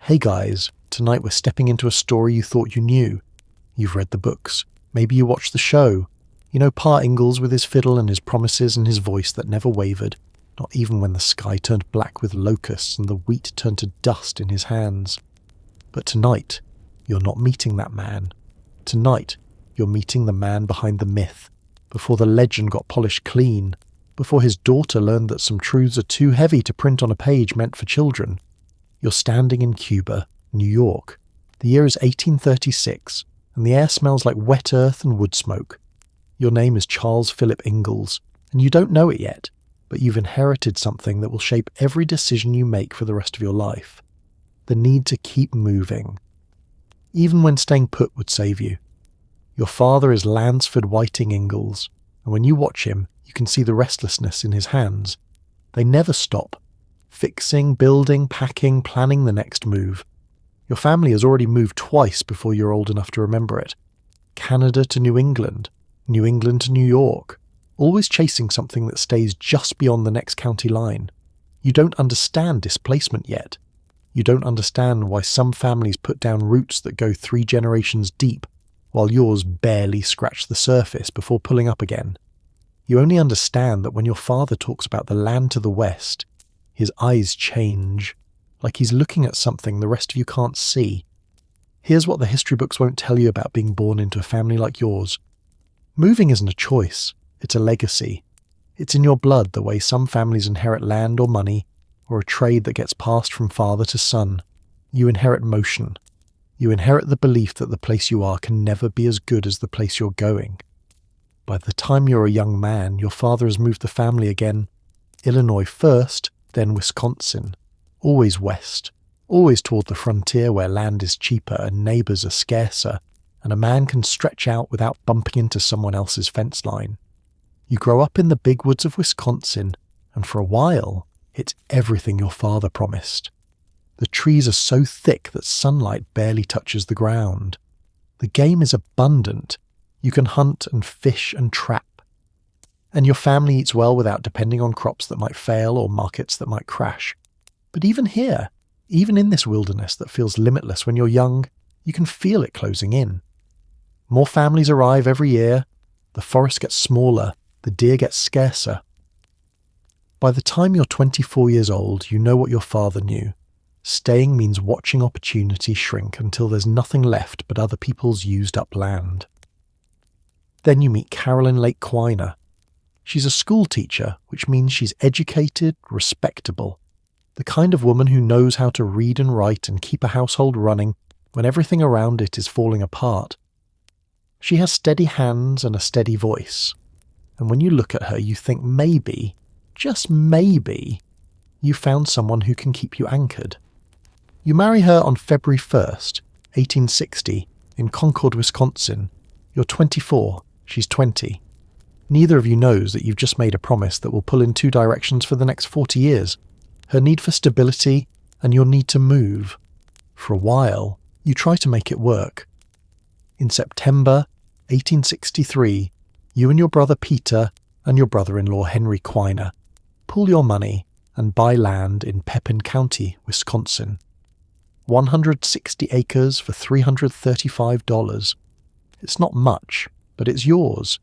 Hey guys, tonight we're stepping into a story you thought you knew. You've read the books. Maybe you watched the show. You know Pa Ingalls with his fiddle and his promises and his voice that never wavered, not even when the sky turned black with locusts and the wheat turned to dust in his hands. But tonight, you're not meeting that man. Tonight, you're meeting the man behind the myth, before the legend got polished clean, before his daughter learned that some truths are too heavy to print on a page meant for children. You're standing in Cuba, New York. The year is 1836, and the air smells like wet earth and wood smoke. Your name is Charles Philip Ingalls, and you don't know it yet, but you've inherited something that will shape every decision you make for the rest of your life. The need to keep moving. Even when staying put would save you. Your father is Lansford Whiting Ingalls, and when you watch him, you can see the restlessness in his hands. They never stop. Fixing, building, packing, planning the next move. Your family has already moved twice before you're old enough to remember it. Canada to New England to New York, always chasing something that stays just beyond the next county line. You don't understand displacement yet. You don't understand why some families put down roots that go 3 generations deep, while yours barely scratch the surface before pulling up again. You only understand that when your father talks about the land to the west, his eyes change, like he's looking at something the rest of you can't see. Here's what the history books won't tell you about being born into a family like yours. Moving isn't a choice, it's a legacy. It's in your blood the way some families inherit land or money, or a trade that gets passed from father to son. You inherit motion. You inherit the belief that the place you are can never be as good as the place you're going. By the time you're a young man, your father has moved the family again. Illinois first, then Wisconsin. Always west. Always toward the frontier where land is cheaper and neighbours are scarcer, and a man can stretch out without bumping into someone else's fence line. You grow up in the big woods of Wisconsin, and for a while, it's everything your father promised. The trees are so thick that sunlight barely touches the ground. The game is abundant. You can hunt and fish and trap. And your family eats well without depending on crops that might fail or markets that might crash. But even here, even in this wilderness that feels limitless when you're young, you can feel it closing in. More families arrive every year. The forest gets smaller. The deer gets scarcer. By the time you're 24 years old, you know what your father knew. Staying means watching opportunity shrink until there's nothing left but other people's used up land. Then you meet Carolyn Lake Quiner. She's a school teacher, which means she's educated, respectable. The kind of woman who knows how to read and write and keep a household running when everything around it is falling apart. She has steady hands and a steady voice. And when you look at her, you think maybe, just maybe, you found someone who can keep you anchored. You marry her on February 1st, 1860, in Concord, Wisconsin. You're 24, she's 20. Neither of you knows that you've just made a promise that will pull in 2 directions for the next 40 years. Her need for stability and your need to move. For a while, you try to make it work. In September 1863, you and your brother Peter and your brother-in-law Henry Quiner pool your money and buy land in Pepin County, Wisconsin. 160 acres for $335. It's not much, but it's yours.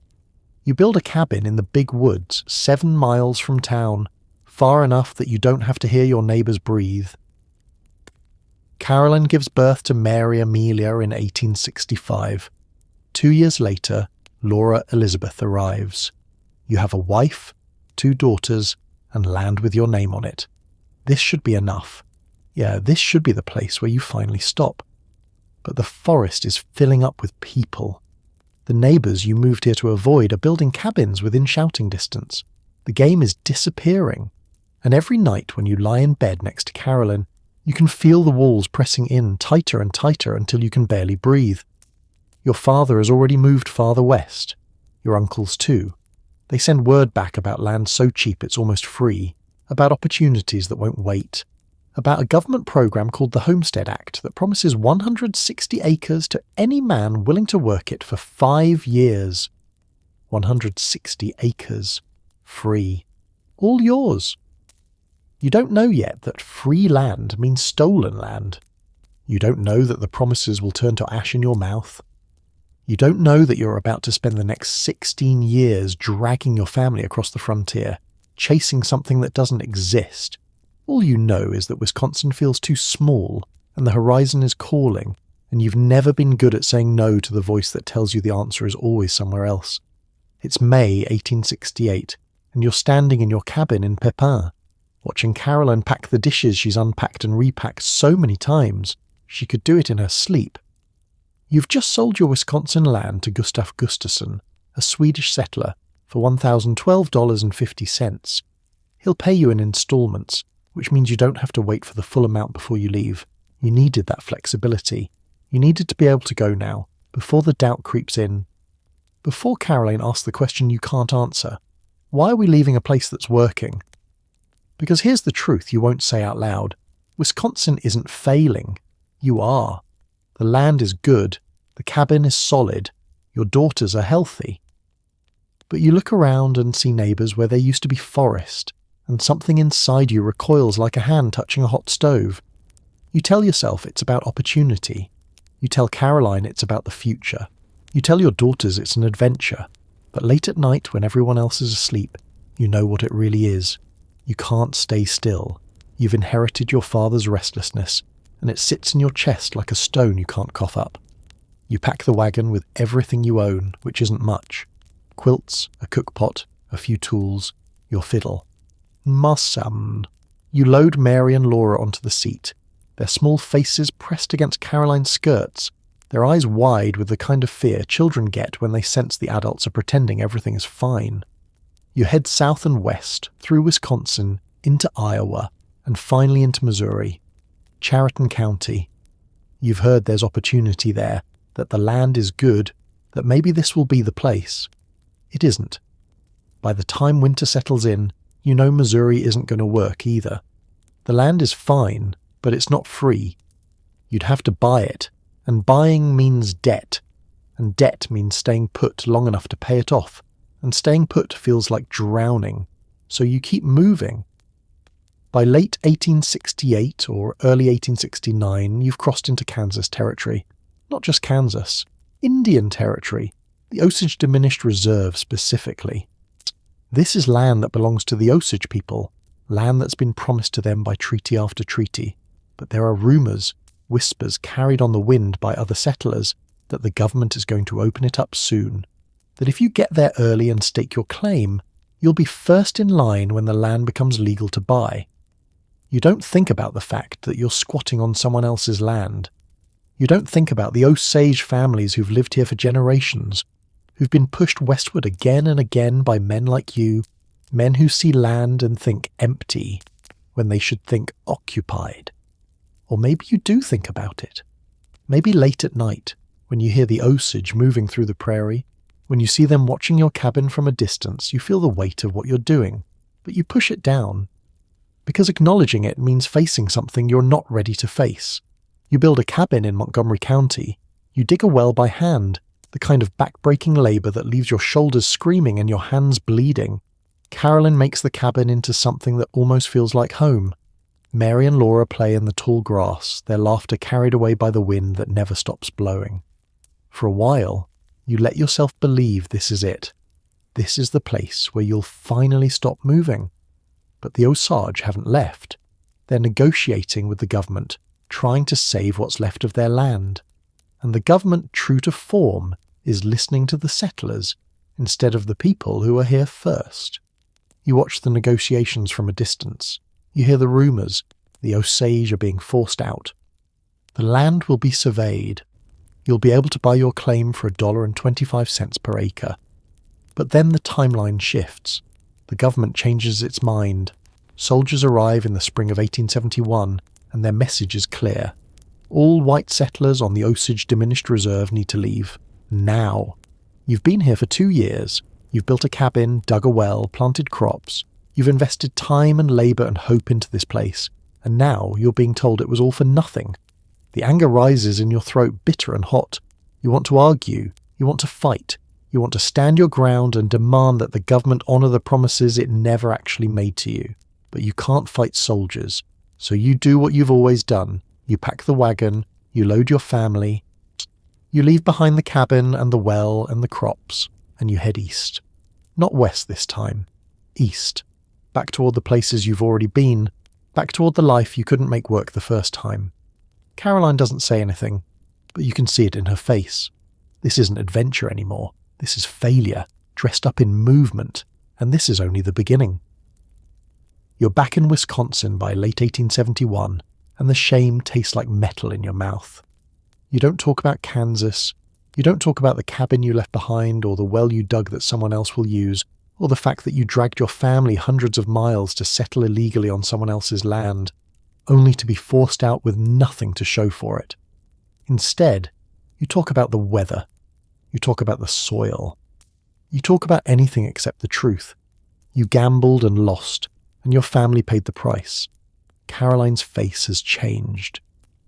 You build a cabin in the big woods 7 miles from town, far enough that you don't have to hear your neighbours breathe. Carolyn gives birth to Mary Amelia in 1865. 2 years later, Laura Elizabeth arrives. You have a wife, 2 daughters, and land with your name on it. This should be enough. Yeah, this should be the place where you finally stop. But the forest is filling up with people. The neighbours you moved here to avoid are building cabins within shouting distance. The game is disappearing. And every night when you lie in bed next to Carolyn, you can feel the walls pressing in tighter and tighter until you can barely breathe. Your father has already moved farther west. Your uncles too. They send word back about land so cheap it's almost free, about opportunities that won't wait, about a government program called the Homestead Act that promises 160 acres to any man willing to work it for 5 years. 160 acres. Free. All yours. You don't know yet that free land means stolen land. You don't know that the promises will turn to ash in your mouth. You don't know that you're about to spend the next 16 years dragging your family across the frontier, chasing something that doesn't exist. All you know is that Wisconsin feels too small and the horizon is calling, and you've never been good at saying no to the voice that tells you the answer is always somewhere else. It's May 1868, and you're standing in your cabin in Pepin, watching Caroline pack the dishes she's unpacked and repacked so many times she could do it in her sleep. You've just sold your Wisconsin land to Gustav Gustafsson, a Swedish settler, for $1,012.50. He'll pay you in installments, which means you don't have to wait for the full amount before you leave. You needed that flexibility. You needed to be able to go now, before the doubt creeps in. Before Caroline asks the question you can't answer, why are we leaving a place that's working? Because here's the truth you won't say out loud. Wisconsin isn't failing. You are. The land is good. The cabin is solid. Your daughters are healthy. But you look around and see neighbours where there used to be forest, and something inside you recoils like a hand touching a hot stove. You tell yourself it's about opportunity. You tell Caroline it's about the future. You tell your daughters it's an adventure. But late at night, when everyone else is asleep, you know what it really is. You can't stay still. You've inherited your father's restlessness, and it sits in your chest like a stone you can't cough up. You pack the wagon with everything you own, which isn't much. Quilts, a cookpot, a few tools, your fiddle. Marsam. You load Mary and Laura onto the seat, their small faces pressed against Caroline's skirts, their eyes wide with the kind of fear children get when they sense the adults are pretending everything is fine. You head south and west, through Wisconsin, into Iowa, and finally into Missouri. Chariton County. You've heard there's opportunity there, that the land is good, that maybe this will be the place. It isn't. By the time winter settles in, you know Missouri isn't going to work either. The land is fine, but it's not free. You'd have to buy it, and buying means debt, and debt means staying put long enough to pay it off, and staying put feels like drowning, so you keep moving. By late 1868 or early 1869, you've crossed into Kansas Territory. Not just Kansas, Indian Territory, the Osage Diminished Reserve specifically. This is land that belongs to the Osage people, land that's been promised to them by treaty after treaty. But there are rumours, whispers carried on the wind by other settlers, that the government is going to open it up soon. That if you get there early and stake your claim, you'll be first in line when the land becomes legal to buy. You don't think about the fact that you're squatting on someone else's land. You don't think about the Osage families who've lived here for generations, who've been pushed westward again and again by men like you, men who see land and think empty when they should think occupied. Or maybe you do think about it. Maybe late at night, when you hear the Osage moving through the prairie, when you see them watching your cabin from a distance, you feel the weight of what you're doing, but you push it down. Because acknowledging it means facing something you're not ready to face. You build a cabin in Montgomery County. You dig a well by hand, the kind of back-breaking labour that leaves your shoulders screaming and your hands bleeding. Caroline makes the cabin into something that almost feels like home. Mary and Laura play in the tall grass, their laughter carried away by the wind that never stops blowing. For a while, you let yourself believe this is it. This is the place where you'll finally stop moving. But the Osage haven't left. They're negotiating with the government, trying to save what's left of their land. And the government, true to form, is listening to the settlers instead of the people who are here first. You watch the negotiations from a distance. You hear the rumours. The Osage are being forced out. The land will be surveyed. You'll be able to buy your claim for $1.25 per acre. But then the timeline shifts. The government changes its mind. Soldiers arrive in the spring of 1871, and their message is clear. All white settlers on the Osage Diminished Reserve need to leave. Now. You've been here for 2 years. You've built a cabin, dug a well, planted crops. You've invested time and labour and hope into this place. And now you're being told it was all for nothing. The anger rises in your throat bitter and hot. You want to argue. You want to fight. You want to stand your ground and demand that the government honour the promises it never actually made to you. But you can't fight soldiers. So you do what you've always done. You pack the wagon, You load your family. You leave behind the cabin and the well and the crops, and you head east. Not west this time. East. Back toward the places you've already been. Back toward the life you couldn't make work the first time. Caroline doesn't say anything, but you can see it in her face. This isn't adventure anymore. This is failure, dressed up in movement, and this is only the beginning. You're back in Wisconsin by late 1871, and the shame tastes like metal in your mouth. You don't talk about Kansas. You don't talk about the cabin you left behind or the well you dug that someone else will use, or the fact that you dragged your family hundreds of miles to settle illegally on someone else's land, only to be forced out with nothing to show for it. Instead, you talk about the weather. You talk about the soil. You talk about anything except the truth. You gambled and lost, and your family paid the price. Caroline's face has changed.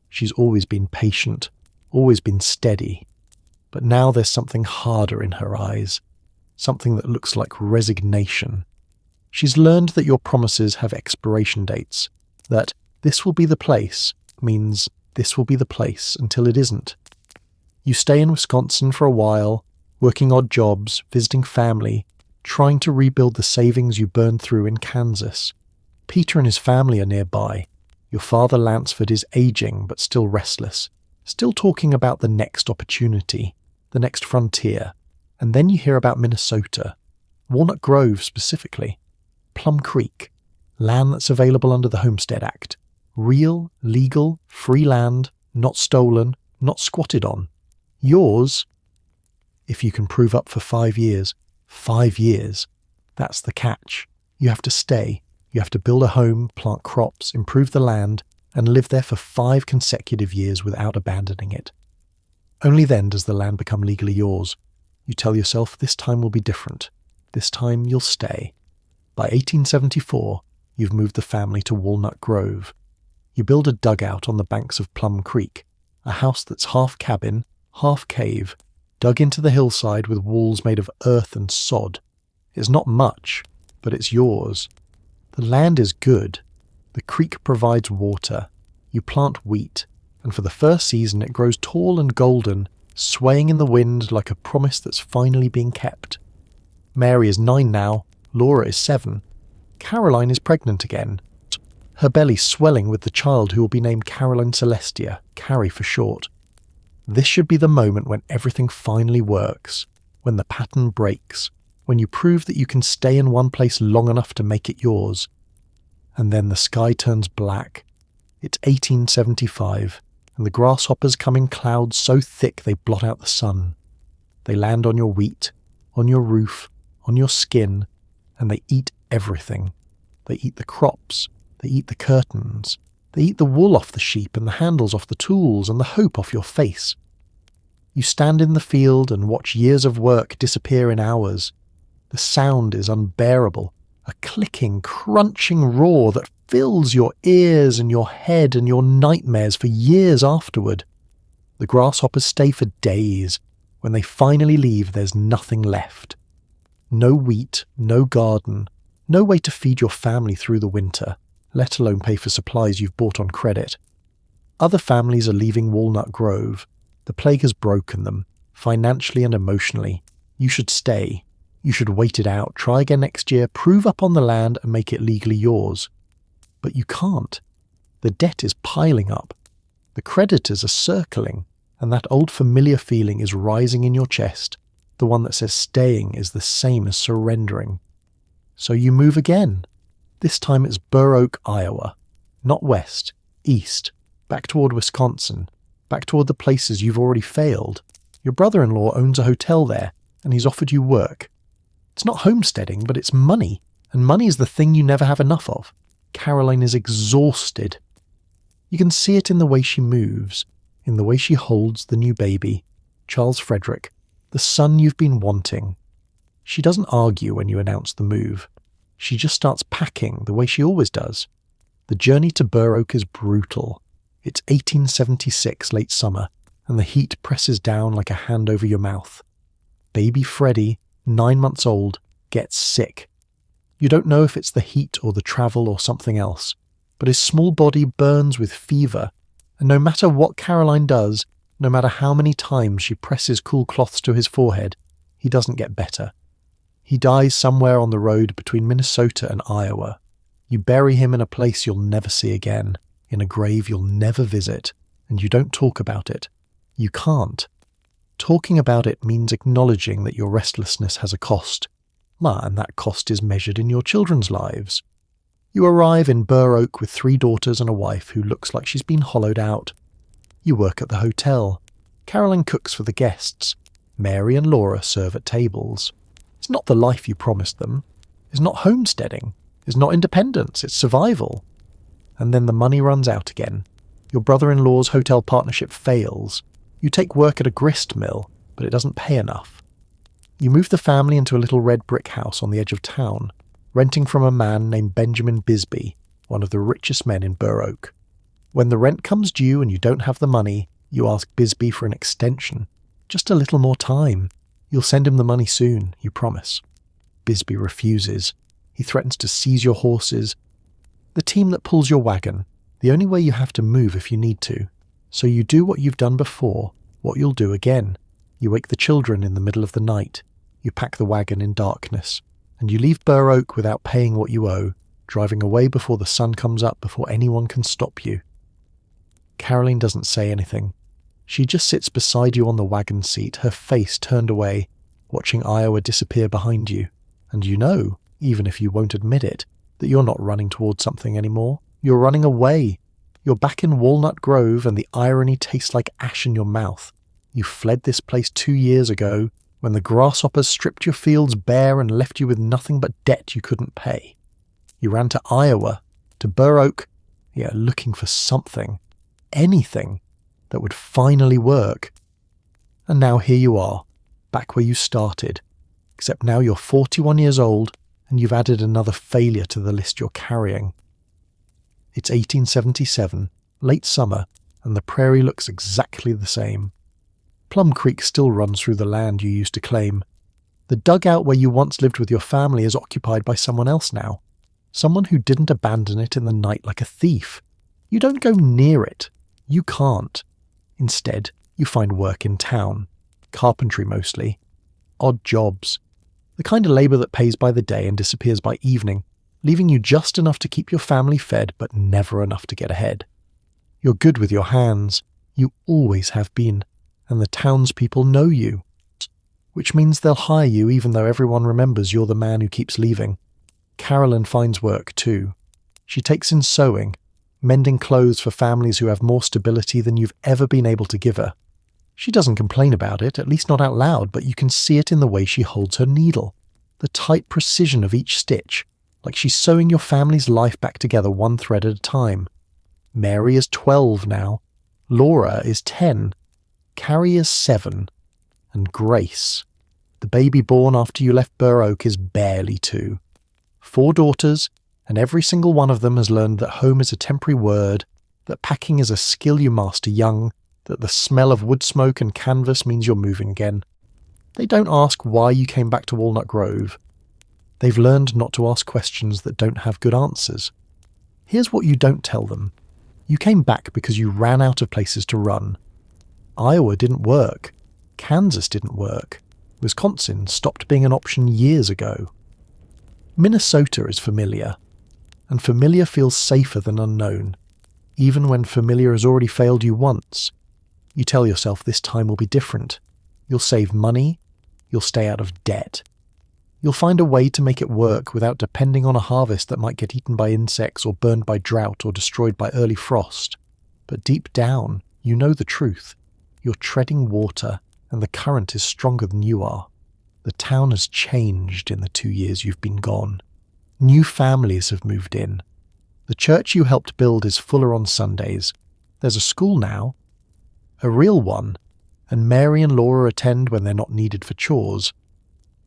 She's always been patient, always been steady. But now there's something harder in her eyes, something that looks like resignation. She's learned that your promises have expiration dates, that this will be the place means this will be the place until it isn't. You stay in Wisconsin for a while, working odd jobs, visiting family, trying to rebuild the savings you burned through in Kansas. Peter and his family are nearby. Your father Lansford is aging but still restless, still talking about the next opportunity, the next frontier. And then you hear about Minnesota, Walnut Grove specifically, Plum Creek, land that's available under the Homestead Act. Real, legal, free land, not stolen, not squatted on. Yours, if you can prove up for 5 years. 5 years. That's the catch. You have to stay. You have to build a home, plant crops, improve the land, and live there for 5 consecutive years without abandoning it. Only then does the land become legally yours. You tell yourself this time will be different. This time you'll stay. By 1874, you've moved the family to Walnut Grove. You build a dugout on the banks of Plum Creek, a house that's half cabin, half cave, dug into the hillside with walls made of earth and sod. It's not much, but it's yours. The land is good. The creek provides water. You plant wheat, and for the first season it grows tall and golden, swaying in the wind like a promise that's finally being kept. Mary is 9 now, Laura is 7. Caroline is pregnant again, her belly swelling with the child who will be named Caroline Celestia, Carrie for short. This should be the moment when everything finally works, when the pattern breaks, when you prove that you can stay in one place long enough to make it yours. And then the sky turns black. It's 1875, and the grasshoppers come in clouds so thick they blot out the sun. They land on your wheat, on your roof, on your skin, and they eat everything. They eat the crops, they eat the curtains, they eat the wool off the sheep and the handles off the tools and the hope off your face. You stand in the field and watch years of work disappear in hours. The sound is unbearable, a clicking, crunching roar that fills your ears and your head and your nightmares for years afterward. The grasshoppers stay for days. When they finally leave, there's nothing left. No wheat, no garden, no way to feed your family through the winter, let alone pay for supplies you've bought on credit. Other families are leaving Walnut Grove. The plague has broken them, financially and emotionally. You should stay. You should wait it out, try again next year, prove up on the land and make it legally yours. But you can't. The debt is piling up. The creditors are circling, and that old familiar feeling is rising in your chest, the one that says staying is the same as surrendering. So you move again. This time it's Burr Oak, Iowa. Not west, east, back toward Wisconsin, back toward the places you've already failed. Your brother-in-law owns a hotel there, and he's offered you work. It's not homesteading, but it's money, and money is the thing you never have enough of. Caroline is exhausted. You can see it in the way she moves, in the way she holds the new baby, Charles Frederick, the son you've been wanting. She doesn't argue when you announce the move. She just starts packing the way she always does. The journey to Burr Oak is brutal. It's 1876 late summer, and the heat presses down like a hand over your mouth. Baby Freddie, 9 months old, gets sick. You don't know if it's the heat or the travel or something else, but his small body burns with fever, And no matter what Caroline does, no matter how many times she presses cool cloths to his forehead, he doesn't get better. He dies somewhere on the road between Minnesota and Iowa. You bury him in a place you'll never see again, in a grave you'll never visit, and you don't talk about it. You can't. Talking about it means acknowledging that your restlessness has a cost, and that cost is measured in your children's lives. You arrive in Burr Oak with 3 daughters and a wife who looks like she's been hollowed out. You work at the hotel. Caroline cooks for the guests. Mary and Laura serve at tables. It's not the life you promised them. It's not homesteading. It's not independence. It's survival. And then the money runs out again. Your brother-in-law's hotel partnership fails. You take work at a grist mill, but it doesn't pay enough. You move the family into a little red brick house on the edge of town, renting from a man named Benjamin Bisbee, one of the richest men in Burr Oak. When the rent comes due and you don't have the money, you ask Bisbee for an extension. Just a little more time. You'll send him the money soon, you promise. Bisbee refuses. He threatens to seize your horses. The team that pulls your wagon, the only way you have to move if you need to. So you do what you've done before, what you'll do again. You wake the children in the middle of the night. You pack the wagon in darkness. And you leave Burr Oak without paying what you owe, driving away before the sun comes up, before anyone can stop you. Caroline doesn't say anything. She just sits beside you on the wagon seat, her face turned away, watching Iowa disappear behind you. And you know, even if you won't admit it, that you're not running towards something anymore. You're running away. You're back in Walnut Grove and the irony tastes like ash in your mouth. You fled this place 2 years ago, when the grasshoppers stripped your fields bare and left you with nothing but debt you couldn't pay. You ran to Iowa, to Burr Oak, looking for something, anything, that would finally work. And now here you are, back where you started, except now you're 41 years old and you've added another failure to the list you're carrying. It's 1877, late summer, and the prairie looks exactly the same. Plum Creek still runs through the land you used to claim. The dugout where you once lived with your family is occupied by someone else now. Someone who didn't abandon it in the night like a thief. You don't go near it. You can't. Instead, you find work in town. Carpentry mostly. Odd jobs. The kind of labour that pays by the day and disappears by evening, leaving you just enough to keep your family fed but never enough to get ahead. You're good with your hands. You always have been. And the townspeople know you, which means they'll hire you even though everyone remembers you're the man who keeps leaving. Carolyn finds work too. She takes in sewing, mending clothes for families who have more stability than you've ever been able to give her. She doesn't complain about it, at least not out loud, but you can see it in the way she holds her needle, the tight precision of each stitch, like she's sewing your family's life back together one thread at a time. Mary is 12 now. Laura is 10. Carrie is 7, and Grace, the baby born after you left Burr Oak, is barely 2. 4 daughters, and every single one of them has learned that home is a temporary word, that packing is a skill you master young, that the smell of wood smoke and canvas means you're moving again. They don't ask why you came back to Walnut Grove. They've learned not to ask questions that don't have good answers. Here's what you don't tell them. You came back because you ran out of places to run. Iowa didn't work. Kansas didn't work. Wisconsin stopped being an option years ago. Minnesota is familiar, and familiar feels safer than unknown, even when familiar has already failed you once. You tell yourself this time will be different. You'll save money. You'll stay out of debt. You'll find a way to make it work without depending on a harvest that might get eaten by insects or burned by drought or destroyed by early frost. But deep down, you know the truth. You're treading water, and the current is stronger than you are. The town has changed in the 2 years you've been gone. New families have moved in. The church you helped build is fuller on Sundays. There's a school now. A real one. And Mary and Laura attend when they're not needed for chores.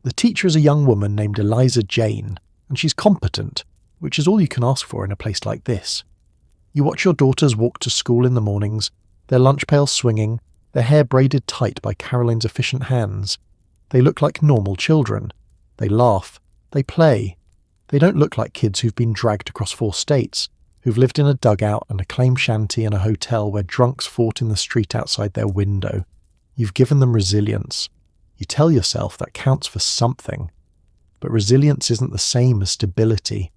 The teacher is a young woman named Eliza Jane, and she's competent, which is all you can ask for in a place like this. You watch your daughters walk to school in the mornings, their lunch pails swinging, their hair braided tight by Caroline's efficient hands. They look like normal children. They laugh. They play. They don't look like kids who've been dragged across 4 states. who've lived in a dugout and a claim shanty and a hotel where drunks fought in the street outside their window. You've given them resilience. You tell yourself that counts for something. But resilience isn't the same as stability.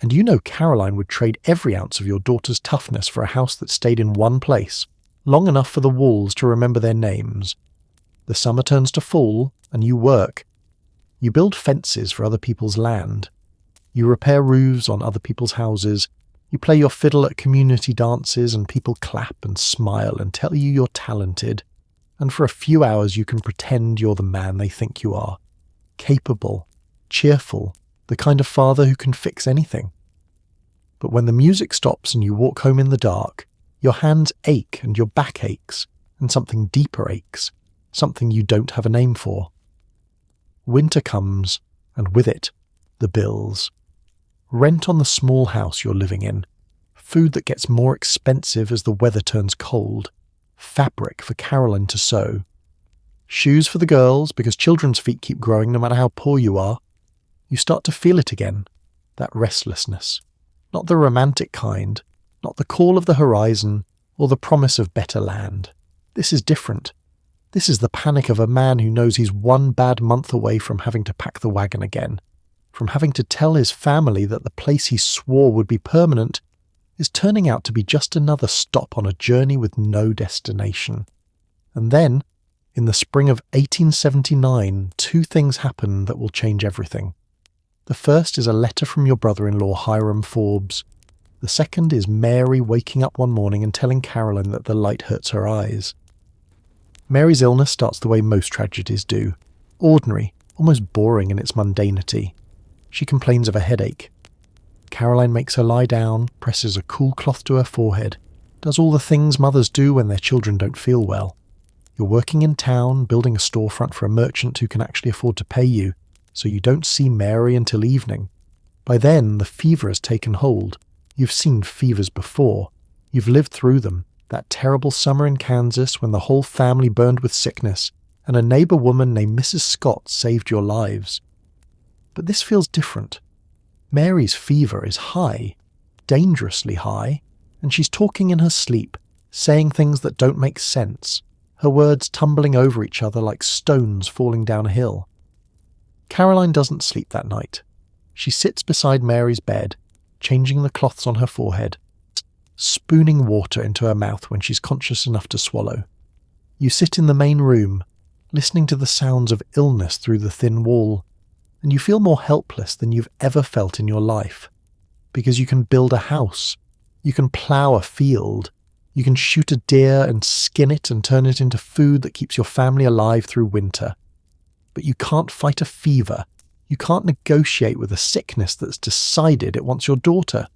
And you know Caroline would trade every ounce of your daughter's toughness for a house that stayed in one place, long enough for the walls to remember their names. The summer turns to fall, and you work. You build fences for other people's land. You repair roofs on other people's houses. You play your fiddle at community dances, and people clap and smile and tell you you're talented. And for a few hours you can pretend you're the man they think you are. Capable, cheerful, the kind of father who can fix anything. But when the music stops and you walk home in the dark, your hands ache and your back aches, and something deeper aches, something you don't have a name for. Winter comes, and with it, the bills. Rent on the small house you're living in, food that gets more expensive as the weather turns cold, fabric for Caroline to sew, shoes for the girls because children's feet keep growing no matter how poor you are. You start to feel it again, that restlessness. Not the romantic kind, not the call of the horizon or the promise of better land. This is different. This is the panic of a man who knows he's one bad month away from having to pack the wagon again, from having to tell his family that the place he swore would be permanent is turning out to be just another stop on a journey with no destination. And then, in the spring of 1879, two things happen that will change everything. The first is a letter from your brother-in-law Hiram Forbes. The second is Mary waking up one morning and telling Caroline that the light hurts her eyes. Mary's illness starts the way most tragedies do. Ordinary, almost boring in its mundanity. She complains of a headache. Caroline makes her lie down, presses a cool cloth to her forehead, does all the things mothers do when their children don't feel well. You're working in town, building a storefront for a merchant who can actually afford to pay you, so you don't see Mary until evening. By then, the fever has taken hold. You've seen fevers before. You've lived through them. That terrible summer in Kansas when the whole family burned with sickness, and a neighbor woman named Mrs. Scott saved your lives. But this feels different. Mary's fever is high, dangerously high, and she's talking in her sleep, saying things that don't make sense, her words tumbling over each other like stones falling down a hill. Caroline doesn't sleep that night. She sits beside Mary's bed, changing the cloths on her forehead, spooning water into her mouth when she's conscious enough to swallow. You sit in the main room, listening to the sounds of illness through the thin wall, and you feel more helpless than you've ever felt in your life. Because you can build a house, you can plough a field, you can shoot a deer and skin it and turn it into food that keeps your family alive through winter. But you can't fight a fever, you can't negotiate with a sickness that's decided it wants your daughter.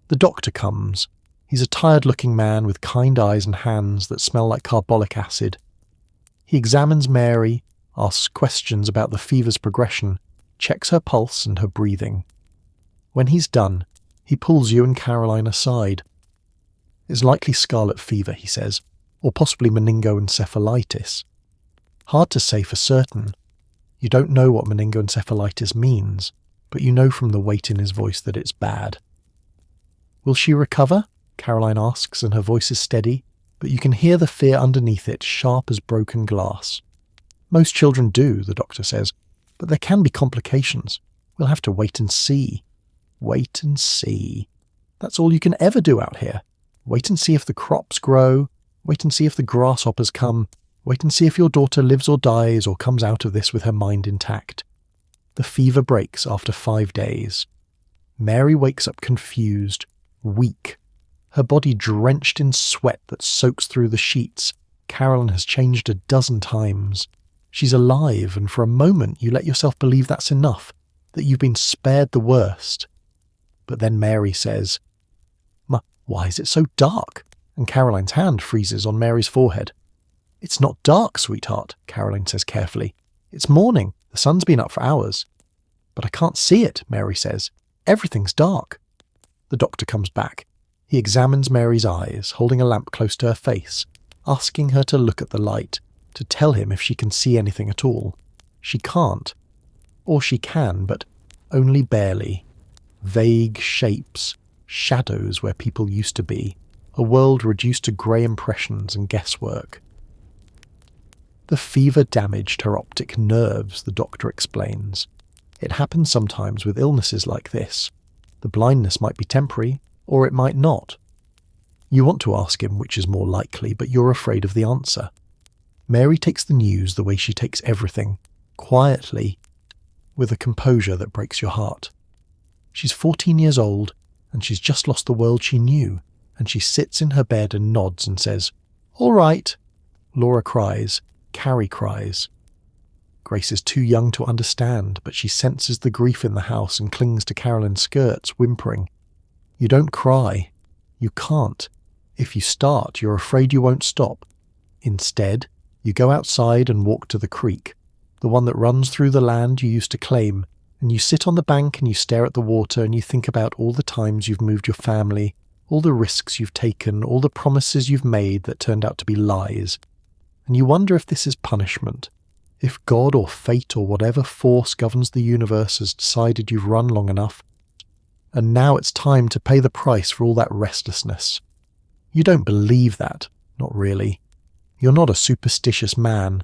The doctor comes. He's a tired-looking man with kind eyes and hands that smell like carbolic acid. He examines Mary, asks questions about the fever's progression, checks her pulse and her breathing. When he's done, he pulls you and Caroline aside. It's likely scarlet fever, he says, or possibly meningoencephalitis. Hard to say for certain. You don't know what meningoencephalitis means, but you know from the weight in his voice that it's bad. Will she recover? Caroline asks, and her voice is steady, but you can hear the fear underneath it, sharp as broken glass. Most children do, the doctor says, but there can be complications. We'll have to wait and see. Wait and see. That's all you can ever do out here. Wait and see if the crops grow. Wait and see if the grasshoppers come. Wait and see if your daughter lives or dies or comes out of this with her mind intact. The fever breaks after 5 days. Mary wakes up confused, weak, her body drenched in sweat that soaks through the sheets. Caroline has changed a dozen times. She's alive, and for a moment you let yourself believe that's enough, that you've been spared the worst. But then Mary says, "Why is it so dark?" And Caroline's hand freezes on Mary's forehead. "It's not dark, sweetheart," Caroline says carefully. "It's morning. The sun's been up for hours." "But I can't see it," Mary says. "Everything's dark." The doctor comes back. He examines Mary's eyes, holding a lamp close to her face, asking her to look at the light, to tell him if she can see anything at all. She can't. Or she can, but only barely. Vague shapes, shadows where people used to be, a world reduced to grey impressions and guesswork. The fever damaged her optic nerves, the doctor explains. It happens sometimes with illnesses like this. The blindness might be temporary, or it might not. You want to ask him which is more likely, but you're afraid of the answer. Mary takes the news the way she takes everything, quietly, with a composure that breaks your heart. She's 14 years old, and she's just lost the world she knew, and she sits in her bed and nods and says, "All right." Laura cries. Carrie cries. Grace is too young to understand, but she senses the grief in the house and clings to Carolyn's skirts, whimpering. You don't cry. You can't. If you start, you're afraid you won't stop. Instead, you go outside and walk to the creek, the one that runs through the land you used to claim, and you sit on the bank and you stare at the water and you think about all the times you've moved your family, all the risks you've taken, all the promises you've made that turned out to be lies. And you wonder if this is punishment, if God or fate or whatever force governs the universe has decided you've run long enough, and now it's time to pay the price for all that restlessness. You don't believe that, not really. You're not a superstitious man.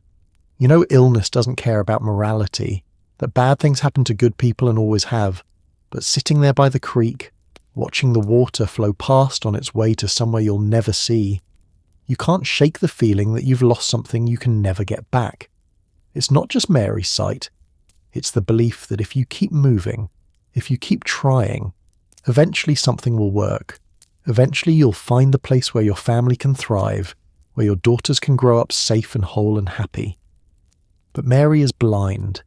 You know illness doesn't care about morality, that bad things happen to good people and always have, but sitting there by the creek, watching the water flow past on its way to somewhere you'll never see, you can't shake the feeling that you've lost something you can never get back. It's not just Mary's sight. It's the belief that if you keep moving, if you keep trying, eventually something will work. Eventually you'll find the place where your family can thrive, where your daughters can grow up safe and whole and happy. But Mary is blind,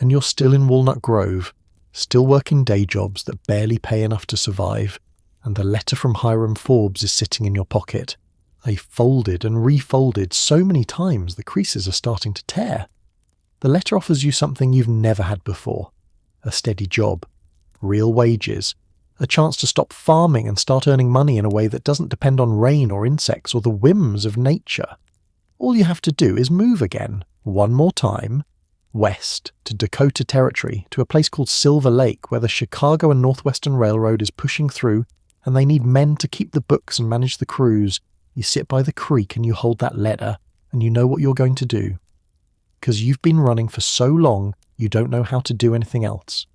and you're still in Walnut Grove, still working day jobs that barely pay enough to survive, and the letter from Hiram Forbes is sitting in your pocket. They folded and refolded so many times the creases are starting to tear. The letter offers you something you've never had before. A steady job, real wages, a chance to stop farming and start earning money in a way that doesn't depend on rain or insects or the whims of nature. All you have to do is move again, one more time, west to Dakota Territory, to a place called Silver Lake where the Chicago and Northwestern Railroad is pushing through and they need men to keep the books and manage the crews. You sit by the creek and you hold that letter and you know what you're going to do. Because you've been running for so long, you don't know how to do anything else.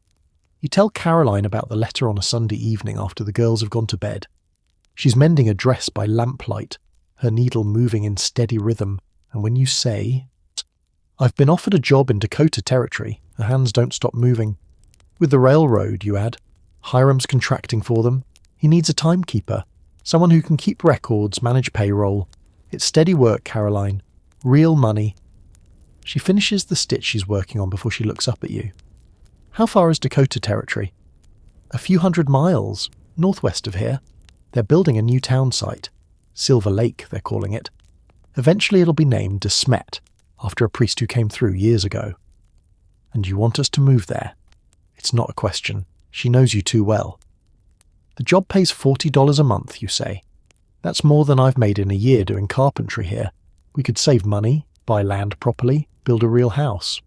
You tell Caroline about the letter on a Sunday evening after the girls have gone to bed. She's mending a dress by lamplight, her needle moving in steady rhythm, and when you say, "I've been offered a job in Dakota Territory," her hands don't stop moving. With the railroad, you add. Hiram's contracting for them. He needs a timekeeper. Someone who can keep records, manage payroll. It's steady work, Caroline. Real money. She finishes the stitch she's working on before she looks up at you. How far is Dakota Territory? A few 100 miles, northwest of here. They're building a new town site. Silver Lake, they're calling it. Eventually it'll be named De Smet, after a priest who came through years ago. And you want us to move there? It's not a question. She knows you too well. The job pays $40 a month, you say. That's more than I've made in a year doing carpentry here. We could save money, buy land properly, build a real house.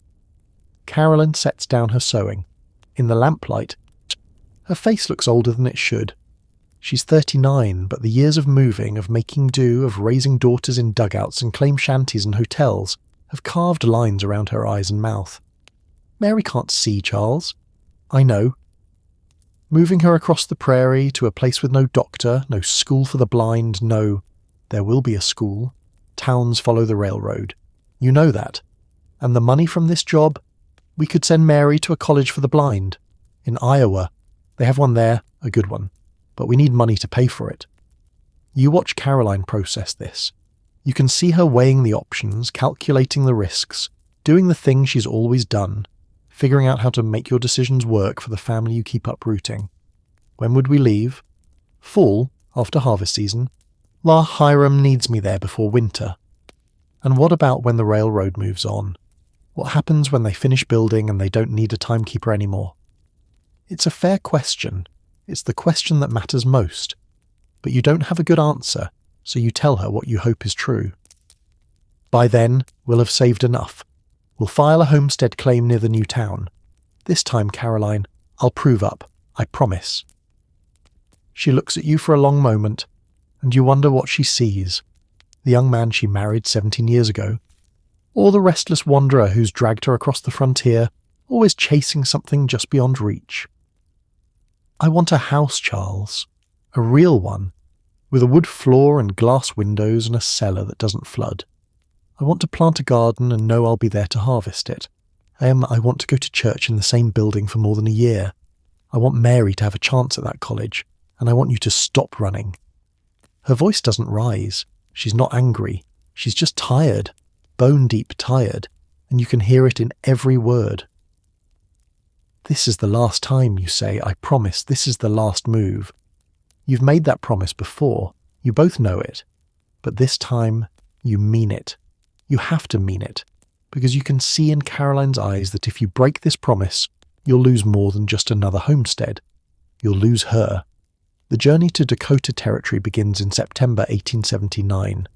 Carolyn sets down her sewing. In the lamplight, her face looks older than it should. She's 39, but the years of moving, of making do, of raising daughters in dugouts and claim shanties and hotels have carved lines around her eyes and mouth. Mary can't see, Charles. I know. Moving her across the prairie to a place with no doctor, no school for the blind, no, there will be a school. Towns follow the railroad. You know that. And the money from this job, we could send Mary to a college for the blind. In Iowa. They have one there, a good one. But we need money to pay for it. You watch Caroline process this. You can see her weighing the options, calculating the risks, doing the thing she's always done, figuring out how to make your decisions work for the family you keep uprooting. When would we leave? Fall, after harvest season. La Hiram needs me there before winter. And what about when the railroad moves on? What happens when they finish building and they don't need a timekeeper anymore? It's a fair question. It's the question that matters most. But you don't have a good answer, so you tell her what you hope is true. By then, we'll have saved enough. We'll file a homestead claim near the new town. This time, Caroline, I'll prove up. I promise. She looks at you for a long moment, and you wonder what she sees. The young man she married 17 years ago, or the restless wanderer who's dragged her across the frontier, always chasing something just beyond reach. I want a house, Charles. A real one, with a wood floor and glass windows and a cellar that doesn't flood. I want to plant a garden and know I'll be there to harvest it. I want to go to church in the same building for more than a year. I want Mary to have a chance at that college, and I want you to stop running. Her voice doesn't rise. She's not angry. She's just tired, bone-deep tired, and you can hear it in every word. This is the last time, you say. I promise, this is the last move. You've made that promise before. You both know it. But this time, you mean it. You have to mean it, because you can see in Caroline's eyes that if you break this promise, you'll lose more than just another homestead. You'll lose her. The journey to Dakota Territory begins in September 1879.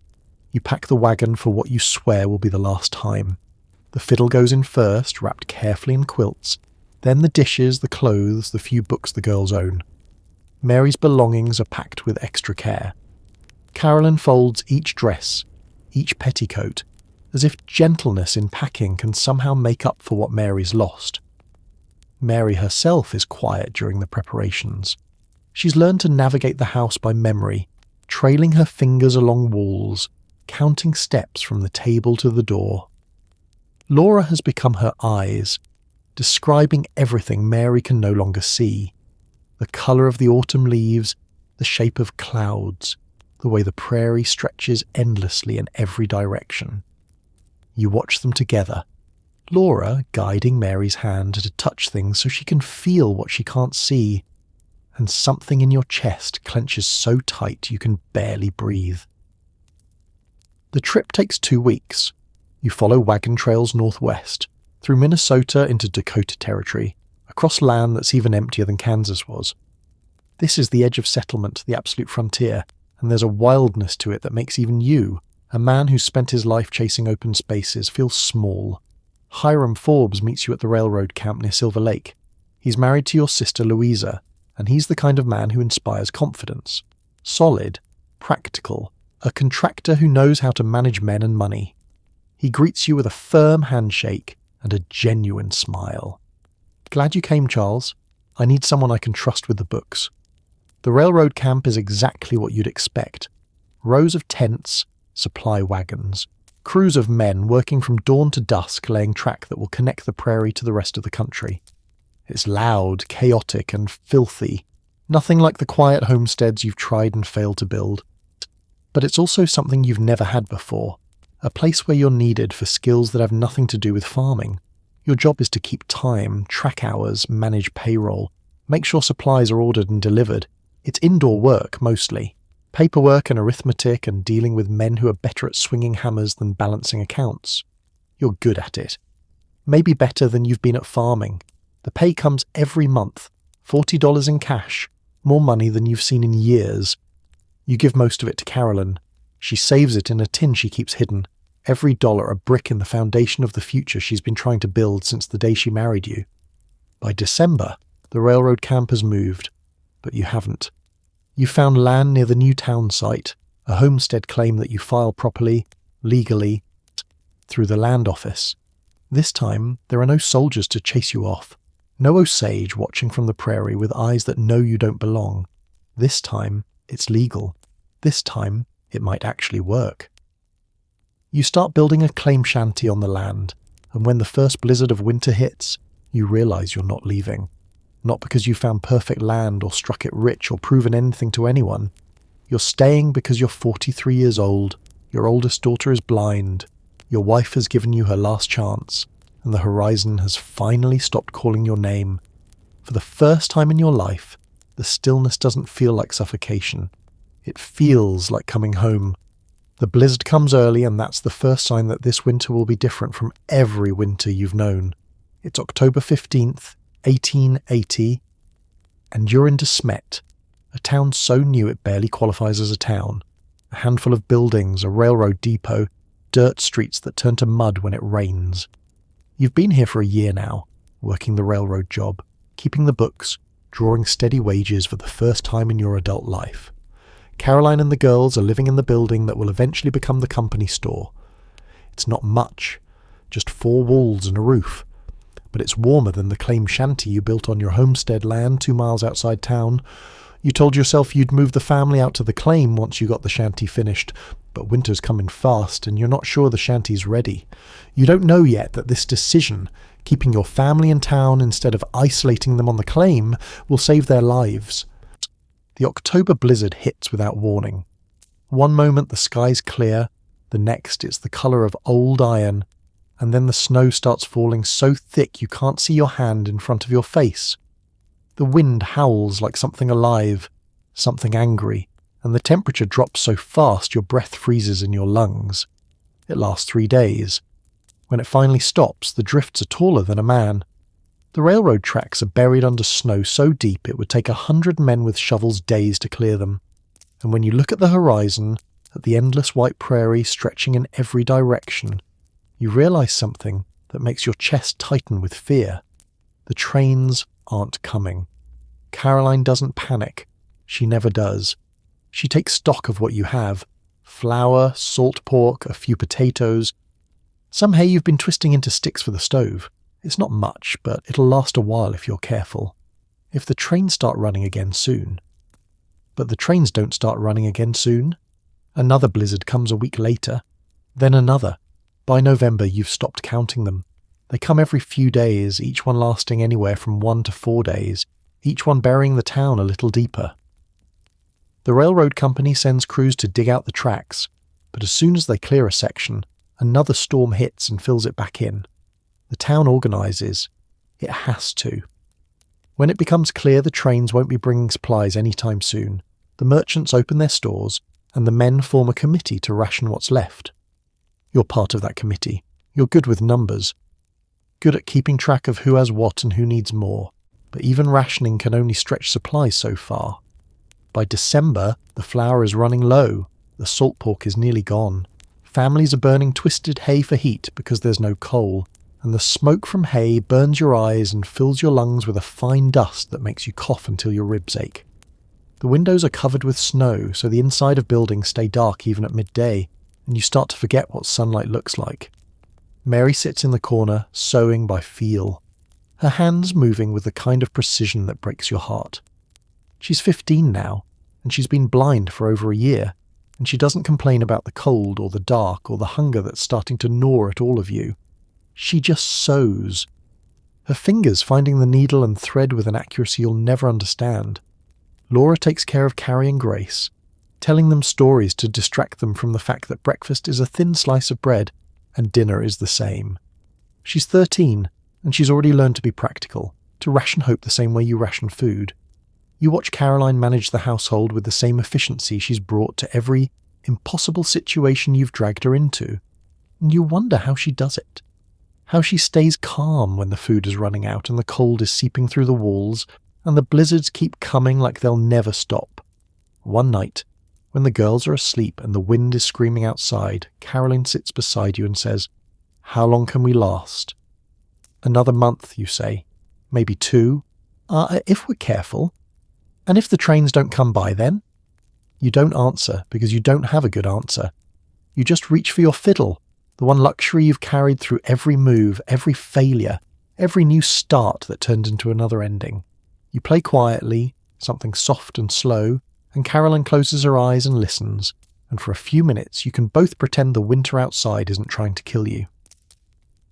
You pack the wagon for what you swear will be the last time. The fiddle goes in first, wrapped carefully in quilts, then the dishes, the clothes, the few books the girls own. Mary's belongings are packed with extra care. Caroline folds each dress, each petticoat, as if gentleness in packing can somehow make up for what Mary's lost. Mary herself is quiet during the preparations. She's learned to navigate the house by memory, trailing her fingers along walls, counting steps from the table to the door. Laura has become her eyes, describing everything Mary can no longer see. The colour of the autumn leaves, the shape of clouds, the way the prairie stretches endlessly in every direction. You watch them together, Laura guiding Mary's hand to touch things so she can feel what she can't see, and something in your chest clenches so tight you can barely breathe. The trip takes 2 weeks. You follow wagon trails northwest, through Minnesota into Dakota Territory, across land that's even emptier than Kansas was. This is the edge of settlement, the absolute frontier, and there's a wildness to it that makes even you, a man who's spent his life chasing open spaces, feel small. Hiram Forbes meets you at the railroad camp near Silver Lake. He's married to your sister Louisa, and he's the kind of man who inspires confidence. Solid, practical, a contractor who knows how to manage men and money. He greets you with a firm handshake and a genuine smile. Glad you came, Charles. I need someone I can trust with the books. The railroad camp is exactly what you'd expect. Rows of tents, supply wagons, crews of men working from dawn to dusk laying track that will connect the prairie to the rest of the country. It's loud, chaotic, and filthy. Nothing like the quiet homesteads you've tried and failed to build. But it's also something you've never had before. A place where you're needed for skills that have nothing to do with farming. Your job is to keep time, track hours, manage payroll, make sure supplies are ordered and delivered. It's indoor work, mostly. Paperwork and arithmetic and dealing with men who are better at swinging hammers than balancing accounts. You're good at it. Maybe better than you've been at farming. The pay comes every month, $40 in cash, more money than you've seen in years. You give most of it to Carolyn. She saves it in a tin she keeps hidden. Every dollar a brick in the foundation of the future she's been trying to build since the day she married you. By December, the railroad camp has moved, but you haven't. You found land near the new town site, a homestead claim that you file properly, legally, through the land office. This time, there are no soldiers to chase you off. No Osage watching from the prairie with eyes that know you don't belong. This time, it's legal. This time, it might actually work. You start building a claim shanty on the land, and when the first blizzard of winter hits, you realize you're not leaving. Not because you found perfect land or struck it rich or proven anything to anyone. You're staying because you're 43 years old, your oldest daughter is blind, your wife has given you her last chance, and the horizon has finally stopped calling your name. For the first time in your life, the stillness doesn't feel like suffocation. It feels like coming home. The blizzard comes early, and that's the first sign that this winter will be different from every winter you've known. It's October 15th, 1880, and you're in De Smet, a town so new it barely qualifies as a town. A handful of buildings, a railroad depot, dirt streets that turn to mud when it rains. You've been here for a year now, working the railroad job, keeping the books, drawing steady wages for the first time in your adult life. Caroline and the girls are living in the building that will eventually become the company store. It's not much, just 4 walls and a roof, but it's warmer than the claim shanty you built on your homestead land 2 miles outside town. You told yourself you'd move the family out to the claim once you got the shanty finished, but winter's coming fast and you're not sure the shanty's ready. You don't know yet that this decision, keeping your family in town instead of isolating them on the claim, will save their lives. The October blizzard hits without warning. One moment the sky's clear, the next it's the colour of old iron, and then the snow starts falling so thick you can't see your hand in front of your face. The wind howls like something alive, something angry, and the temperature drops so fast your breath freezes in your lungs. It lasts 3 days. When it finally stops, the drifts are taller than a man. The railroad tracks are buried under snow so deep it would take 100 men with shovels days to clear them. And when you look at the horizon, at the endless white prairie stretching in every direction, you realise something that makes your chest tighten with fear. The trains aren't coming. Caroline doesn't panic. She never does. She takes stock of what you have. Flour, salt pork, a few potatoes. Some hay you've been twisting into sticks for the stove. It's not much, but it'll last a while if you're careful. If the trains start running again soon. But the trains don't start running again soon. Another blizzard comes a week later. Then another. By November you've stopped counting them. They come every few days, each one lasting anywhere from 1 to 4 days, each one burying the town a little deeper. The railroad company sends crews to dig out the tracks, but as soon as they clear a section, another storm hits and fills it back in. The town organises. It has to. When it becomes clear the trains won't be bringing supplies anytime soon, the merchants open their stores and the men form a committee to ration what's left. You're part of that committee. You're good with numbers. Good at keeping track of who has what and who needs more, but even rationing can only stretch supplies so far. By December, the flour is running low, the salt pork is nearly gone. Families are burning twisted hay for heat because there's no coal, and the smoke from hay burns your eyes and fills your lungs with a fine dust that makes you cough until your ribs ache. The windows are covered with snow, so the inside of buildings stay dark even at midday, and you start to forget what sunlight looks like. Mary sits in the corner, sewing by feel, her hands moving with the kind of precision that breaks your heart. She's 15 now, and she's been blind for over a year, and she doesn't complain about the cold or the dark or the hunger that's starting to gnaw at all of you. She just sews. Her fingers finding the needle and thread with an accuracy you'll never understand. Laura takes care of Carrie and Grace, telling them stories to distract them from the fact that breakfast is a thin slice of bread and dinner is the same. She's 13, and she's already learned to be practical, to ration hope the same way you ration food. You watch Caroline manage the household with the same efficiency she's brought to every impossible situation you've dragged her into, and you wonder how she does it. How she stays calm when the food is running out and the cold is seeping through the walls, and the blizzards keep coming like they'll never stop. One night, when the girls are asleep and the wind is screaming outside, Caroline sits beside you and says, "How long can we last?" "Another month," you say. "Maybe 2. If we're careful. And if the trains don't come by then?" You don't answer because you don't have a good answer. You just reach for your fiddle, the one luxury you've carried through every move, every failure, every new start that turned into another ending. You play quietly, something soft and slow, and Caroline closes her eyes and listens, and for a few minutes you can both pretend the winter outside isn't trying to kill you.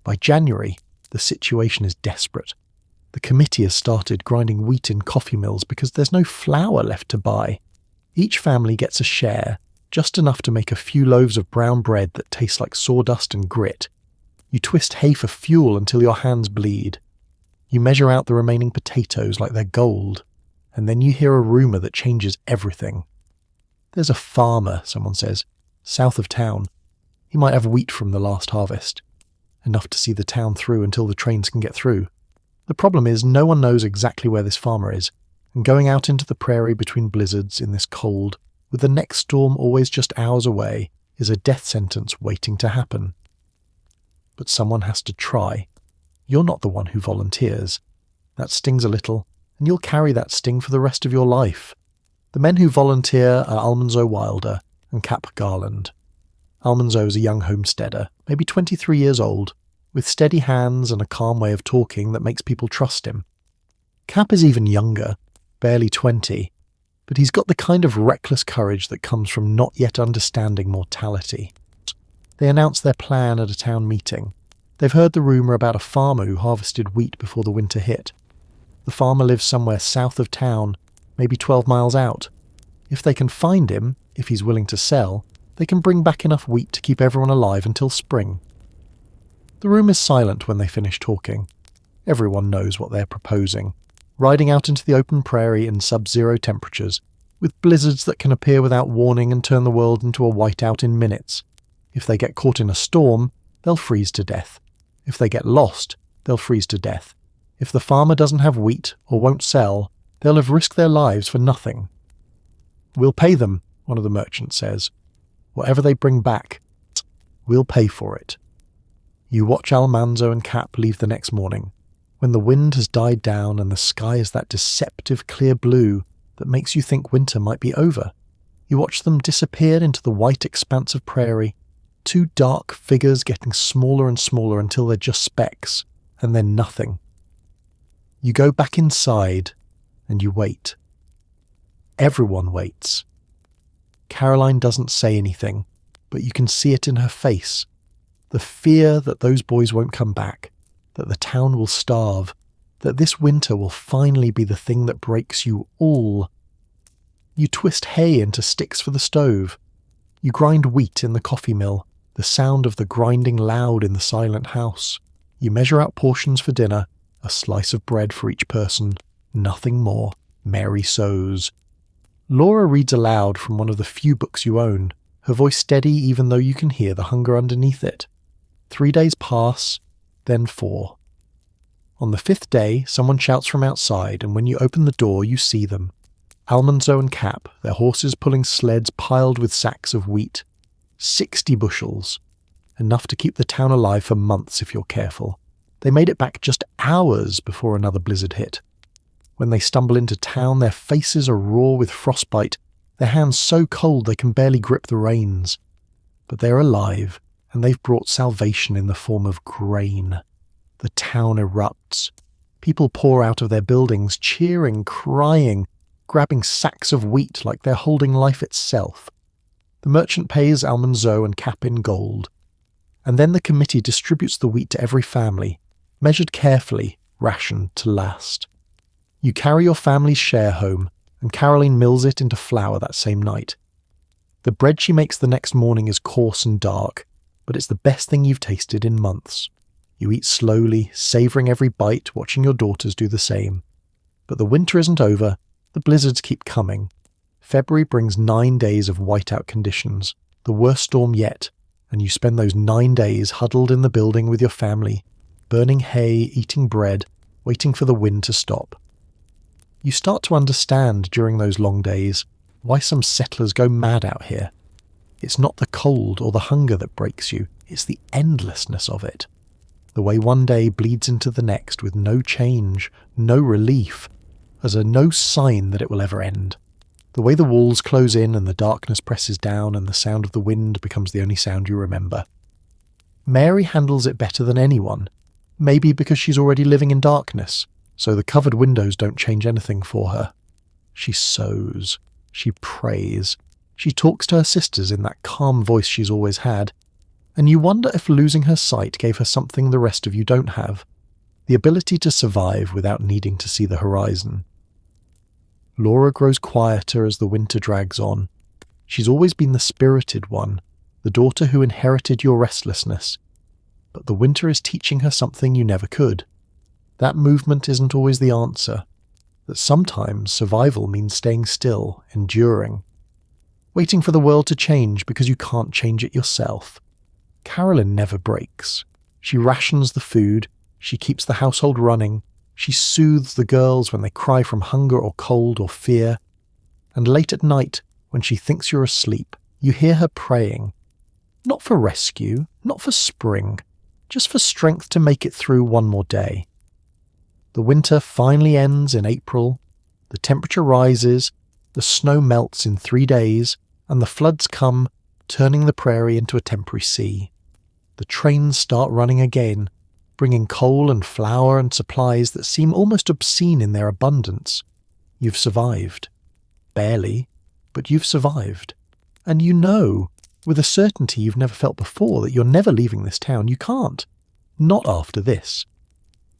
By January, the situation is desperate. The committee has started grinding wheat in coffee mills because there's no flour left to buy. Each family gets a share, just enough to make a few loaves of brown bread that taste like sawdust and grit. You twist hay for fuel until your hands bleed. You measure out the remaining potatoes like they're gold, and then you hear a rumour that changes everything. "There's a farmer," someone says, "south of town. He might have wheat from the last harvest. Enough to see the town through until the trains can get through. The problem is no one knows exactly where this farmer is, and going out into the prairie between blizzards in this cold, with the next storm always just hours away, is a death sentence waiting to happen. But someone has to try. You're not the one who volunteers. That stings a little, and you'll carry that sting for the rest of your life. The men who volunteer are Almanzo Wilder and Cap Garland. Almanzo is a young homesteader, maybe 23 years old, with steady hands and a calm way of talking that makes people trust him. Cap is even younger, barely 20, but he's got the kind of reckless courage that comes from not yet understanding mortality. They announce their plan at a town meeting. They've heard the rumour about a farmer who harvested wheat before the winter hit. The farmer lives somewhere south of town, maybe 12 miles out. If they can find him, if he's willing to sell, they can bring back enough wheat to keep everyone alive until spring. The room is silent when they finish talking. Everyone knows what they're proposing. Riding out into the open prairie in sub-zero temperatures, with blizzards that can appear without warning and turn the world into a whiteout in minutes. If they get caught in a storm, they'll freeze to death. If they get lost, they'll freeze to death. If the farmer doesn't have wheat or won't sell, they'll have risked their lives for nothing. "We'll pay them," one of the merchants says. "Whatever they bring back, we'll pay for it." You watch Almanzo and Cap leave the next morning, when the wind has died down and the sky is that deceptive clear blue that makes you think winter might be over. You watch them disappear into the white expanse of prairie, two dark figures getting smaller and smaller until they're just specks, and then nothing. You go back inside, and you wait. Everyone waits. Caroline doesn't say anything, but you can see it in her face. The fear that those boys won't come back, that the town will starve, that this winter will finally be the thing that breaks you all. You twist hay into sticks for the stove. You grind wheat in the coffee mill, the sound of the grinding loud in the silent house. You measure out portions for dinner, a slice of bread for each person, nothing more. Mary sews. Laura reads aloud from one of the few books you own, her voice steady even though you can hear the hunger underneath it. 3 days pass, then 4. On the 5th day, someone shouts from outside, and when you open the door, you see them. Almanzo and Cap, their horses pulling sleds piled with sacks of wheat. 60 bushels. Enough to keep the town alive for months if you're careful. They made it back just hours before another blizzard hit. When they stumble into town, their faces are raw with frostbite, their hands so cold they can barely grip the reins. But they're alive, and they've brought salvation in the form of grain. The town erupts. People pour out of their buildings, cheering, crying, grabbing sacks of wheat like they're holding life itself. The merchant pays Almanzo and Cap in gold. And then the committee distributes the wheat to every family, measured carefully, rationed to last. You carry your family's share home, and Caroline mills it into flour that same night. The bread she makes the next morning is coarse and dark, but it's the best thing you've tasted in months. You eat slowly, savouring every bite, watching your daughters do the same. But the winter isn't over, the blizzards keep coming. February brings 9 days of whiteout conditions, the worst storm yet, and you spend those 9 days huddled in the building with your family, burning hay, eating bread, waiting for the wind to stop. You start to understand during those long days why some settlers go mad out here. It's not the cold or the hunger that breaks you, it's the endlessness of it. The way one day bleeds into the next with no change, no relief, as a no sign that it will ever end. The way the walls close in and the darkness presses down and the sound of the wind becomes the only sound you remember. Mary handles it better than anyone, maybe because she's already living in darkness, so the covered windows don't change anything for her. She sews, she prays, she talks to her sisters in that calm voice she's always had, and you wonder if losing her sight gave her something the rest of you don't have, the ability to survive without needing to see the horizon. Laura grows quieter as the winter drags on. She's always been the spirited one, the daughter who inherited your restlessness, but the winter is teaching her something you never could. That movement isn't always the answer, that sometimes survival means staying still, enduring, waiting for the world to change because you can't change it yourself. Carolyn never breaks. She rations the food, she keeps the household running, she soothes the girls when they cry from hunger or cold or fear, and late at night, when she thinks you're asleep, you hear her praying. Not for rescue, not for spring, just for strength to make it through one more day. The winter finally ends in April, the temperature rises, the snow melts in 3 days, and the floods come, turning the prairie into a temporary sea. The trains start running again, bringing coal and flour and supplies that seem almost obscene in their abundance. You've survived. Barely, but you've survived. And you know, with a certainty you've never felt before, that you're never leaving this town. You can't. Not after this.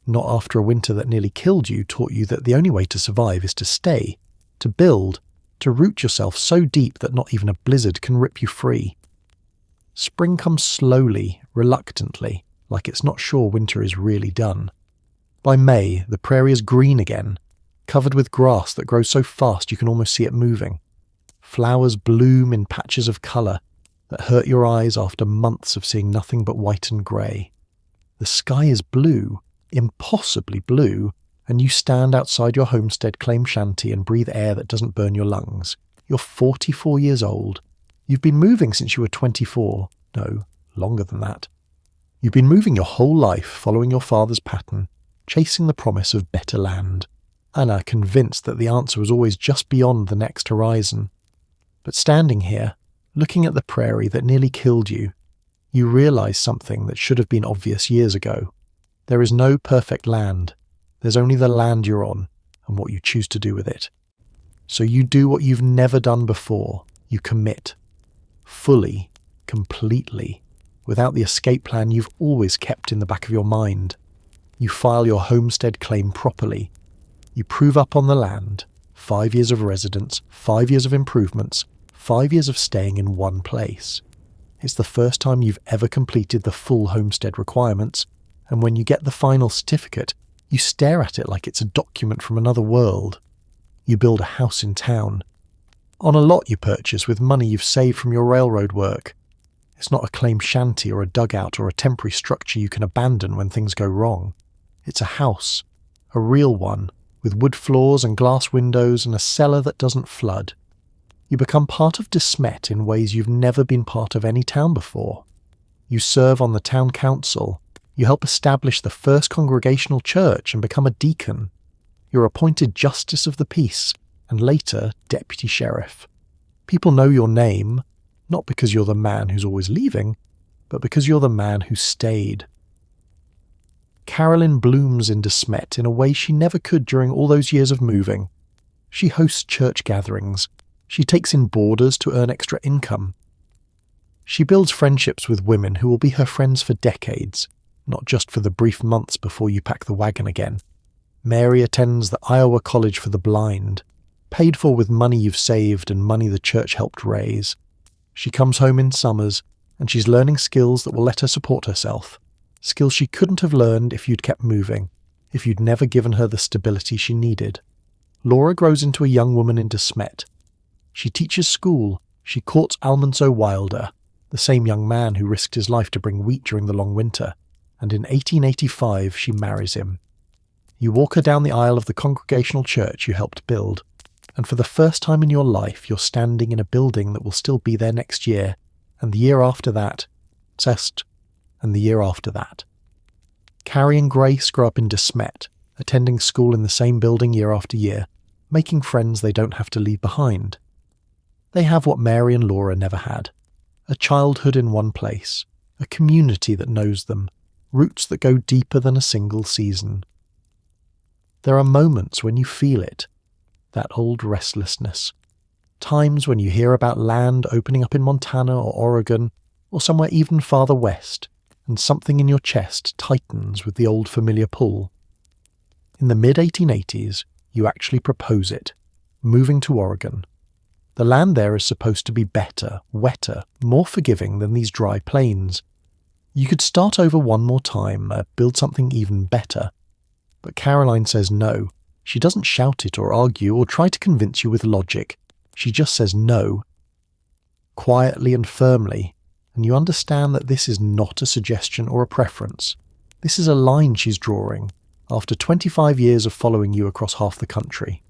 Not after a winter that nearly killed you taught you that the only way to survive is to stay, to build, to root yourself so deep that not even a blizzard can rip you free. Spring comes slowly, reluctantly, like it's not sure winter is really done. By May, the prairie is green again, covered with grass that grows so fast you can almost see it moving. Flowers bloom in patches of colour that hurt your eyes after months of seeing nothing but white and grey. The sky is blue, impossibly blue, and you stand outside your homestead claim shanty and breathe air that doesn't burn your lungs. You're 44 years old. You've been moving since you were 24. No, longer than that. You've been moving your whole life following your father's pattern, chasing the promise of better land, and are convinced that the answer was always just beyond the next horizon. But standing here, looking at the prairie that nearly killed you, you realise something that should have been obvious years ago. There is no perfect land. There's only the land you're on and what you choose to do with it. So you do what you've never done before. You commit. Fully, completely, without the escape plan you've always kept in the back of your mind. You file your homestead claim properly. You prove up on the land. 5 years of residence, 5 years of improvements, 5 years of staying in one place. It's the first time you've ever completed the full homestead requirements, and when you get the final certificate, you stare at it like it's a document from another world. You build a house in town, on a lot you purchase with money you've saved from your railroad work. It's not a claim shanty or a dugout or a temporary structure you can abandon when things go wrong. It's a house, a real one, with wood floors and glass windows and a cellar that doesn't flood. You become part of De Smet in ways you've never been part of any town before. You serve on the town council. You help establish the first congregational church and become a deacon. You're appointed justice of the peace and later deputy sheriff. People know your name, not because you're the man who's always leaving, but because you're the man who stayed. Carolyn blooms in De Smet in a way she never could during all those years of moving. She hosts church gatherings. She takes in boarders to earn extra income. She builds friendships with women who will be her friends for decades, not just for the brief months before you pack the wagon again. Mary attends the Iowa College for the Blind, paid for with money you've saved and money the church helped raise. She comes home in summers, and she's learning skills that will let her support herself. Skills she couldn't have learned if you'd kept moving, if you'd never given her the stability she needed. Laura grows into a young woman in De Smet. She teaches school. She courts Ingalls Wilder, the same young man who risked his life to bring wheat during the long winter, and in 1885 she marries him. You walk her down the aisle of the congregational church you helped build, and for the first time in your life you're standing in a building that will still be there next year, and the year after that, and the year after that. Carrie and Grace grow up in De Smet, attending school in the same building year after year, making friends they don't have to leave behind. They have what Mary and Laura never had: a childhood in one place, a community that knows them, roots that go deeper than a single season. There are moments when you feel it, that old restlessness. Times when you hear about land opening up in Montana or Oregon, or somewhere even farther west, and something in your chest tightens with the old familiar pull. In the mid-1880s, you actually propose it, moving to Oregon. The land there is supposed to be better, wetter, more forgiving than these dry plains. You could start over one more time, build something even better. But Caroline says no. She doesn't shout it or argue or try to convince you with logic. She just says no, quietly and firmly, and you understand that this is not a suggestion or a preference. This is a line she's drawing, after 25 years of following you across half the country.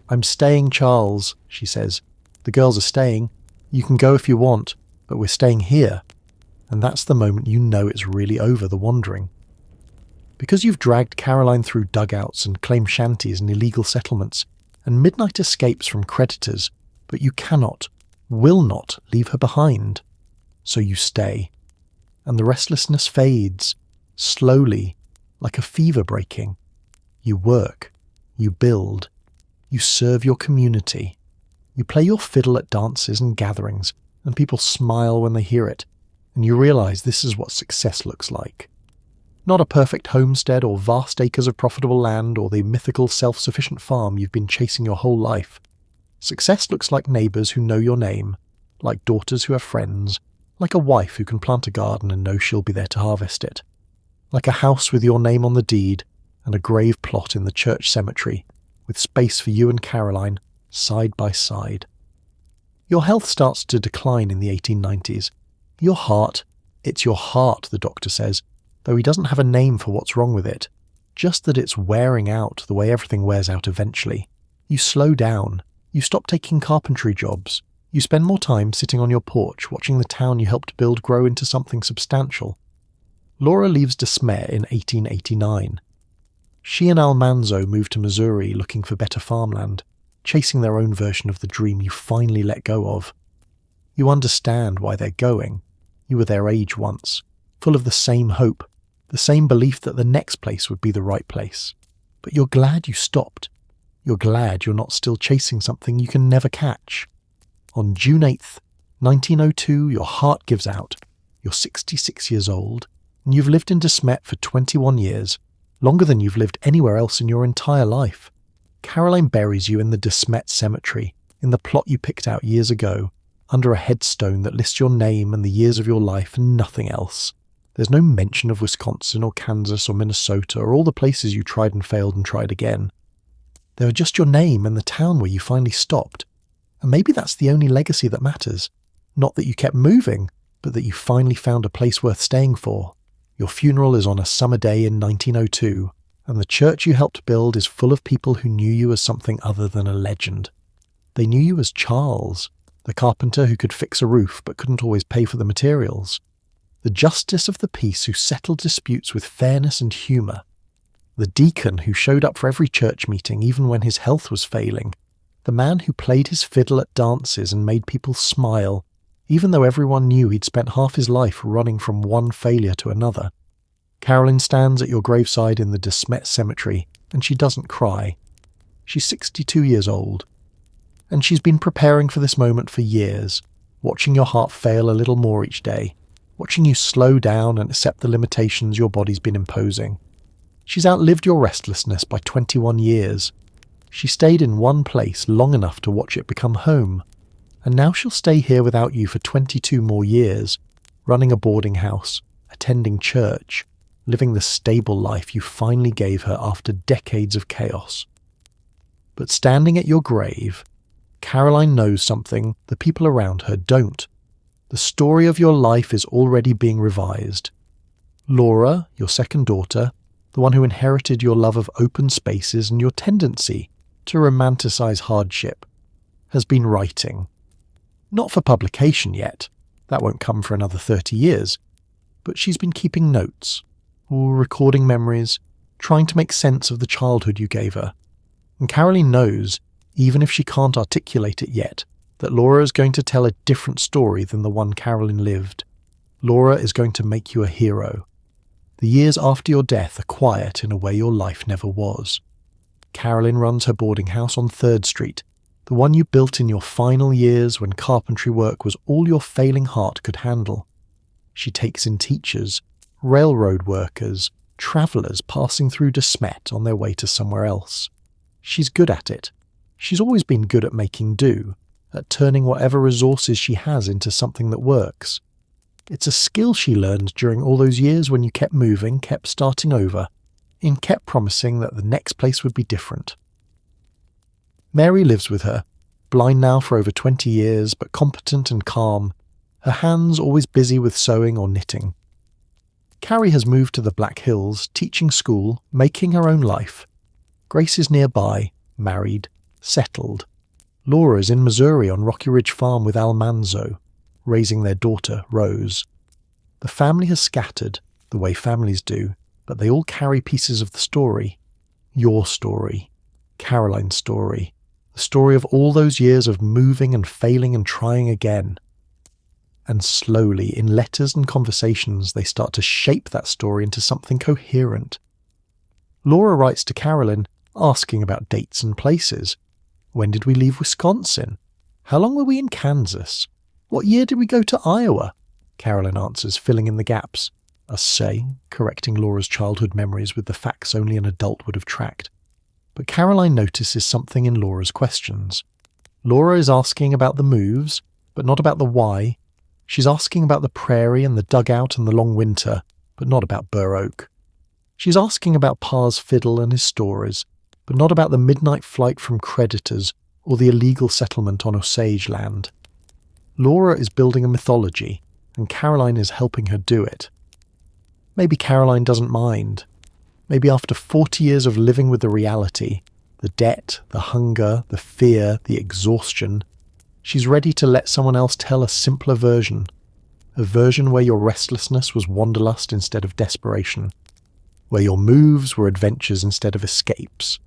"I'm staying, Charles," she says. "The girls are staying. You can go if you want, but we're staying here." And that's the moment you know it's really over, the wandering. Because you've dragged Caroline through dugouts and claim shanties and illegal settlements, and midnight escapes from creditors, but you cannot, will not leave her behind. So you stay. And the restlessness fades, slowly, like a fever breaking. You work, you build, you serve your community. You play your fiddle at dances and gatherings, and people smile when they hear it, and you realise this is what success looks like. Not a perfect homestead or vast acres of profitable land or the mythical self-sufficient farm you've been chasing your whole life. Success looks like neighbours who know your name, like daughters who have friends, like a wife who can plant a garden and know she'll be there to harvest it, like a house with your name on the deed and a grave plot in the church cemetery, with space for you and Caroline, side by side. Your health starts to decline in the 1890s. Your heart, it's your heart, the doctor says, though he doesn't have a name for what's wrong with it, just that it's wearing out the way everything wears out eventually. You slow down. You stop taking carpentry jobs. You spend more time sitting on your porch watching the town you helped build grow into something substantial. Laura leaves De Smet in 1889. She and Almanzo move to Missouri looking for better farmland, chasing their own version of the dream you finally let go of. You understand why they're going. You were their age once, full of the same hope, the same belief that the next place would be the right place. But you're glad you stopped. You're glad you're not still chasing something you can never catch. On June 8th, 1902, your heart gives out. You're 66 years old, and you've lived in De Smet for 21 years, longer than you've lived anywhere else in your entire life. Caroline buries you in the De Smet cemetery, in the plot you picked out years ago, under a headstone that lists your name and the years of your life and nothing else. There's no mention of Wisconsin or Kansas or Minnesota or all the places you tried and failed and tried again. There are just your name and the town where you finally stopped. And maybe that's the only legacy that matters. Not that you kept moving, but that you finally found a place worth staying for. Your funeral is on a summer day in 1902, and the church you helped build is full of people who knew you as something other than a legend. They knew you as Charles, the carpenter who could fix a roof but couldn't always pay for the materials. The justice of the peace who settled disputes with fairness and humour. The deacon who showed up for every church meeting even when his health was failing. The man who played his fiddle at dances and made people smile, even though everyone knew he'd spent half his life running from one failure to another. Caroline stands at your graveside in the De Smet cemetery, and she doesn't cry. She's 62 years old. And she's been preparing for this moment for years, watching your heart fail a little more each day, watching you slow down and accept the limitations your body's been imposing. She's outlived your restlessness by 21 years. She stayed in one place long enough to watch it become home, and now she'll stay here without you for 22 more years, running a boarding house, attending church, living the stable life you finally gave her after decades of chaos. But standing at your grave, Caroline knows something the people around her don't. The story of your life is already being revised. Laura, your second daughter, the one who inherited your love of open spaces and your tendency to romanticize hardship, has been writing. Not for publication yet, that won't come for another 30 years, but she's been keeping notes, or recording memories, trying to make sense of the childhood you gave her. And Caroline knows, even if she can't articulate it yet, that Laura is going to tell a different story than the one Caroline lived. Laura is going to make you a hero. The years after your death are quiet in a way your life never was. Caroline runs her boarding house on 3rd Street, the one you built in your final years when carpentry work was all your failing heart could handle. She takes in teachers, railroad workers, travellers passing through De Smet on their way to somewhere else. She's good at it. She's always been good at making do, at turning whatever resources she has into something that works. It's a skill she learned during all those years when you kept moving, kept starting over, and kept promising that the next place would be different. Mary lives with her, blind now for over 20 years, but competent and calm, her hands always busy with sewing or knitting. Carrie has moved to the Black Hills, teaching school, making her own life. Grace is nearby, married, settled. Laura is in Missouri on Rocky Ridge Farm with Almanzo, raising their daughter, Rose. The family has scattered, the way families do, but they all carry pieces of the story. Your story, Caroline's story, the story of all those years of moving and failing and trying again. And slowly, in letters and conversations, they start to shape that story into something coherent. Laura writes to Caroline, asking about dates and places. When did we leave Wisconsin? How long were we in Kansas? What year did we go to Iowa? Caroline answers, filling in the gaps. Us saying, correcting Laura's childhood memories with the facts only an adult would have tracked. But Caroline notices something in Laura's questions. Laura is asking about the moves, but not about the why. She's asking about the prairie and the dugout and the long winter, but not about Burr Oak. She's asking about Pa's fiddle and his stories, but not about the midnight flight from creditors or the illegal settlement on Osage land. Laura is building a mythology, and Caroline is helping her do it. Maybe Caroline doesn't mind. Maybe after 40 years of living with the reality, the debt, the hunger, the fear, the exhaustion, she's ready to let someone else tell a simpler version. A version where your restlessness was wanderlust instead of desperation. Where your moves were adventures instead of escapes.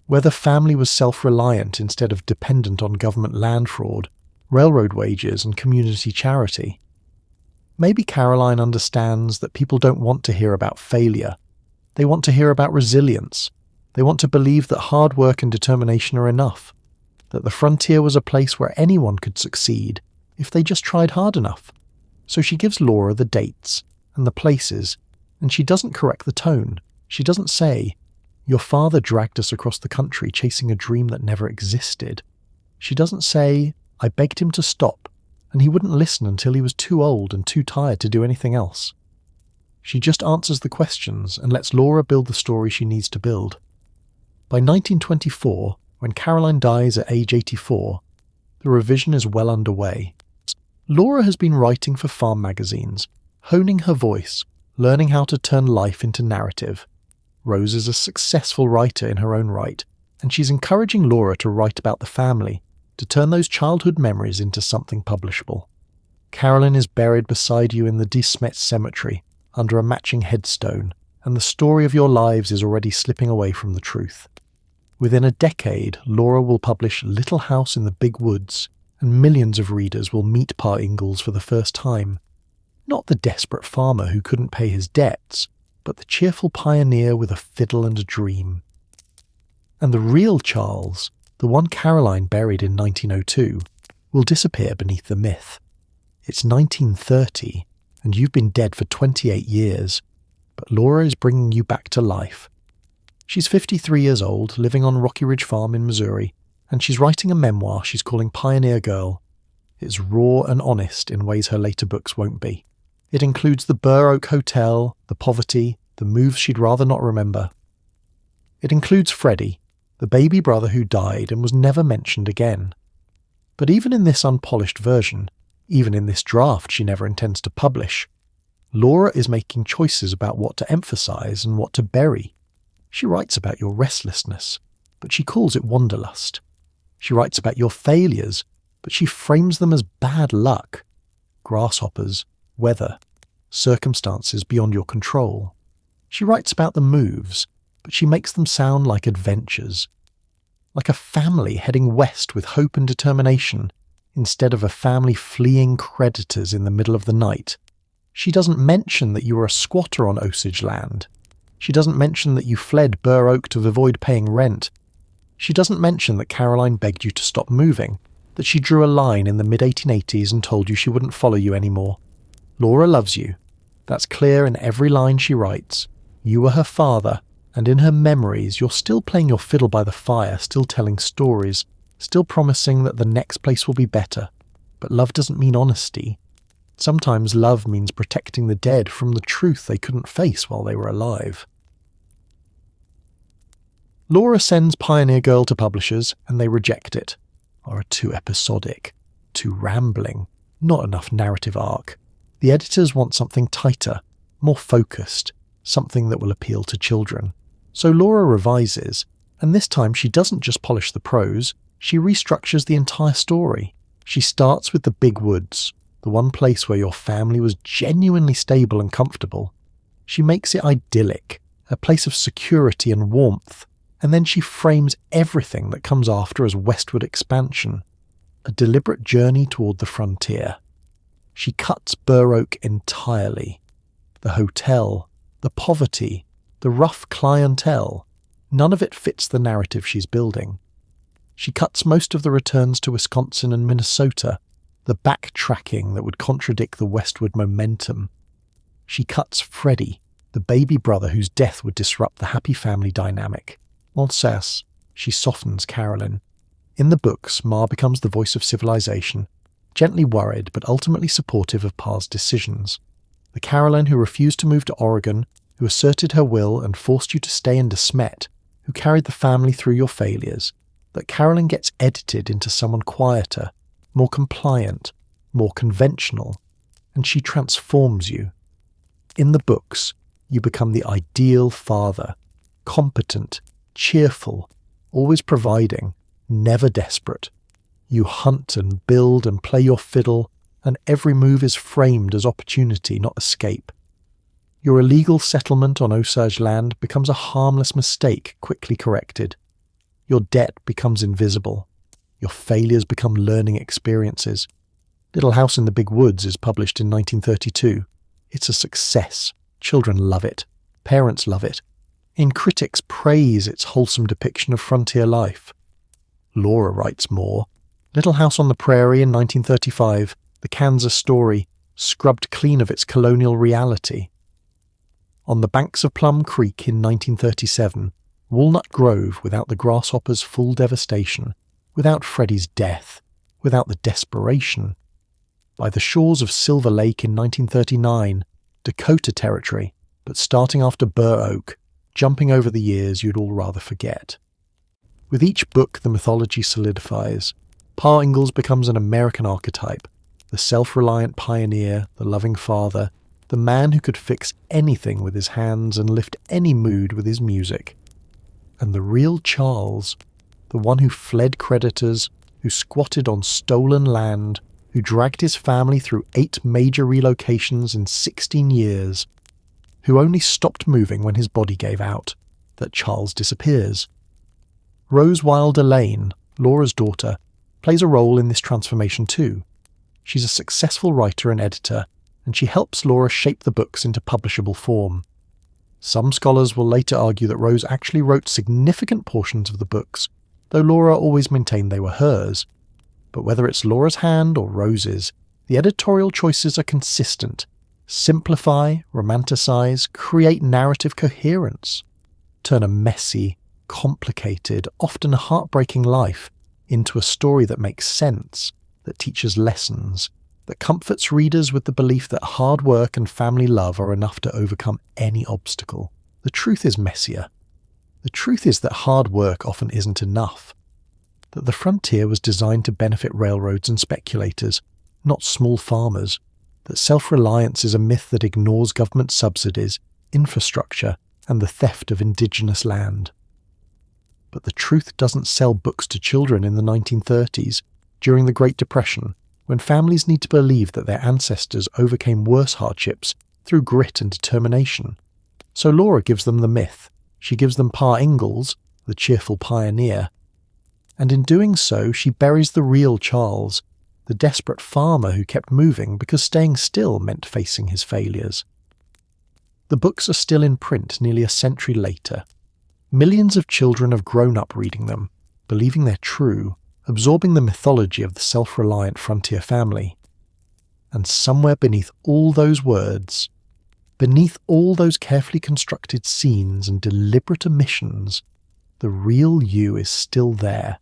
Where the family was self-reliant instead of dependent on government land fraud, railroad wages and community charity. Maybe Caroline understands that people don't want to hear about failure. They want to hear about resilience. They want to believe that hard work and determination are enough. That the frontier was a place where anyone could succeed if they just tried hard enough. So she gives Laura the dates and the places, and she doesn't correct the tone. She doesn't say, "Your father dragged us across the country chasing a dream that never existed." She doesn't say, "I begged him to stop, and he wouldn't listen until he was too old and too tired to do anything else." She just answers the questions and lets Laura build the story she needs to build. By 1924, when Caroline dies at age 84, the revision is well underway. Laura has been writing for farm magazines, honing her voice, learning how to turn life into narrative. Rose is a successful writer in her own right, and she's encouraging Laura to write about the family, to turn those childhood memories into something publishable. Caroline is buried beside you in the De Smet Cemetery, under a matching headstone, and the story of your lives is already slipping away from the truth. Within a decade, Laura will publish Little House in the Big Woods, and millions of readers will meet Pa Ingalls for the first time. Not the desperate farmer who couldn't pay his debts, but the cheerful pioneer with a fiddle and a dream. And the real Charles, the one Caroline buried in 1902, will disappear beneath the myth. It's 1930, and you've been dead for 28 years, but Laura is bringing you back to life. She's 53 years old, living on Rocky Ridge Farm in Missouri, and she's writing a memoir she's calling Pioneer Girl. It's raw and honest in ways her later books won't be. It includes the Burr Oak Hotel, the poverty, the moves she'd rather not remember. It includes Freddie, the baby brother who died and was never mentioned again. But even in this unpolished version, even in this draft she never intends to publish, Laura is making choices about what to emphasize and what to bury. She writes about your restlessness, but she calls it wanderlust. She writes about your failures, but she frames them as bad luck. Grasshoppers, weather, circumstances beyond your control. She writes about the moves, but she makes them sound like adventures. Like a family heading west with hope and determination, instead of a family fleeing creditors in the middle of the night. She doesn't mention that you were a squatter on Osage land. She doesn't mention that you fled Burr Oak to avoid paying rent. She doesn't mention that Caroline begged you to stop moving, that she drew a line in the mid-1880s and told you she wouldn't follow you anymore. Laura loves you. That's clear in every line she writes. You were her father, and in her memories you're still playing your fiddle by the fire, still telling stories, still promising that the next place will be better. But love doesn't mean honesty. Sometimes love means protecting the dead from the truth they couldn't face while they were alive. Laura sends Pioneer Girl to publishers, and they reject it. Are too episodic, too rambling, not enough narrative arc. The editors want something tighter, more focused, something that will appeal to children. So Laura revises, and this time she doesn't just polish the prose, she restructures the entire story. She starts with the big woods, the one place where your family was genuinely stable and comfortable. She makes it idyllic, a place of security and warmth, and then she frames everything that comes after as westward expansion, a deliberate journey toward the frontier. She cuts Burr Oak entirely. The hotel, the poverty, the rough clientele, none of it fits the narrative she's building. She cuts most of the returns to Wisconsin and Minnesota, the backtracking that would contradict the westward momentum. She cuts Freddie, the baby brother whose death would disrupt the happy family dynamic. En cesse, she softens Carolyn. In the books, Ma becomes the voice of civilization, gently worried but ultimately supportive of Pa's decisions. The Carolyn who refused to move to Oregon, who asserted her will and forced you to stay in De Smet, who carried the family through your failures. That Carolyn gets edited into someone quieter, more compliant, more conventional, and she transforms you. In the books, you become the ideal father, competent, cheerful, always providing, never desperate. You hunt and build and play your fiddle, and every move is framed as opportunity, not escape. Your illegal settlement on Osage land becomes a harmless mistake quickly corrected. Your debt becomes invisible. Your failures become learning experiences. Little House in the Big Woods is published in 1932. It's a success. Children love it. Parents love it. And critics praise its wholesome depiction of frontier life. Laura writes more. Little House on the Prairie in 1935, the Kansas story, scrubbed clean of its colonial reality. On the banks of Plum Creek in 1937, Walnut Grove without the grasshopper's full devastation, without Freddie's death, without the desperation. By the shores of Silver Lake in 1939, Dakota Territory, but starting after Burr Oak, jumping over the years you'd all rather forget. With each book the mythology solidifies. Pa Ingalls becomes an American archetype, the self-reliant pioneer, the loving father, the man who could fix anything with his hands and lift any mood with his music. And the real Charles, the one who fled creditors, who squatted on stolen land, who dragged his family through 8 major relocations in 16 years, who only stopped moving when his body gave out, that Charles disappears. Rose Wilder Lane, Laura's daughter, plays a role in this transformation too. She's a successful writer and editor, and she helps Laura shape the books into publishable form. Some scholars will later argue that Rose actually wrote significant portions of the books, though Laura always maintained they were hers. But whether it's Laura's hand or Rose's, the editorial choices are consistent. Simplify, romanticize, create narrative coherence. Turn a messy, complicated, often heartbreaking life into a story that makes sense, that teaches lessons, that comforts readers with the belief that hard work and family love are enough to overcome any obstacle. The truth is messier. The truth is that hard work often isn't enough. That the frontier was designed to benefit railroads and speculators, not small farmers. That self-reliance is a myth that ignores government subsidies, infrastructure, and the theft of indigenous land. But the truth doesn't sell books to children in the 1930s, during the Great Depression, when families need to believe that their ancestors overcame worse hardships through grit and determination. So Laura gives them the myth. She gives them Pa Ingalls, the cheerful pioneer. And in doing so, she buries the real Charles, the desperate farmer who kept moving because staying still meant facing his failures. The books are still in print nearly a century later. Millions of children have grown up reading them, believing they're true, absorbing the mythology of the self-reliant frontier family. And somewhere beneath all those words, beneath all those carefully constructed scenes and deliberate omissions, the real you is still there,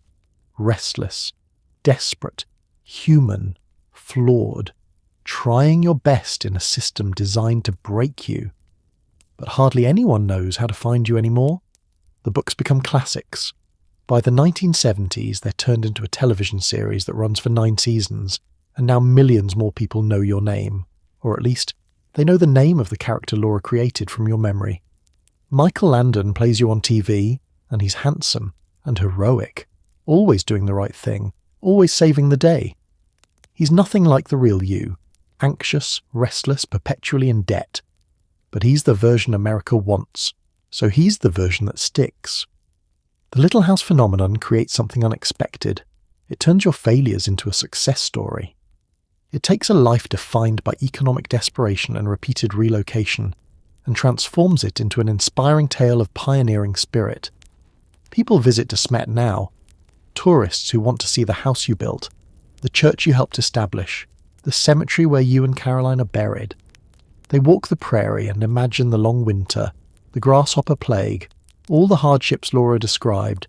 restless, desperate, human, flawed, trying your best in a system designed to break you. But hardly anyone knows how to find you anymore. The books become classics. By the 1970s, they're turned into a television series that runs for 9 seasons, and now millions more people know your name, or at least, they know the name of the character Laura created from your memory. Michael Landon plays you on TV, and he's handsome and heroic, always doing the right thing, always saving the day. He's nothing like the real you, anxious, restless, perpetually in debt. but he's the version America wants, so he's the version that sticks. The Little House phenomenon creates something unexpected. It turns your failures into a success story. It takes a life defined by economic desperation and repeated relocation, and transforms it into an inspiring tale of pioneering spirit. People visit De Smet now. Tourists who want to see the house you built, the church you helped establish, the cemetery where you and Caroline are buried. They walk the prairie and imagine the long winter, the grasshopper plague, all the hardships Laura described.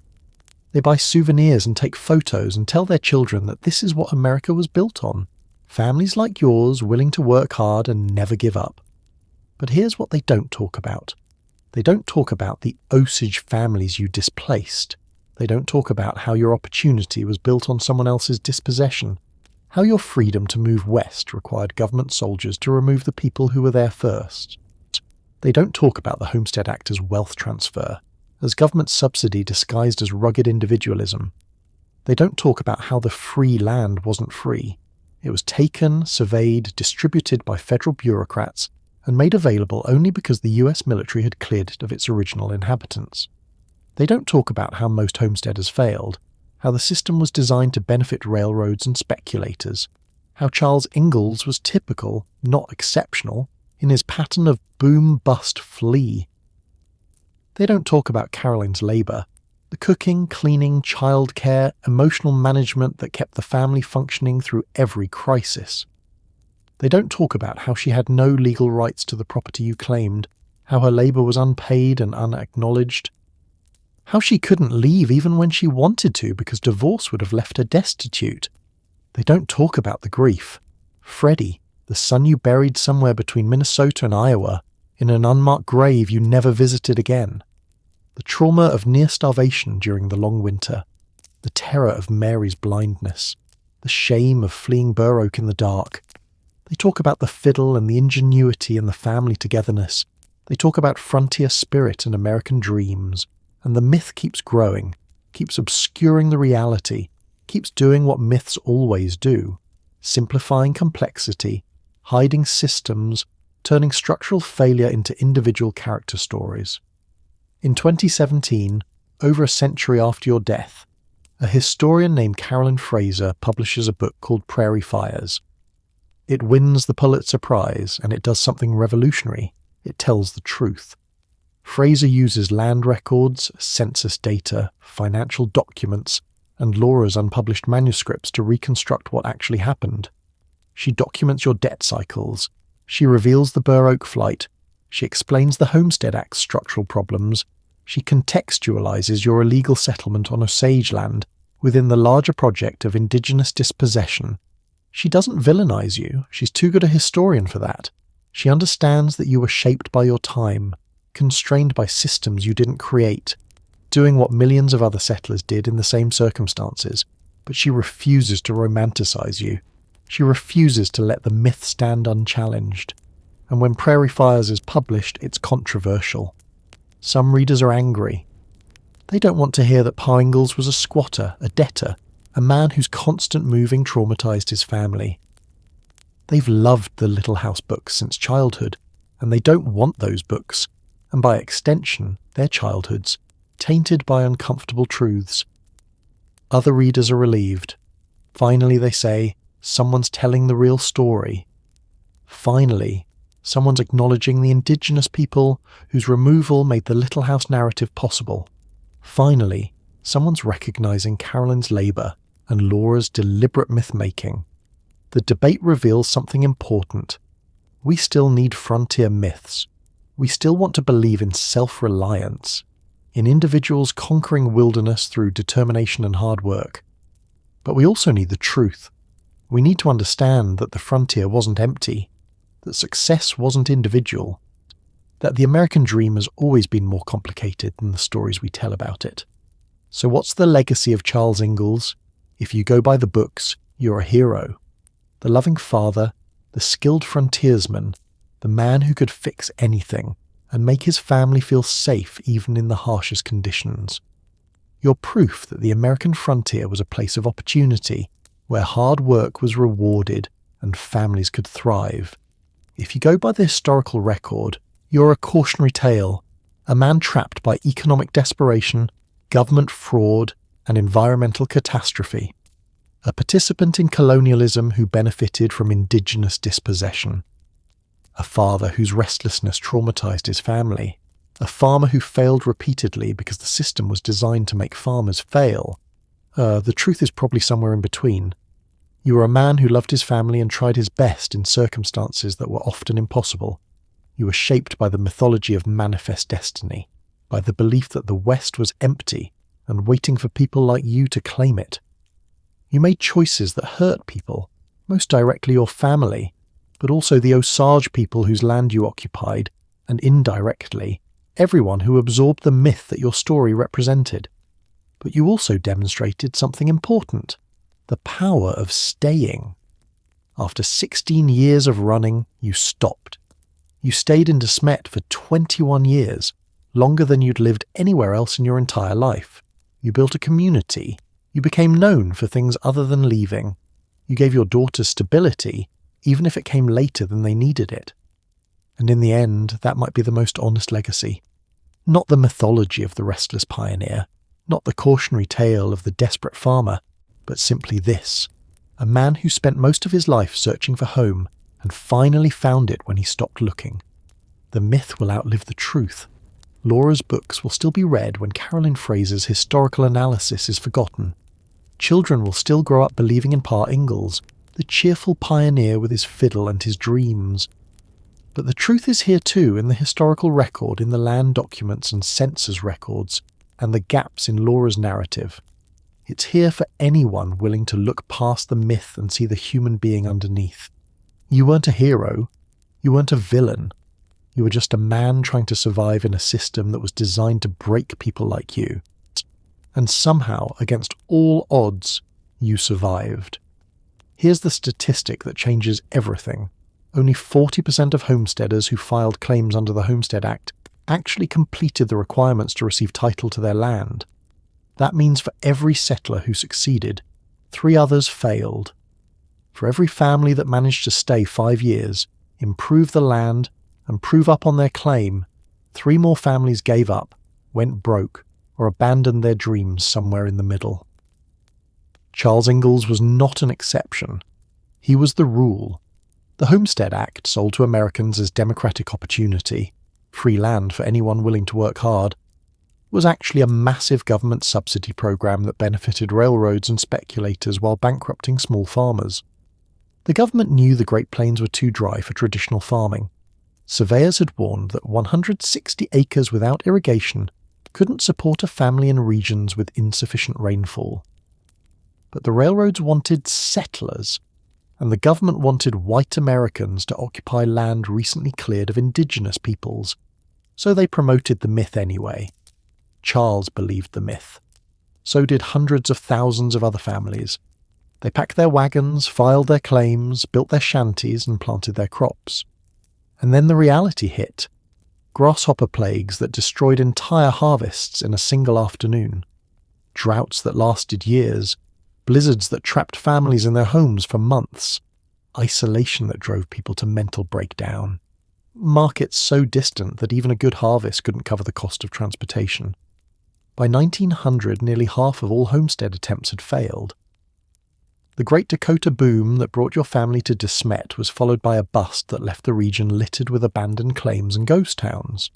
They buy souvenirs and take photos and tell their children that this is what America was built on. Families like yours willing to work hard and never give up. But here's what they don't talk about. They don't talk about the Osage families you displaced. They don't talk about how your opportunity was built on someone else's dispossession. How your freedom to move west required government soldiers to remove the people who were there first. They don't talk about the Homestead Act as wealth transfer, as government subsidy disguised as rugged individualism. They don't talk about how the free land wasn't free. It was taken, surveyed, distributed by federal bureaucrats, and made available only because the US military had cleared it of its original inhabitants. They don't talk about how most homesteaders failed, how the system was designed to benefit railroads and speculators, how Charles Ingalls was typical, not exceptional, in his pattern of boom-bust-flee. They don't talk about Caroline's labour, the cooking, cleaning, childcare, emotional management that kept the family functioning through every crisis. They don't talk about how she had no legal rights to the property you claimed, how her labour was unpaid and unacknowledged, how she couldn't leave even when she wanted to because divorce would have left her destitute. They don't talk about the grief. Freddie, the son you buried somewhere between Minnesota and Iowa, in an unmarked grave you never visited again. The trauma of near starvation during the long winter. The terror of Mary's blindness. The shame of fleeing Burr Oak in the dark. They talk about the fiddle and the ingenuity and the family togetherness. They talk about frontier spirit and American dreams. And the myth keeps growing, keeps obscuring the reality, keeps doing what myths always do. Simplifying complexity, hiding systems, turning structural failure into individual character stories. In 2017, over a century after your death, a historian named Carolyn Fraser publishes a book called Prairie Fires. It wins the Pulitzer Prize, and it does something revolutionary. It tells the truth. Fraser uses land records, census data, financial documents, and Laura's unpublished manuscripts to reconstruct what actually happened. She documents your debt cycles. She reveals the Burr Oak flight. She explains the Homestead Act's structural problems. She contextualizes your illegal settlement on Osage land within the larger project of indigenous dispossession. She doesn't villainize you. She's too good a historian for that. She understands that you were shaped by your time, constrained by systems you didn't create, doing what millions of other settlers did in the same circumstances, but she refuses to romanticize you. She refuses to let the myth stand unchallenged. And when Prairie Fires is published, it's controversial. Some readers are angry. They don't want to hear that Pa Ingalls was a squatter, a debtor, a man whose constant moving traumatized his family. They've loved the Little House books since childhood, and they don't want those books, and by extension, their childhoods, tainted by uncomfortable truths. Other readers are relieved. Finally, they say, someone's telling the real story. Finally, someone's acknowledging the indigenous people whose removal made the Little House narrative possible. Finally, someone's recognizing Carolyn's labour and Laura's deliberate myth-making. The debate reveals something important. We still need frontier myths. We still want to believe in self-reliance, in individuals conquering wilderness through determination and hard work. But we also need the truth. We need to understand that the frontier wasn't empty, that success wasn't individual, that the American dream has always been more complicated than the stories we tell about it. So what's the legacy of Charles Ingalls? If you go by the books, you're a hero. The loving father, the skilled frontiersman, the man who could fix anything and make his family feel safe even in the harshest conditions. You're proof that the American frontier was a place of opportunity, where hard work was rewarded and families could thrive. If you go by the historical record, You're a cautionary tale, a man trapped by economic desperation, government fraud, and environmental catastrophe. A participant in colonialism who benefited from indigenous dispossession. A father whose restlessness traumatized his family. A farmer who failed repeatedly because the system was designed to make farmers fail. The truth is probably somewhere in between. You were a man who loved his family and tried his best in circumstances that were often impossible. You were shaped by the mythology of manifest destiny, by the belief that the West was empty and waiting for people like you to claim it. You made choices that hurt people, most directly your family, but also the Osage people whose land you occupied, and indirectly, everyone who absorbed the myth that your story represented. But you also demonstrated something important, the power of staying. After 16 years of running, you stopped. You stayed in De Smet for 21 years, longer than you'd lived anywhere else in your entire life. You built a community. You became known for things other than leaving. You gave your daughters stability, even if it came later than they needed it. And in the end, that might be the most honest legacy. Not the mythology of the restless pioneer, not the cautionary tale of the desperate farmer, but simply this: a man who spent most of his life searching for home and finally found it when he stopped looking. The myth will outlive the truth. Laura's books will still be read when Carolyn Fraser's historical analysis is forgotten. Children will still grow up believing in Pa Ingalls, the cheerful pioneer with his fiddle and his dreams. But the truth is here too, in the historical record, in the land documents and census records, and the gaps in Laura's narrative. It's here for anyone willing to look past the myth and see the human being underneath. You weren't a hero. You weren't a villain. You were just a man trying to survive in a system that was designed to break people like you. And somehow, against all odds, you survived. Here's the statistic that changes everything. Only 40% of homesteaders who filed claims under the Homestead Act actually completed the requirements to receive title to their land. That means for every settler who succeeded, 3 others failed. For every family that managed to stay 5 years, improve the land, and prove up on their claim, 3 more families gave up, went broke, or abandoned their dreams somewhere in the middle. Charles Ingalls was not an exception. He was the rule. The Homestead Act, sold to Americans as democratic opportunity, free land for anyone willing to work hard, was actually a massive government subsidy program that benefited railroads and speculators while bankrupting small farmers. The government knew the Great Plains were too dry for traditional farming. Surveyors had warned that 160 acres without irrigation couldn't support a family in regions with insufficient rainfall. But the railroads wanted settlers, and the government wanted white Americans to occupy land recently cleared of indigenous peoples. So they promoted the myth anyway. Charles believed the myth. So did hundreds of thousands of other families. They packed their wagons, filed their claims, built their shanties, and planted their crops. And then the reality hit. Grasshopper plagues that destroyed entire harvests in a single afternoon. Droughts that lasted years. Blizzards that trapped families in their homes for months. Isolation that drove people to mental breakdown. Markets so distant that even a good harvest couldn't cover the cost of transportation. By 1900, nearly half of all homestead attempts had failed. The Great Dakota boom that brought your family to De Smet was followed by a bust that left the region littered with abandoned claims and ghost towns.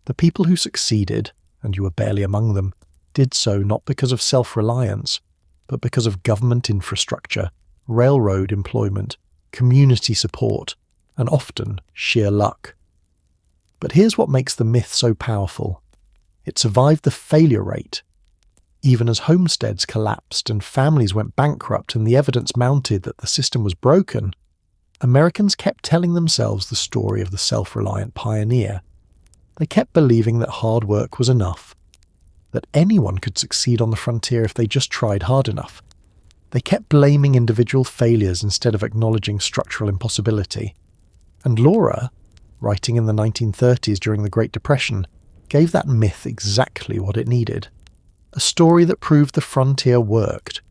The people who succeeded, and you were barely among them, did so not because of self-reliance, but because of government infrastructure, railroad employment, community support, and often sheer luck. But here's what makes the myth so powerful. It survived the failure rate. Even as homesteads collapsed and families went bankrupt and the evidence mounted that the system was broken, Americans kept telling themselves the story of the self-reliant pioneer. They kept believing that hard work was enough, that anyone could succeed on the frontier if they just tried hard enough. They kept blaming individual failures instead of acknowledging structural impossibility. And Laura, writing in the 1930s during the Great Depression, gave that myth exactly what it needed. A story that proved the frontier worked.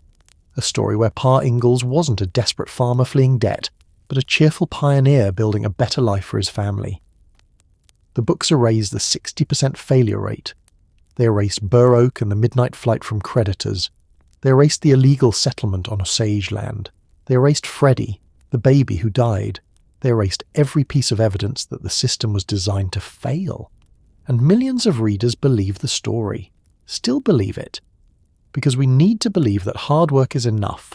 A story where Pa Ingalls wasn't a desperate farmer fleeing debt, but a cheerful pioneer building a better life for his family. The books erased the 60% failure rate. They erased Burr Oak and the midnight flight from creditors. They erased the illegal settlement on Osage land. They erased Freddie, the baby who died. They erased every piece of evidence that the system was designed to fail. And millions of readers believe the story. Still believe it. Because we need to believe that hard work is enough.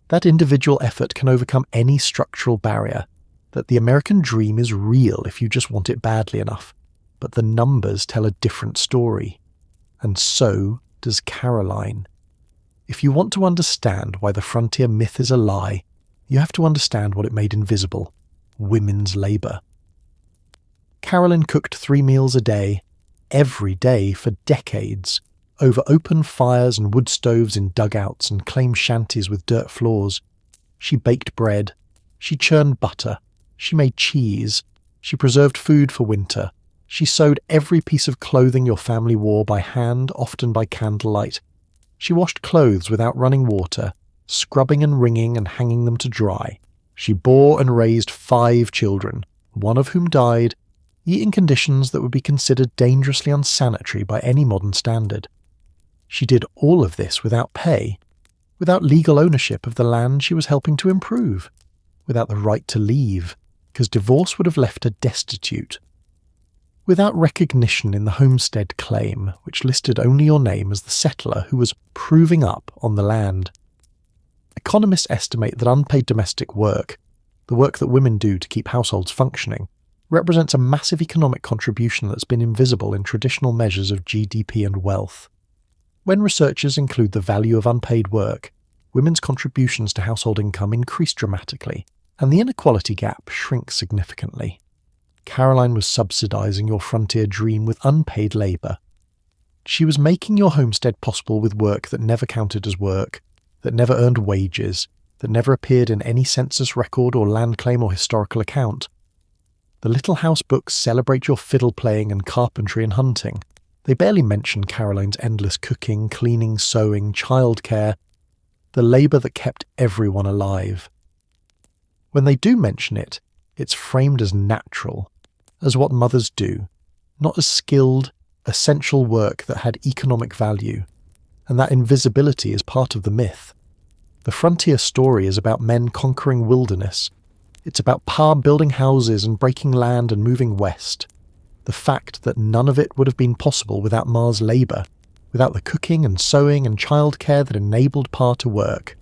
That individual effort can overcome any structural barrier. That the American dream is real if you just want it badly enough. But the numbers tell a different story. And so does Caroline. If you want to understand why the frontier myth is a lie, you have to understand what it made invisible: women's labour. Caroline cooked 3 meals a day, every day for decades, over open fires and wood stoves in dugouts and clay shanties with dirt floors. She baked bread, she churned butter, she made cheese, she preserved food for winter, she sewed every piece of clothing your family wore by hand, often by candlelight. She washed clothes without running water, scrubbing and wringing and hanging them to dry. She bore and raised 5 children, one of whom died, eating conditions that would be considered dangerously unsanitary by any modern standard. She did all of this without pay, without legal ownership of the land she was helping to improve, without the right to leave, because divorce would have left her destitute, without recognition in the homestead claim, which listed only your name as the settler who was proving up on the land. Economists estimate that unpaid domestic work, the work that women do to keep households functioning, represents a massive economic contribution that's been invisible in traditional measures of GDP and wealth. When researchers include the value of unpaid work, women's contributions to household income increase dramatically, and the inequality gap shrinks significantly. Caroline was subsidizing your frontier dream with unpaid labor. She was making your homestead possible with work that never counted as work, that never earned wages, that never appeared in any census record or land claim or historical account. The Little House books celebrate your fiddle playing and carpentry and hunting. They barely mention Caroline's endless cooking, cleaning, sewing, childcare, the labor that kept everyone alive. When they do mention it, it's framed as natural, as what mothers do, not as skilled, essential work that had economic value, and that invisibility is part of the myth. The frontier story is about men conquering wilderness. It's about Pa building houses and breaking land and moving west. The fact that none of it would have been possible without Ma's labour, without the cooking and sewing and childcare that enabled Pa to work,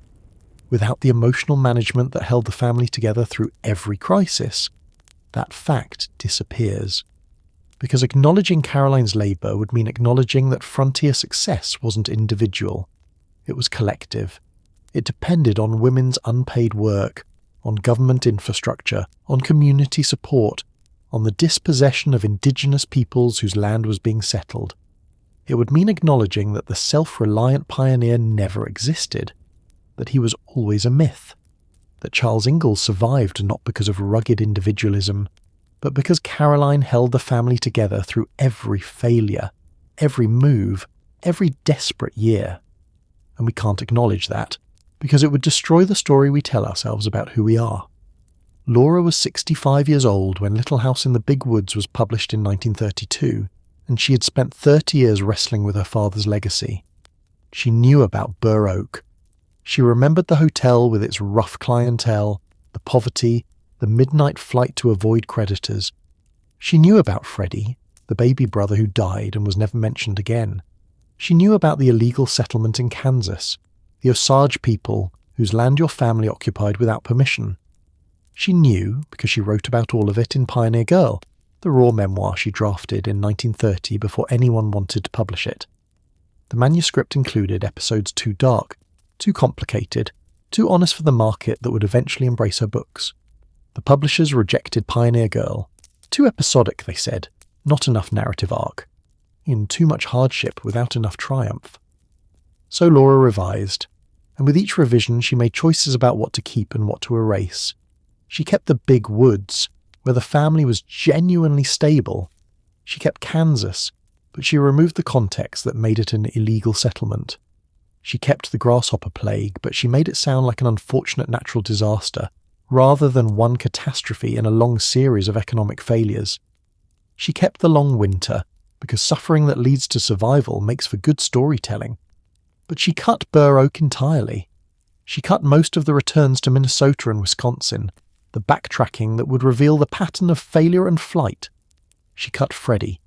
without the emotional management that held the family together through every crisis, that fact disappears. Because acknowledging Caroline's labour would mean acknowledging that frontier success wasn't individual. It was collective. It depended on women's unpaid work, on government infrastructure, on community support, on the dispossession of indigenous peoples whose land was being settled. It would mean acknowledging that the self-reliant pioneer never existed, that he was always a myth, that Charles Ingalls survived not because of rugged individualism, but because Caroline held the family together through every failure, every move, every desperate year. And we can't acknowledge that, because it would destroy the story we tell ourselves about who we are. Laura was 65 years old when Little House in the Big Woods was published in 1932, and she had spent 30 years wrestling with her father's legacy. She knew about Burr Oak. She remembered the hotel with its rough clientele, the poverty, the midnight flight to avoid creditors. She knew about Freddie, the baby brother who died and was never mentioned again. She knew about the illegal settlement in Kansas, the Osage people whose land your family occupied without permission. She knew, because she wrote about all of it in Pioneer Girl, the raw memoir she drafted in 1930 before anyone wanted to publish it. The manuscript included episodes too dark, too complicated, too honest for the market that would eventually embrace her books. The publishers rejected Pioneer Girl. Too episodic, they said, not enough narrative arc. In too much hardship without enough triumph. So Laura revised, and with each revision she made choices about what to keep and what to erase. She kept the big woods, where the family was genuinely stable. She kept Kansas, but she removed the context that made it an illegal settlement. She kept the grasshopper plague, but she made it sound like an unfortunate natural disaster, rather than one catastrophe in a long series of economic failures. She kept the long winter, because suffering that leads to survival makes for good storytelling. But she cut Burr Oak entirely. She cut most of the returns to Minnesota and Wisconsin, the backtracking that would reveal the pattern of failure and flight. She cut Freddie.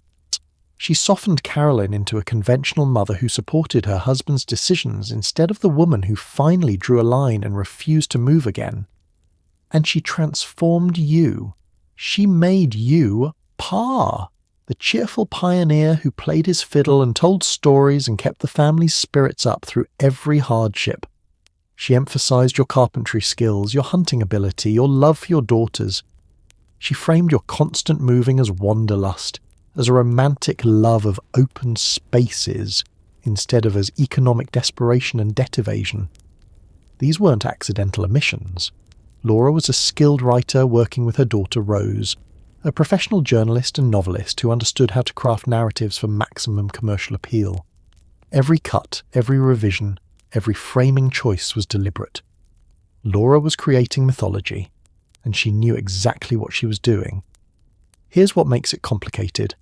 She softened Carolyn into a conventional mother who supported her husband's decisions instead of the woman who finally drew a line and refused to move again. And she transformed you. She made you Pa, the cheerful pioneer who played his fiddle and told stories and kept the family's spirits up through every hardship. She emphasized your carpentry skills, your hunting ability, your love for your daughters. She framed your constant moving as wanderlust, as a romantic love of open spaces, instead of as economic desperation and debt evasion. These weren't accidental omissions. Laura was a skilled writer working with her daughter Rose, a professional journalist and novelist who understood how to craft narratives for maximum commercial appeal. Every cut, every revision, every framing choice was deliberate. Laura was creating mythology, and she knew exactly what she was doing. Here's what makes it complicated.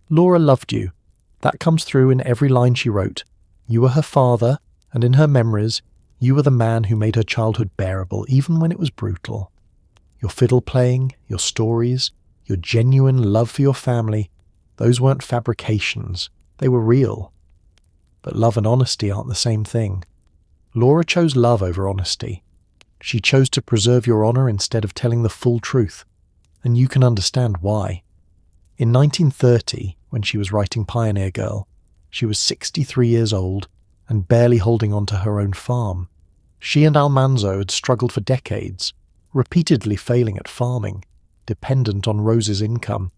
Laura loved you. That comes through in every line she wrote. You were her father, and in her memories, you were the man who made her childhood bearable, even when it was brutal. Your fiddle playing, your stories, your genuine love for your family, those weren't fabrications. They were real. But love and honesty aren't the same thing. Laura chose love over honesty. She chose to preserve your honor instead of telling the full truth, and you can understand why. In 1930, when she was writing Pioneer Girl, she was 63 years old and barely holding on to her own farm. She and Almanzo had struggled for decades, repeatedly failing at farming, dependent on Rose's income,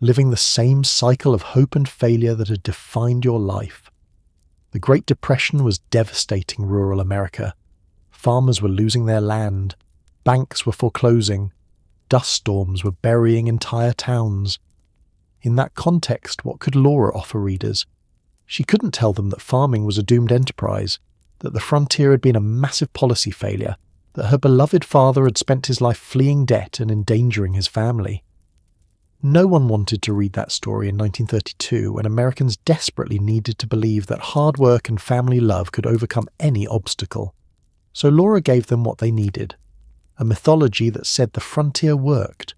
living the same cycle of hope and failure that had defined your life. The Great Depression was devastating rural America. Farmers were losing their land, banks were foreclosing, dust storms were burying entire towns. In that context, what could Laura offer readers? She couldn't tell them that farming was a doomed enterprise, that the frontier had been a massive policy failure, that her beloved father had spent his life fleeing debt and endangering his family. No one wanted to read that story in 1932 when Americans desperately needed to believe that hard work and family love could overcome any obstacle. So Laura gave them what they needed, a mythology that said the frontier worked,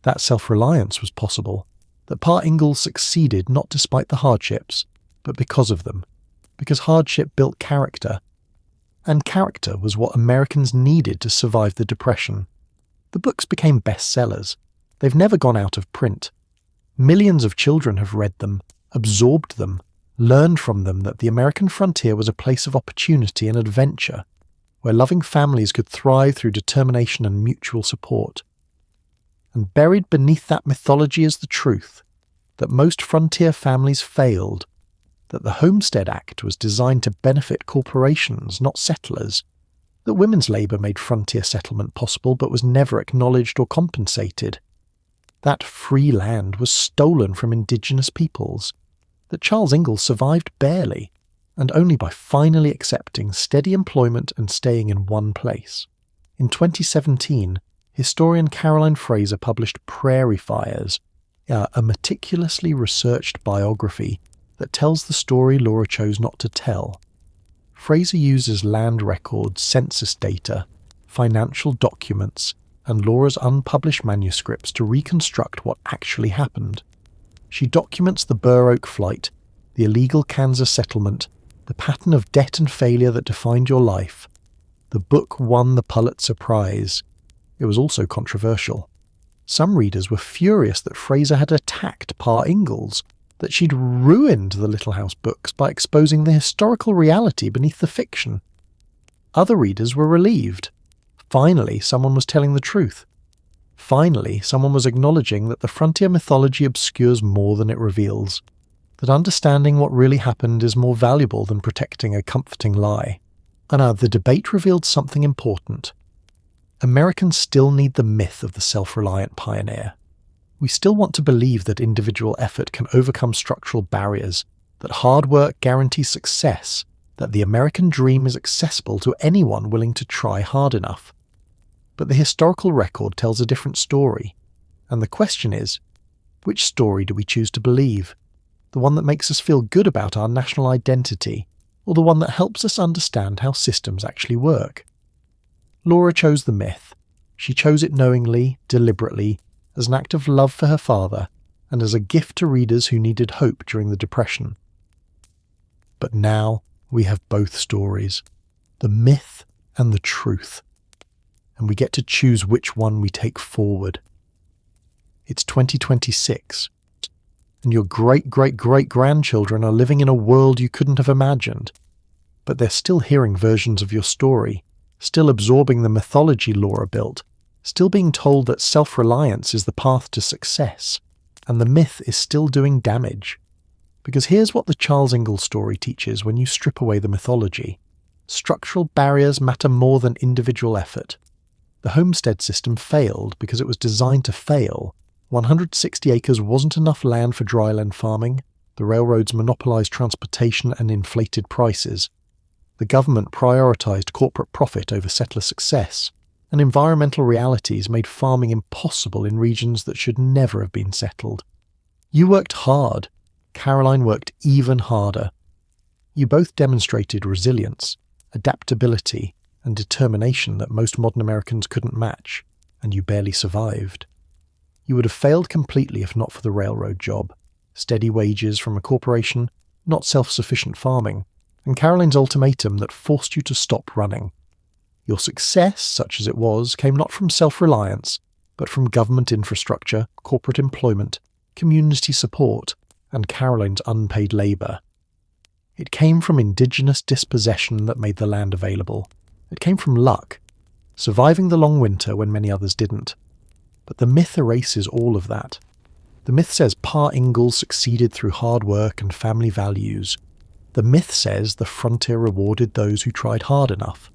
that self-reliance was possible, that Pa Ingalls succeeded not despite the hardships, but because of them, because hardship built character, and character was what Americans needed to survive the Depression. The books became bestsellers. They've never gone out of print. Millions of children have read them, absorbed them, learned from them that the American frontier was a place of opportunity and adventure, where loving families could thrive through determination and mutual support. And buried beneath that mythology is the truth that most frontier families failed, that the Homestead Act was designed to benefit corporations, not settlers, that women's labour made frontier settlement possible but was never acknowledged or compensated, that free land was stolen from indigenous peoples, that Charles Ingalls survived barely, and only by finally accepting steady employment and staying in one place. In 2017, historian Caroline Fraser published Prairie Fires, a meticulously researched biography that tells the story Laura chose not to tell. Fraser uses land records, census data, financial documents, and Laura's unpublished manuscripts to reconstruct what actually happened. She documents the Burr Oak flight, the illegal Kansas settlement, the pattern of debt and failure that defined your life. The book won the Pulitzer Prize. It was also controversial. Some readers were furious that Fraser had attacked Pa Ingalls, that she'd ruined the Little House books by exposing the historical reality beneath the fiction. Other readers were relieved. Finally, someone was telling the truth. Finally, someone was acknowledging that the frontier mythology obscures more than it reveals, that understanding what really happened is more valuable than protecting a comforting lie. And the debate revealed something important. Americans still need the myth of the self-reliant pioneer. We still want to believe that individual effort can overcome structural barriers, that hard work guarantees success, that the American dream is accessible to anyone willing to try hard enough. But the historical record tells a different story, and the question is, Which story do we choose to believe? The one that makes us feel good about our national identity, or the one that helps us understand how systems actually work? Laura chose the myth. She chose it knowingly, deliberately, as an act of love for her father, and as a gift to readers who needed hope during the Depression. But now we have both stories, the myth and the truth, and we get to choose which one we take forward. It's 2026, and your great-great-great-grandchildren are living in a world you couldn't have imagined, but they're still hearing versions of your story, still absorbing the mythology Laura built, still being told that self-reliance is the path to success, and the myth is still doing damage. Because here's what the Charles Ingalls story teaches when you strip away the mythology. Structural barriers matter more than individual effort. The homestead system failed because it was designed to fail. 160 acres wasn't enough land for dryland farming. The railroads monopolized transportation and inflated prices. The government prioritized corporate profit over settler success. And environmental realities made farming impossible in regions that should never have been settled. You worked hard. Caroline worked even harder. You both demonstrated resilience, adaptability, and determination that most modern Americans couldn't match, and you barely survived. You would have failed completely if not for the railroad job, steady wages from a corporation, not self-sufficient farming, and Caroline's ultimatum that forced you to stop running. Your success, such as it was, came not from self-reliance, but from government infrastructure, corporate employment, community support, and Caroline's unpaid labour. It came from indigenous dispossession that made the land available. It came from luck, surviving the long winter when many others didn't. But the myth erases all of that. The myth says Pa Ingalls succeeded through hard work and family values. The myth says the frontier rewarded those who tried hard enough.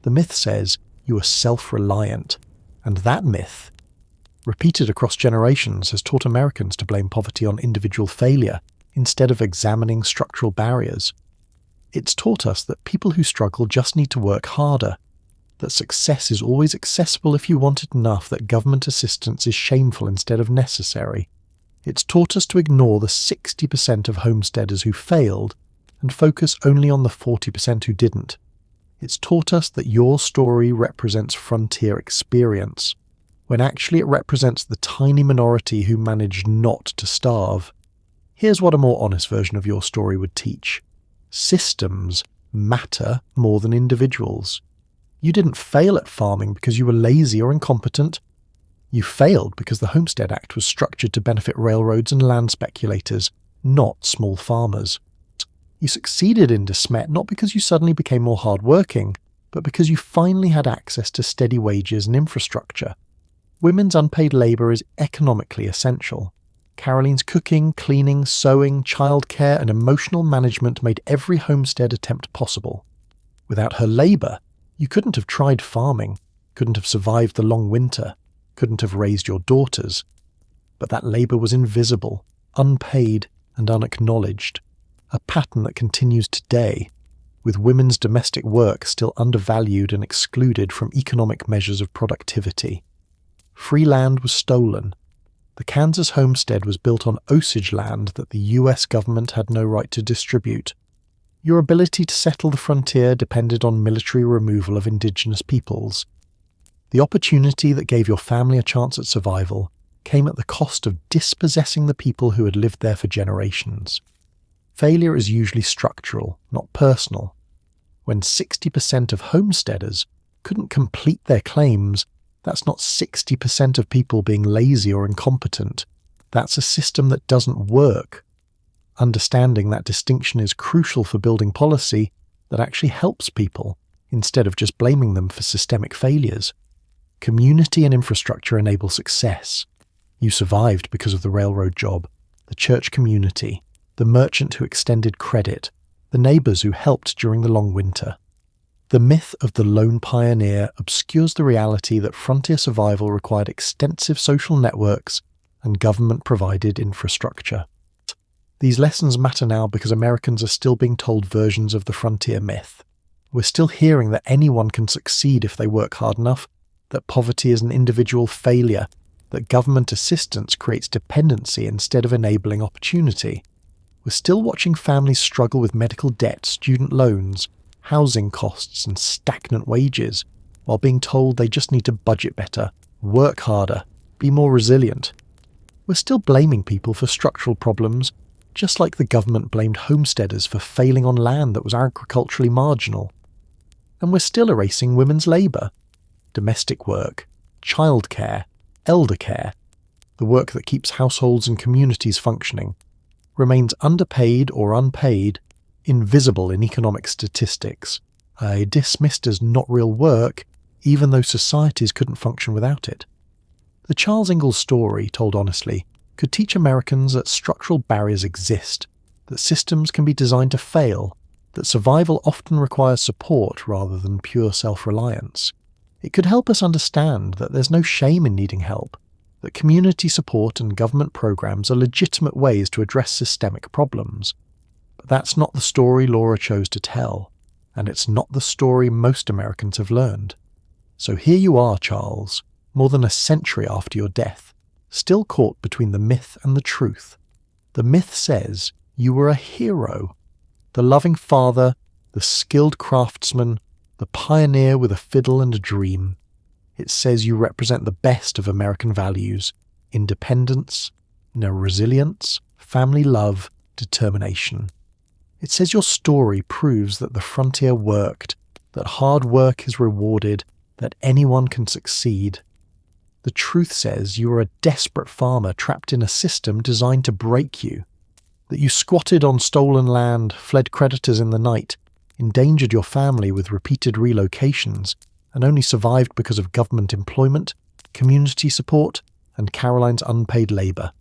The myth says you were self-reliant, and that myth, repeated across generations, has taught Americans to blame poverty on individual failure instead of examining structural barriers. It's taught us that people who struggle just need to work harder, that success is always accessible if you want it enough, that government assistance is shameful instead of necessary. It's taught us to ignore the 60% of homesteaders who failed and focus only on the 40% who didn't. It's taught us that your story represents frontier experience, when actually it represents the tiny minority who managed not to starve. Here's what a more honest version of your story would teach. Systems matter more than individuals. You didn't fail at farming because you were lazy or incompetent. You failed because the Homestead Act was structured to benefit railroads and land speculators, not small farmers. You succeeded in De Smet not because you suddenly became more hard-working, but because you finally had access to steady wages and infrastructure. Women's unpaid labour is economically essential. Caroline's cooking, cleaning, sewing, childcare, and emotional management made every homestead attempt possible. Without her labour, you couldn't have tried farming, couldn't have survived the long winter, couldn't have raised your daughters. But that labour was invisible, unpaid, and unacknowledged. A pattern that continues today, with women's domestic work still undervalued and excluded from economic measures of productivity. Free land was stolen. The Kansas homestead was built on Osage land that the US government had no right to distribute. Your ability to settle the frontier depended on military removal of indigenous peoples. The opportunity that gave your family a chance at survival came at the cost of dispossessing the people who had lived there for generations. Failure is usually structural, not personal. When 60% of homesteaders couldn't complete their claims, that's not 60% of people being lazy or incompetent. That's a system that doesn't work. Understanding that distinction is crucial for building policy that actually helps people, instead of just blaming them for systemic failures. Community and infrastructure enable success. You survived because of the railroad job, the church community, the merchant who extended credit, the neighbours who helped during the long winter. The myth of the lone pioneer obscures the reality that frontier survival required extensive social networks and government-provided infrastructure. These lessons matter now because Americans are still being told versions of the frontier myth. We're still hearing that anyone can succeed if they work hard enough, that poverty is an individual failure, that government assistance creates dependency instead of enabling opportunity. We're still watching families struggle with medical debt, student loans, housing costs, and stagnant wages, while being told they just need to budget better, work harder, be more resilient. We're still blaming people for structural problems, just like the government blamed homesteaders for failing on land that was agriculturally marginal. And we're still erasing women's labour, domestic work, childcare, elder care, the work that keeps households and communities functioning, remains underpaid or unpaid, invisible in economic statistics, dismissed as not real work, even though societies couldn't function without it. The Charles Ingalls story, told honestly, could teach Americans that structural barriers exist, that systems can be designed to fail, that survival often requires support rather than pure self-reliance. It could help us understand that there's no shame in needing help, that community support and government programs are legitimate ways to address systemic problems. But that's not the story Laura chose to tell, and it's not the story most Americans have learned. So here you are, Charles, more than a century after your death, still caught between the myth and the truth. The myth says you were a hero, the loving father, the skilled craftsman, the pioneer with a fiddle and a dream. It says you represent the best of American values: independence, resilience, family love, determination. It says your story proves that the frontier worked, that hard work is rewarded, that anyone can succeed. The truth says you were a desperate farmer trapped in a system designed to break you, that you squatted on stolen land, fled creditors in the night, endangered your family with repeated relocations, and only survived because of government employment, community support, and Caroline's unpaid labour.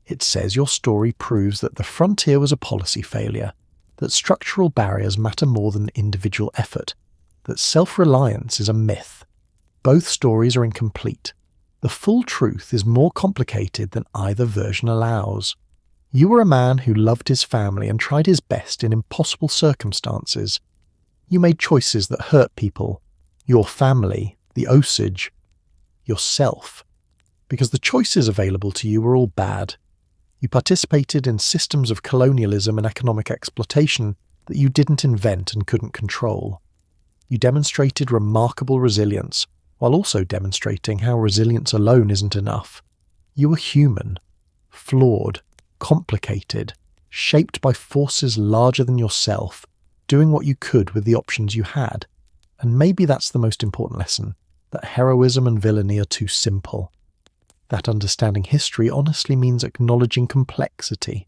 It says your story proves that the frontier was a policy failure, that structural barriers matter more than individual effort, that self-reliance is a myth. Both stories are incomplete. The full truth is more complicated than either version allows. You were a man who loved his family and tried his best in impossible circumstances. You made choices that hurt people, your family, the Osage, yourself, because the choices available to you were all bad. You participated in systems of colonialism and economic exploitation that you didn't invent and couldn't control. You demonstrated remarkable resilience, while also demonstrating how resilience alone isn't enough. You were human, flawed, complicated, shaped by forces larger than yourself, doing what you could with the options you had. And maybe that's the most important lesson, that heroism and villainy are too simple. That understanding history honestly means acknowledging complexity,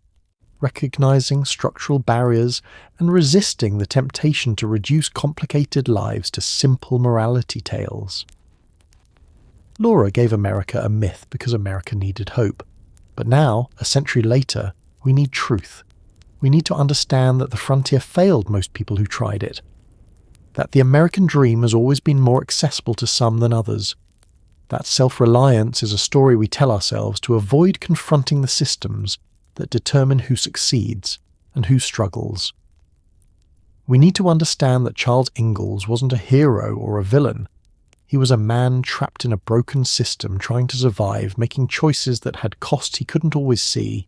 recognizing structural barriers, and resisting the temptation to reduce complicated lives to simple morality tales. Laura gave America a myth because America needed hope. But now, a century later, we need truth. We need to understand that the frontier failed most people who tried it. That the American dream has always been more accessible to some than others. That self-reliance is a story we tell ourselves to avoid confronting the systems that determine who succeeds and who struggles. We need to understand that Charles Ingalls wasn't a hero or a villain. He was a man trapped in a broken system trying to survive, making choices that had costs he couldn't always see.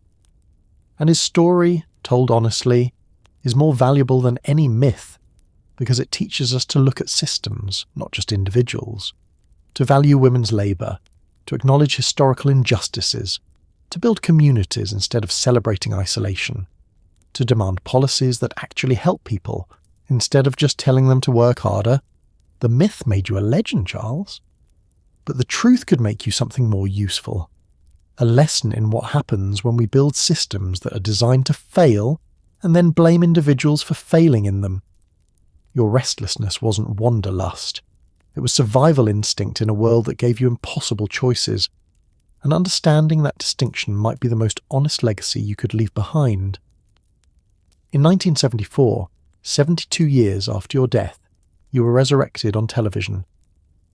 And his story, told honestly, is more valuable than any myth because it teaches us to look at systems, not just individuals, to value women's labour, to acknowledge historical injustices, to build communities instead of celebrating isolation, to demand policies that actually help people instead of just telling them to work harder. The myth made you a legend, Charles. But the truth could make you something more useful. A lesson in what happens when we build systems that are designed to fail and then blame individuals for failing in them. Your restlessness wasn't wanderlust. It was survival instinct in a world that gave you impossible choices. And understanding that distinction might be the most honest legacy you could leave behind. In 1974, 72 years after your death, you were resurrected on television,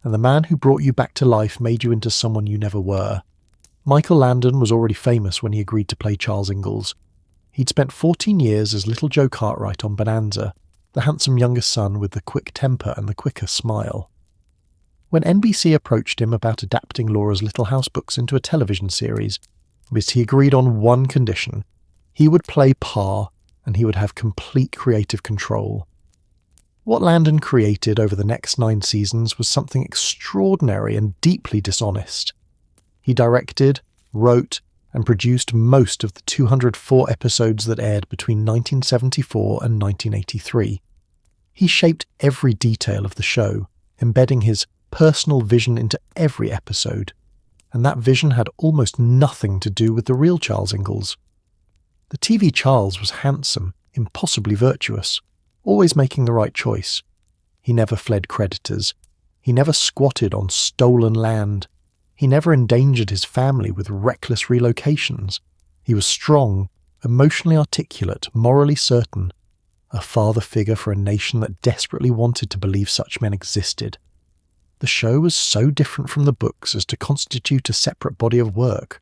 and the man who brought you back to life made you into someone you never were. Michael Landon was already famous when he agreed to play Charles Ingalls. He'd spent 14 years as little Joe Cartwright on Bonanza, the handsome younger son with the quick temper and the quicker smile. When NBC approached him about adapting Laura's Little House books into a television series, he agreed on one condition. He would play Pa, and he would have complete creative control. What Landon created over the next 9 seasons was something extraordinary and deeply dishonest. He directed, wrote, and produced most of the 204 episodes that aired between 1974 and 1983. He shaped every detail of the show, embedding his personal vision into every episode, and that vision had almost nothing to do with the real Charles Ingalls. The TV Charles was handsome, impossibly virtuous, always making the right choice. He never fled creditors. He never squatted on stolen land. He never endangered his family with reckless relocations. He was strong, emotionally articulate, morally certain, a father figure for a nation that desperately wanted to believe such men existed. The show was so different from the books as to constitute a separate body of work.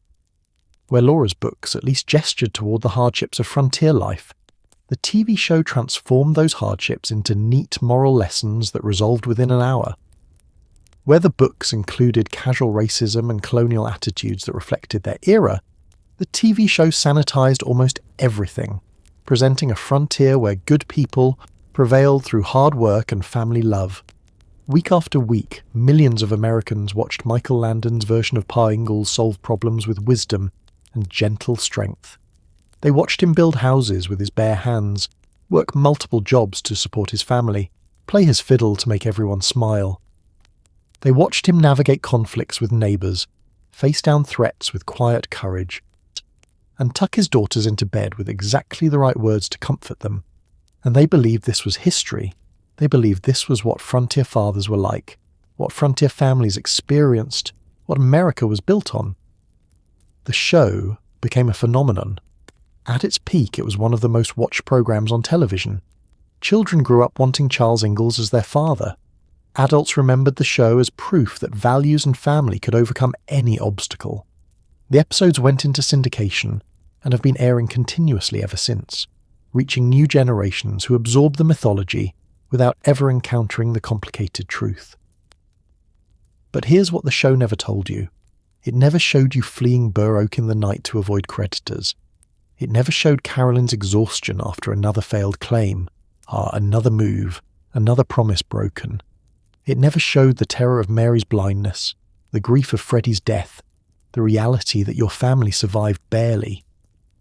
Where Laura's books at least gestured toward the hardships of frontier life, the TV show transformed those hardships into neat moral lessons that resolved within an hour. Where the books included casual racism and colonial attitudes that reflected their era, the TV show sanitized almost everything, presenting a frontier where good people prevailed through hard work and family love. Week after week, millions of Americans watched Michael Landon's version of Pa Ingalls solve problems with wisdom and gentle strength. They watched him build houses with his bare hands, work multiple jobs to support his family, play his fiddle to make everyone smile. They watched him navigate conflicts with neighbours, face down threats with quiet courage, and tuck his daughters into bed with exactly the right words to comfort them. And they believed this was history. They believed this was what frontier fathers were like, what frontier families experienced, what America was built on. The show became a phenomenon. At its peak, it was one of the most watched programs on television. Children grew up wanting Charles Ingalls as their father. Adults remembered the show as proof that values and family could overcome any obstacle. The episodes went into syndication and have been airing continuously ever since, reaching new generations who absorb the mythology without ever encountering the complicated truth. But here's what the show never told you. It never showed you fleeing Burr Oak in the night to avoid creditors. It never showed Carolyn's exhaustion after another failed claim, another move, another promise broken. It never showed the terror of Mary's blindness, the grief of Freddie's death, the reality that your family survived barely,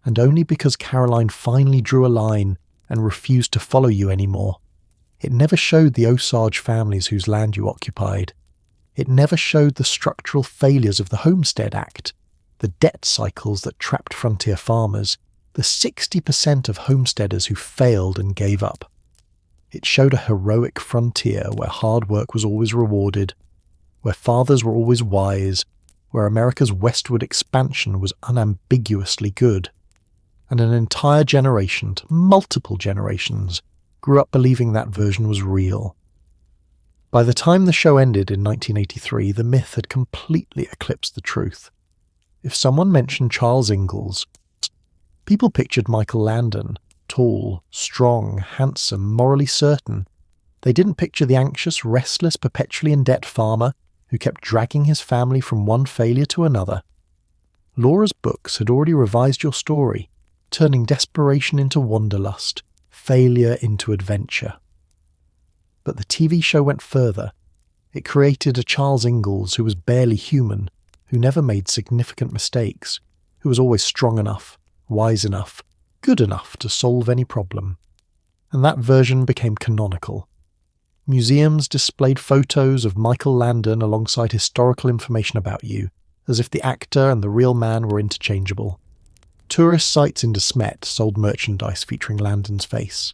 and only because Caroline finally drew a line and refused to follow you anymore. It never showed the Osage families whose land you occupied. It never showed the structural failures of the Homestead Act, the debt cycles that trapped frontier farmers, the 60% of homesteaders who failed and gave up. It showed a heroic frontier where hard work was always rewarded, where fathers were always wise, where America's westward expansion was unambiguously good. And an entire generation, multiple generations, grew up believing that version was real. By the time the show ended in 1983, the myth had completely eclipsed the truth. If someone mentioned Charles Ingalls, people pictured Michael Landon, tall, strong, handsome, morally certain. They didn't picture the anxious, restless, perpetually in debt farmer who kept dragging his family from one failure to another. Laura's books had already revised your story, turning desperation into wanderlust, failure into adventure. But the TV show went further. It created a Charles Ingalls who was barely human, who never made significant mistakes, who was always strong enough, wise enough, good enough to solve any problem. And that version became canonical. Museums displayed photos of Michael Landon alongside historical information about you, as if the actor and the real man were interchangeable. Tourist sites in De Smet sold merchandise featuring Landon's face.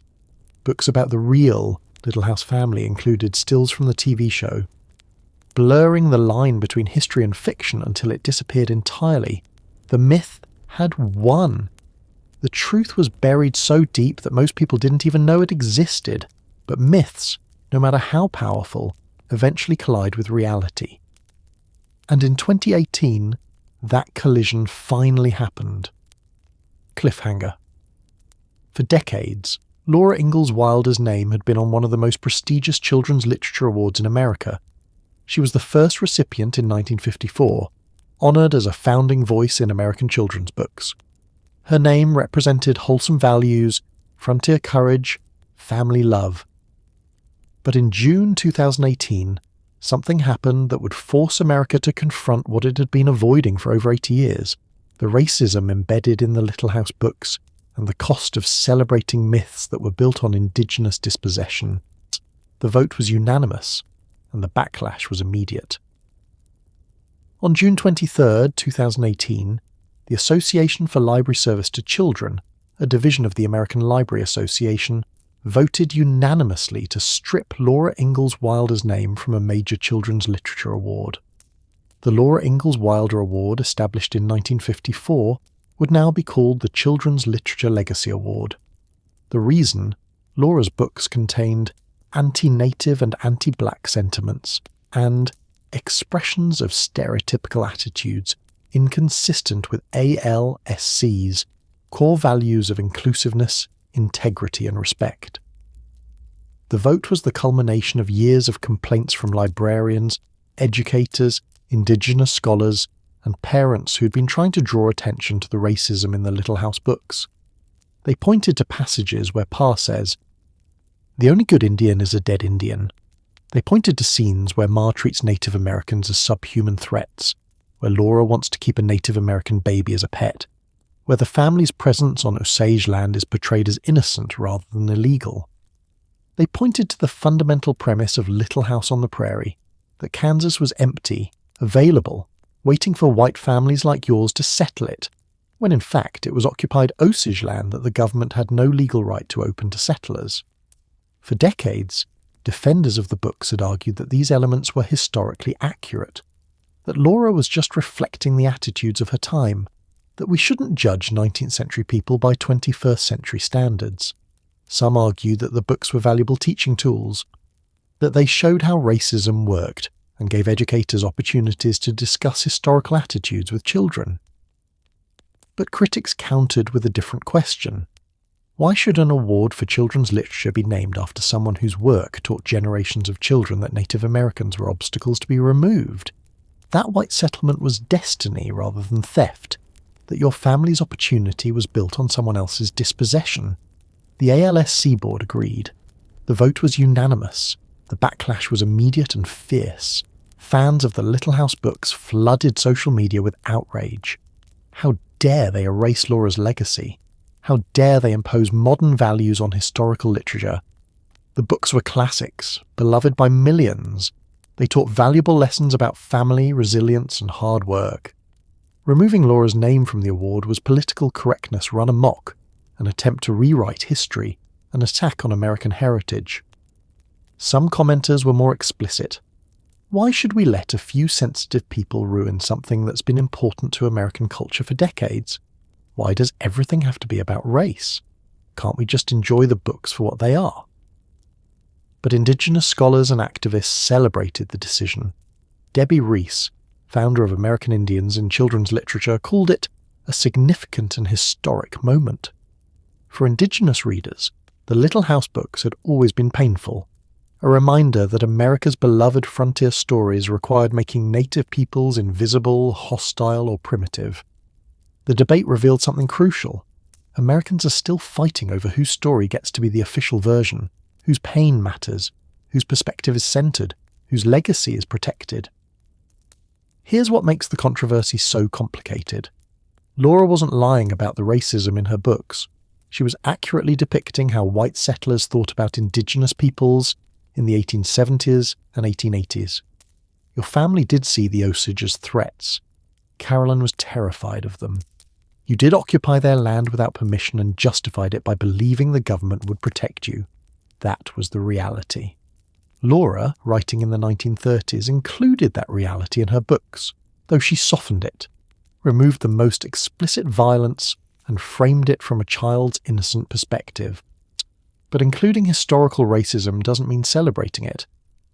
Books about the real Little House family included stills from the TV show, blurring the line between history and fiction until it disappeared entirely. The myth had won. The truth was buried so deep that most people didn't even know it existed. But myths, no matter how powerful, eventually collide with reality. And in 2018, that collision finally happened. Cliffhanger. For decades, Laura Ingalls Wilder's name had been on one of the most prestigious children's literature awards in America. She was the first recipient in 1954, honoured as a founding voice in American children's books. Her name represented wholesome values, frontier courage, family love. But in June 2018, something happened that would force America to confront what it had been avoiding for over 80 years, the racism embedded in the Little House books and the cost of celebrating myths that were built on indigenous dispossession. The vote was unanimous, and the backlash was immediate. On June 23, 2018, the Association for Library Service to Children, a division of the American Library Association, voted unanimously to strip Laura Ingalls Wilder's name from a major children's literature award. The Laura Ingalls Wilder Award, established in 1954, would now be called the Children's Literature Legacy Award. The reason? Laura's books contained anti-native and anti-black sentiments and expressions of stereotypical attitudes inconsistent with ALSC's core values of inclusiveness, integrity and respect. The vote was the culmination of years of complaints from librarians, educators, Indigenous scholars, and parents who'd been trying to draw attention to the racism in the Little House books. They pointed to passages where Pa says, "The only good Indian is a dead Indian." They pointed to scenes where Ma treats Native Americans as subhuman threats, where Laura wants to keep a Native American baby as a pet, where the family's presence on Osage land is portrayed as innocent rather than illegal. They pointed to the fundamental premise of Little House on the Prairie, that Kansas was empty, available, waiting for white families like yours to settle it, when in fact it was occupied Osage land that the government had no legal right to open to settlers. For decades, defenders of the books had argued that these elements were historically accurate, that Laura was just reflecting the attitudes of her time, that we shouldn't judge 19th century people by 21st century standards. Some argued that the books were valuable teaching tools, that they showed how racism worked and gave educators opportunities to discuss historical attitudes with children. But critics countered with a different question. Why should an award for children's literature be named after someone whose work taught generations of children that Native Americans were obstacles to be removed? That white settlement was destiny rather than theft, that your family's opportunity was built on someone else's dispossession. The ALSC board agreed. The vote was unanimous. The backlash was immediate and fierce. Fans of the Little House books flooded social media with outrage. How dare they erase Laura's legacy? How dare they impose modern values on historical literature? The books were classics, beloved by millions. They taught valuable lessons about family, resilience, and hard work. Removing Laura's name from the award was political correctness run amok, an attempt to rewrite history, an attack on American heritage. Some commenters were more explicit. Why should we let a few sensitive people ruin something that's been important to American culture for decades? Why does everything have to be about race? Can't we just enjoy the books for what they are? But Indigenous scholars and activists celebrated the decision. Debbie Reese, founder of American Indians in Children's Literature, called it a significant and historic moment. For Indigenous readers, the Little House books had always been painful, a reminder that America's beloved frontier stories required making native peoples invisible, hostile, or primitive. The debate revealed something crucial. Americans are still fighting over whose story gets to be the official version, whose pain matters, whose perspective is centered, whose legacy is protected. Here's what makes the controversy so complicated. Laura wasn't lying about the racism in her books. She was accurately depicting how white settlers thought about indigenous peoples in the 1870s and 1880s. Your family did see the Osage as threats. Carolyn was terrified of them. You did occupy their land without permission and justified it by believing the government would protect you. That was the reality. Laura, writing in the 1930s, included that reality in her books, though she softened it, removed the most explicit violence, and framed it from a child's innocent perspective. But including historical racism doesn't mean celebrating it,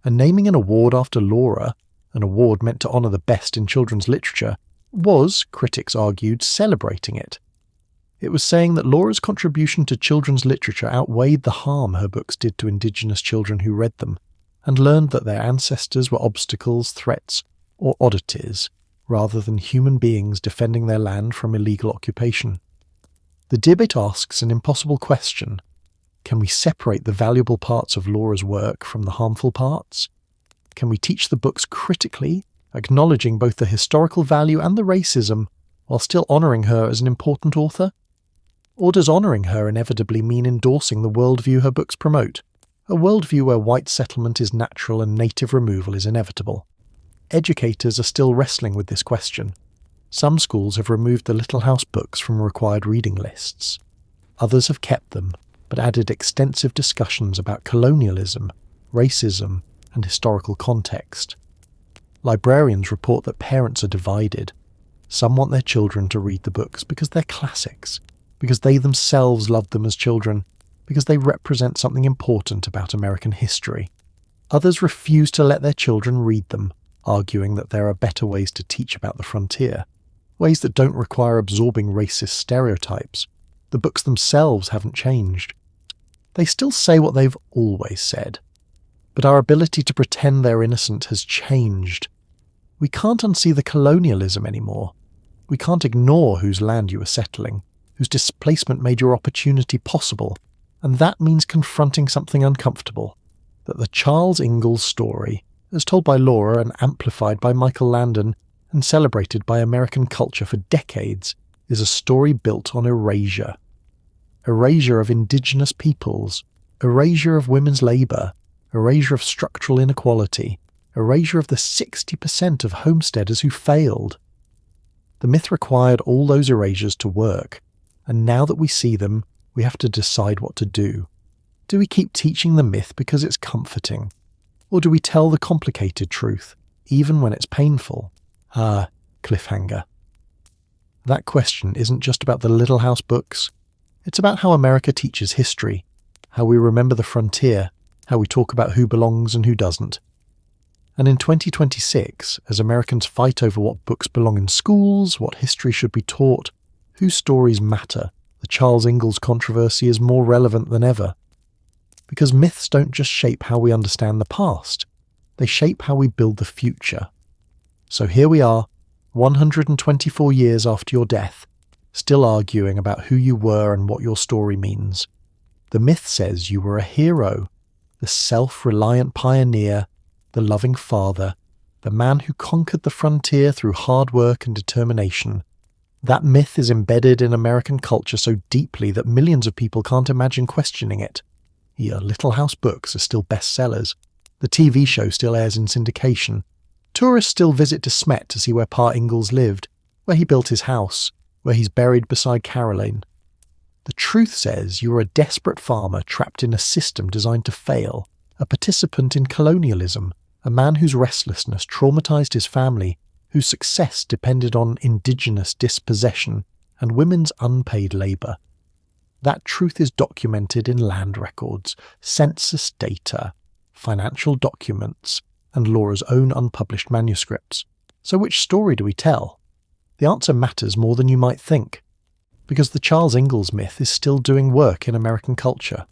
and naming an award after Laura, an award meant to honour the best in children's literature, was, critics argued, celebrating it. It was saying that Laura's contribution to children's literature outweighed the harm her books did to Indigenous children who read them, and learned that their ancestors were obstacles, threats, or oddities, rather than human beings defending their land from illegal occupation. The Dibbit asks an impossible question. Can we separate the valuable parts of Laura's work from the harmful parts? Can we teach the books critically, acknowledging both the historical value and the racism, while still honouring her as an important author? Or does honouring her inevitably mean endorsing the worldview her books promote, a worldview where white settlement is natural and native removal is inevitable? Educators are still wrestling with this question. Some schools have removed the Little House books from required reading lists. Others have kept them, but added extensive discussions about colonialism, racism, and historical context. Librarians report that parents are divided. Some want their children to read the books because they're classics, because they themselves loved them as children, because they represent something important about American history. Others refuse to let their children read them, arguing that there are better ways to teach about the frontier, ways that don't require absorbing racist stereotypes. The books themselves haven't changed. They still say what they've always said, but our ability to pretend they're innocent has changed. We can't unsee the colonialism anymore. We can't ignore whose land you were settling, whose displacement made your opportunity possible, and that means confronting something uncomfortable, that the Charles Ingalls story, as told by Laura and amplified by Michael Landon and celebrated by American culture for decades, is a story built on erasure. Erasure of indigenous peoples, erasure of women's labour, erasure of structural inequality, erasure of the 60% of homesteaders who failed. The myth required all those erasures to work, and now that we see them, we have to decide what to do. Do we keep teaching the myth because it's comforting? Or do we tell the complicated truth, even when it's painful? Cliffhanger. That question isn't just about the Little House books. It's about how America teaches history, how we remember the frontier, how we talk about who belongs and who doesn't. And in 2026, as Americans fight over what books belong in schools, what history should be taught, whose stories matter, the Charles Ingalls controversy is more relevant than ever. Because myths don't just shape how we understand the past, they shape how we build the future. So here we are, 124 years after your death, still arguing about who you were and what your story means. The myth says you were a hero, the self-reliant pioneer, the loving father, the man who conquered the frontier through hard work and determination. That myth is embedded in American culture so deeply that millions of people can't imagine questioning it. Your Little House books are still bestsellers. The TV show still airs in syndication. Tourists still visit De Smet to see where Pa Ingalls lived, where he built his house, where he's buried beside Caroline. The truth says you were a desperate farmer trapped in a system designed to fail, a participant in colonialism, a man whose restlessness traumatized his family, whose success depended on indigenous dispossession and women's unpaid labor. That truth is documented in land records, census data, financial documents, and Laura's own unpublished manuscripts. So which story do we tell? The answer matters more than you might think, because the Charles Ingalls myth is still doing work in American culture.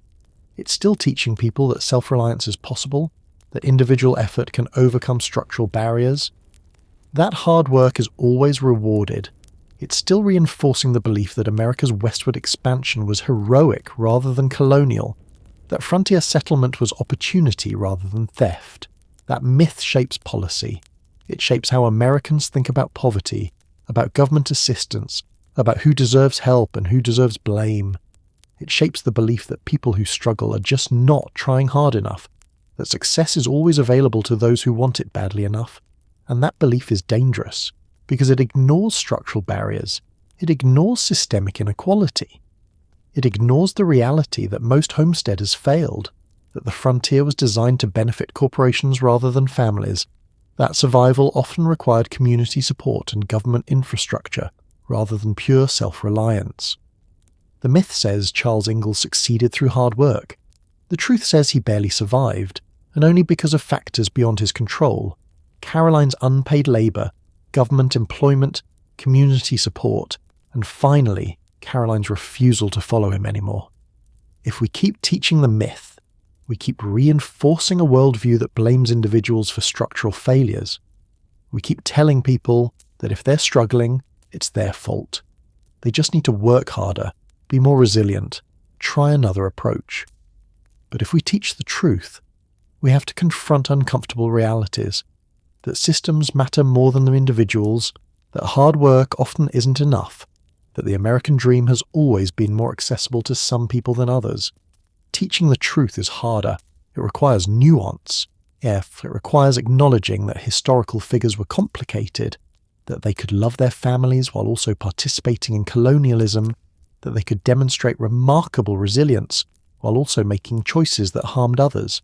It's still teaching people that self-reliance is possible, that individual effort can overcome structural barriers. That hard work is always rewarded. It's still reinforcing the belief that America's westward expansion was heroic rather than colonial, that frontier settlement was opportunity rather than theft. That myth shapes policy. It shapes how Americans think about poverty, about government assistance, about who deserves help and who deserves blame. It shapes the belief that people who struggle are just not trying hard enough, that success is always available to those who want it badly enough. And that belief is dangerous, because it ignores structural barriers. It ignores systemic inequality. It ignores the reality that most homesteaders failed, that the frontier was designed to benefit corporations rather than families, that survival often required community support and government infrastructure rather than pure self-reliance. The myth says Charles Ingalls succeeded through hard work. The truth says he barely survived, and only because of factors beyond his control: Caroline's unpaid labour, government employment, community support, and finally, Caroline's refusal to follow him anymore. If we keep teaching the myth, We keep reinforcing a worldview that blames individuals for structural failures. We keep telling people that if they're struggling, it's their fault. They just need to work harder, be more resilient, try another approach. But if we teach the truth, we have to confront uncomfortable realities, that systems matter more than the individuals, that hard work often isn't enough, that the American dream has always been more accessible to some people than others. Teaching the truth is harder. It requires nuance. It requires acknowledging that historical figures were complicated, that they could love their families while also participating in colonialism, that they could demonstrate remarkable resilience while also making choices that harmed others.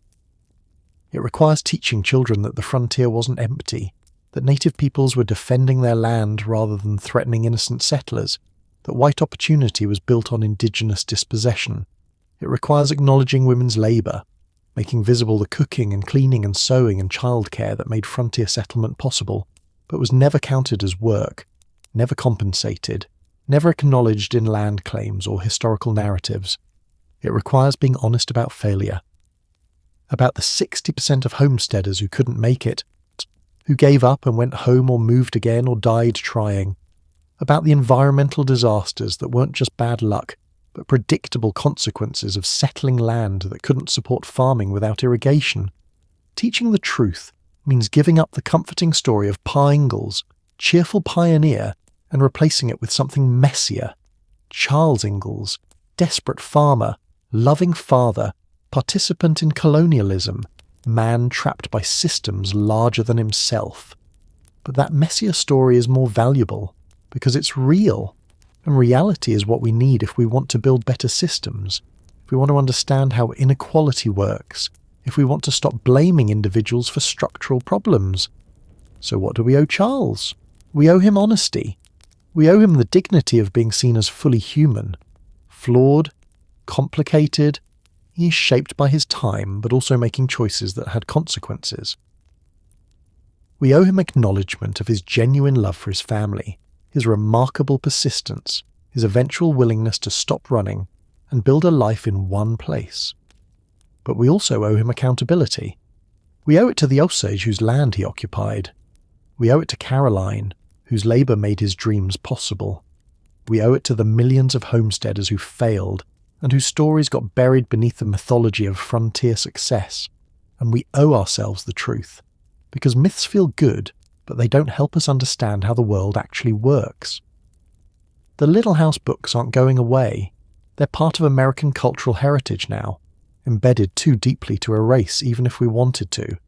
It requires teaching children that the frontier wasn't empty, that native peoples were defending their land rather than threatening innocent settlers, that white opportunity was built on indigenous dispossession. It requires acknowledging women's labour, making visible the cooking and cleaning and sewing and childcare that made frontier settlement possible, but was never counted as work, never compensated, never acknowledged in land claims or historical narratives. It requires being honest about failure, about the 60% of homesteaders who couldn't make it, who gave up and went home or moved again or died trying, about the environmental disasters that weren't just bad luck, but predictable consequences of settling land that couldn't support farming without irrigation. Teaching the truth means giving up the comforting story of Pa Ingalls, cheerful pioneer, and replacing it with something messier. Charles Ingalls, desperate farmer, loving father, participant in colonialism, man trapped by systems larger than himself. But that messier story is more valuable because it's real. And reality is what we need if we want to build better systems, if we want to understand how inequality works, if we want to stop blaming individuals for structural problems. So what do we owe Charles? We owe him honesty. We owe him the dignity of being seen as fully human. Flawed, complicated, he is shaped by his time, but also making choices that had consequences. We owe him acknowledgement of his genuine love for his family, his remarkable persistence, his eventual willingness to stop running and build a life in one place. But we also owe him accountability. We owe it to the Osage whose land he occupied. We owe it to Caroline, whose labour made his dreams possible. We owe it to the millions of homesteaders who failed and whose stories got buried beneath the mythology of frontier success. And we owe ourselves the truth, because myths feel good, but they don't help us understand how the world actually works. The Little House books aren't going away. They're part of American cultural heritage now, embedded too deeply to erase even if we wanted to.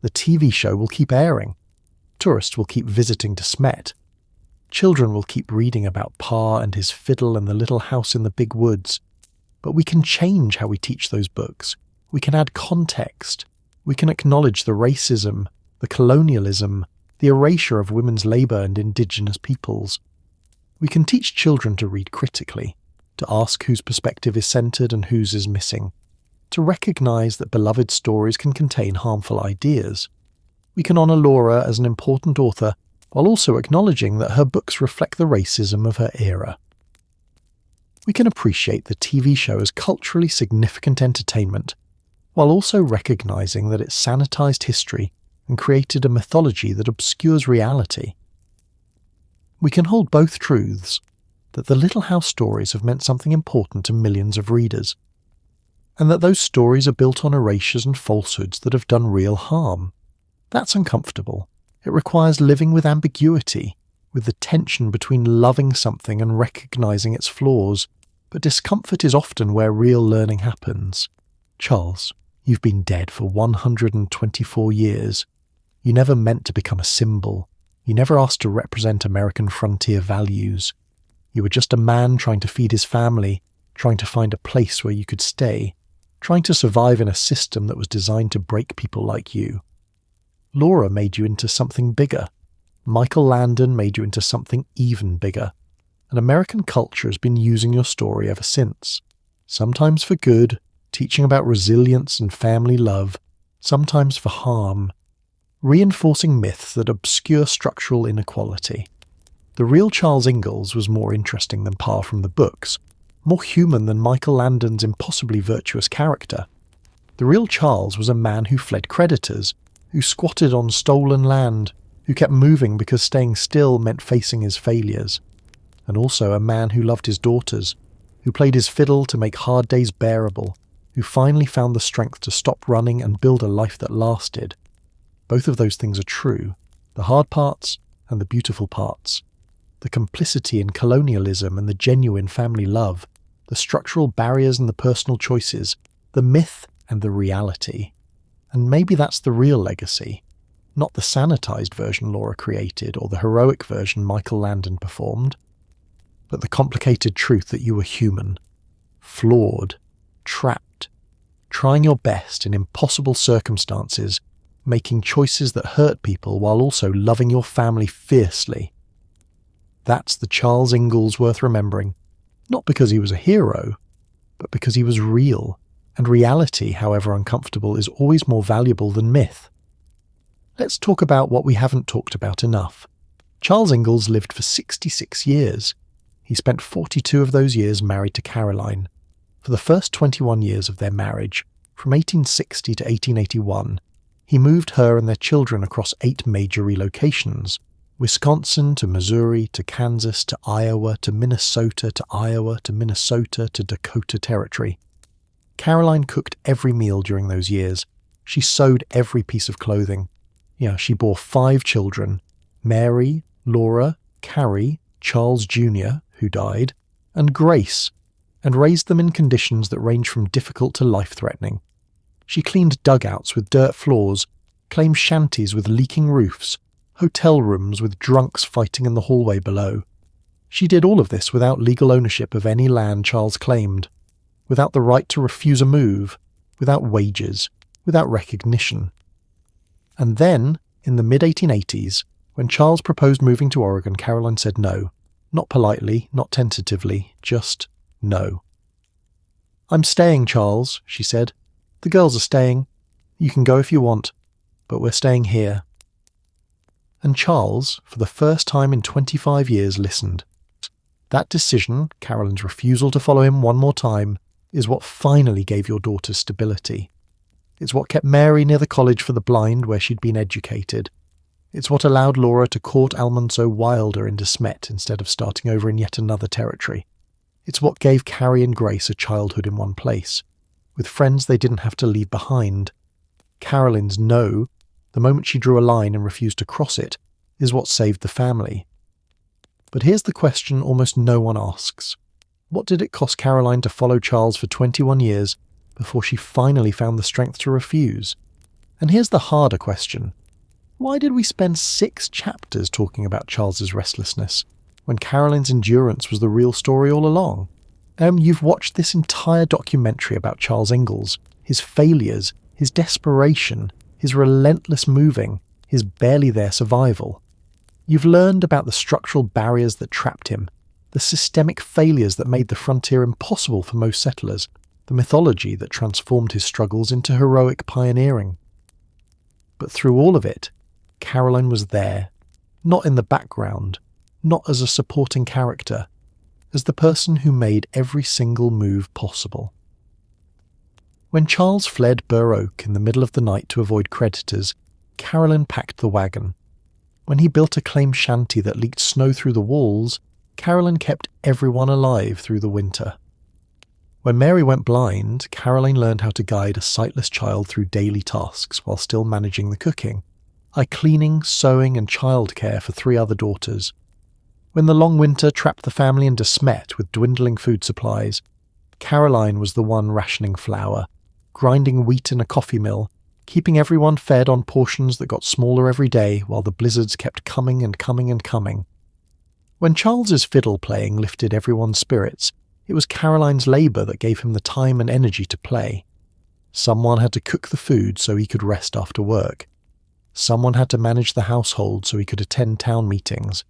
The TV show will keep airing. Tourists will keep visiting De Smet. Children will keep reading about Pa and his fiddle and the little house in the big woods. But we can change how we teach those books. We can add context. We can acknowledge the racism, the colonialism, the erasure of women's labour and indigenous peoples. We can teach children to read critically, to ask whose perspective is centred and whose is missing, to recognise that beloved stories can contain harmful ideas. We can honour Laura as an important author while also acknowledging that her books reflect the racism of her era. We can appreciate the TV show as culturally significant entertainment, while also recognising that it sanitised history and created a mythology that obscures reality. We can hold both truths, that the Little House stories have meant something important to millions of readers, and that those stories are built on erasures and falsehoods that have done real harm. That's uncomfortable. It requires living with ambiguity, with the tension between loving something and recognising its flaws, but discomfort is often where real learning happens. Charles, you've been dead for 124 years. You never meant to become a symbol. You never asked to represent American frontier values. You were just a man trying to feed his family, trying to find a place where you could stay, trying to survive in a system that was designed to break people like you. Laura made you into something bigger. Michael Landon made you into something even bigger. And American culture has been using your story ever since. Sometimes for good, teaching about resilience and family love, sometimes for harm, reinforcing myths that obscure structural inequality. The real Charles Ingalls was more interesting than Pa from the books, more human than Michael Landon's impossibly virtuous character. The real Charles was a man who fled predators, who squatted on stolen land, who kept moving because staying still meant facing his failures, and also a man who loved his daughters, who played his fiddle to make hard days bearable, who finally found the strength to stop running and build a life that lasted. Both of those things are true, the hard parts and the beautiful parts. The complicity in colonialism and the genuine family love, the structural barriers and the personal choices, the myth and the reality. And maybe that's the real legacy, not the sanitized version Laura created or the heroic version Michael Landon performed, but the complicated truth that you were human, flawed, trapped, trying your best in impossible circumstances, making choices that hurt people while also loving your family fiercely. That's the Charles Ingalls worth remembering, not because he was a hero, but because he was real, and reality, however uncomfortable, is always more valuable than myth. Let's talk about what we haven't talked about enough. Charles Ingalls lived for 66 years. He spent 42 of those years married to Caroline. For the first 21 years of their marriage, from 1860 to 1881, he moved her and their children across 8 major relocations: Wisconsin to Missouri to Kansas to Iowa to Minnesota to Iowa to Minnesota to Dakota Territory. Caroline cooked every meal during those years. She sewed every piece of clothing. She bore 5 children: Mary, Laura, Carrie, Charles Jr., who died, and Grace, and raised them in conditions that range from difficult to life-threatening. She cleaned dugouts with dirt floors, claimed shanties with leaking roofs, hotel rooms with drunks fighting in the hallway below. She did all of this without legal ownership of any land Charles claimed, without the right to refuse a move, without wages, without recognition. And then, in the mid-1880s, when Charles proposed moving to Oregon, Caroline said no. Not politely, not tentatively, just no. "I'm staying, Charles," she said. "The girls are staying. You can go if you want, but we're staying here." And Charles, for the first time in 25 years, listened. That decision, Caroline's refusal to follow him one more time, is what finally gave your daughter stability. It's what kept Mary near the college for the blind where she'd been educated. It's what allowed Laura to court Ingalls Wilder in De Smet instead of starting over in yet another territory. It's what gave Carrie and Grace a childhood in one place, with friends they didn't have to leave behind. Caroline's no, the moment she drew a line and refused to cross it, is what saved the family. But here's the question almost no one asks. What did it cost Caroline to follow Charles for 21 years before she finally found the strength to refuse? And here's the harder question. Why did we spend 6 chapters talking about Charles's restlessness, when Caroline's endurance was the real story all along? You've watched this entire documentary about Charles Ingalls, his failures, his desperation, his relentless moving, his barely there survival. You've learned about the structural barriers that trapped him, the systemic failures that made the frontier impossible for most settlers, the mythology that transformed his struggles into heroic pioneering. But through all of it, Caroline was there, not in the background, not as a supporting character, as the person who made every single move possible. When Charles fled Burr Oak in the middle of the night to avoid creditors, Caroline packed the wagon. When he built a claim shanty that leaked snow through the walls, Caroline kept everyone alive through the winter. When Mary went blind, Caroline learned how to guide a sightless child through daily tasks while still managing the cooking, cleaning, sewing and childcare for 3 other daughters. When the long winter trapped the family in De Smet with dwindling food supplies, Caroline was the one rationing flour, grinding wheat in a coffee mill, keeping everyone fed on portions that got smaller every day while the blizzards kept coming and coming and coming. When Charles's fiddle playing lifted everyone's spirits, it was Caroline's labour that gave him the time and energy to play. Someone had to cook the food so he could rest after work. Someone had to manage the household so he could attend town meetings.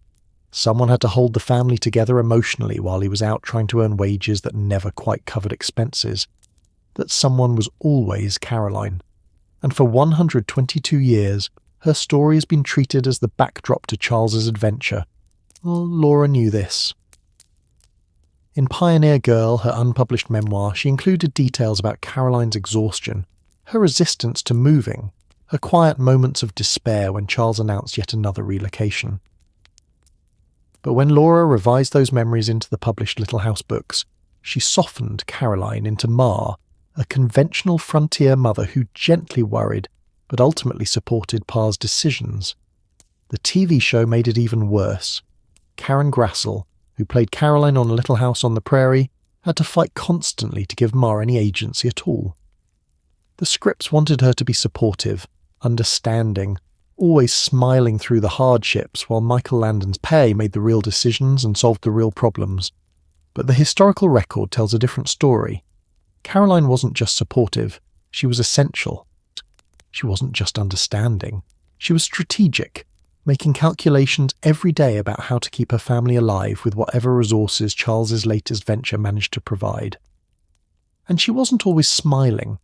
Someone had to hold the family together emotionally while he was out trying to earn wages that never quite covered expenses. That someone was always Caroline. And for 122 years, her story has been treated as the backdrop to Charles's adventure. Well, Laura knew this. In Pioneer Girl, her unpublished memoir, she included details about Caroline's exhaustion, her resistance to moving, her quiet moments of despair when Charles announced yet another relocation. But when Laura revised those memories into the published Little House books, she softened Caroline into Ma, a conventional frontier mother who gently worried but ultimately supported Pa's decisions. The TV show made it even worse. Karen Grassel, who played Caroline on Little House on the Prairie, had to fight constantly to give Ma any agency at all. The scripts wanted her to be supportive, understanding, always smiling through the hardships, while Michael Landon's Pay made the real decisions and solved the real problems. But the historical record tells a different story. Caroline wasn't just supportive, she was essential. She wasn't just understanding, she was strategic, making calculations every day about how to keep her family alive with whatever resources Charles's latest venture managed to provide. And she wasn't always smiling.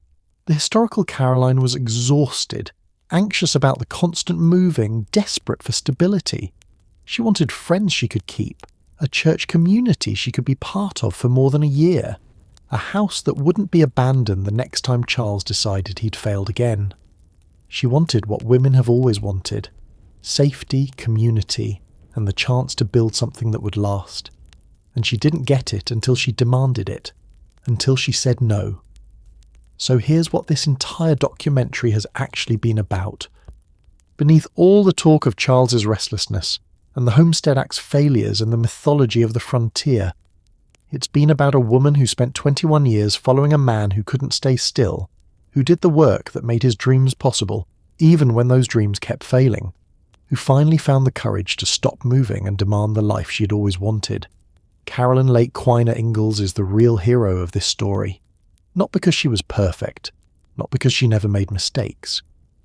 The historical Caroline was exhausted, anxious about the constant moving, desperate for stability. She wanted friends she could keep, a church community she could be part of for more than a year, a house that wouldn't be abandoned the next time Charles decided he'd failed again. She wanted what women have always wanted: safety, community, and the chance to build something that would last. And she didn't get it until she demanded it, until she said no. So here's what this entire documentary has actually been about. Beneath all the talk of Charles's restlessness and the Homestead Act's failures and the mythology of the frontier, it's been about a woman who spent 21 years following a man who couldn't stay still, who did the work that made his dreams possible, even when those dreams kept failing, who finally found the courage to stop moving and demand the life she'd always wanted. Carolyn Lake Quiner Ingalls is the real hero of this story. Not because she was perfect, not because she never made mistakes,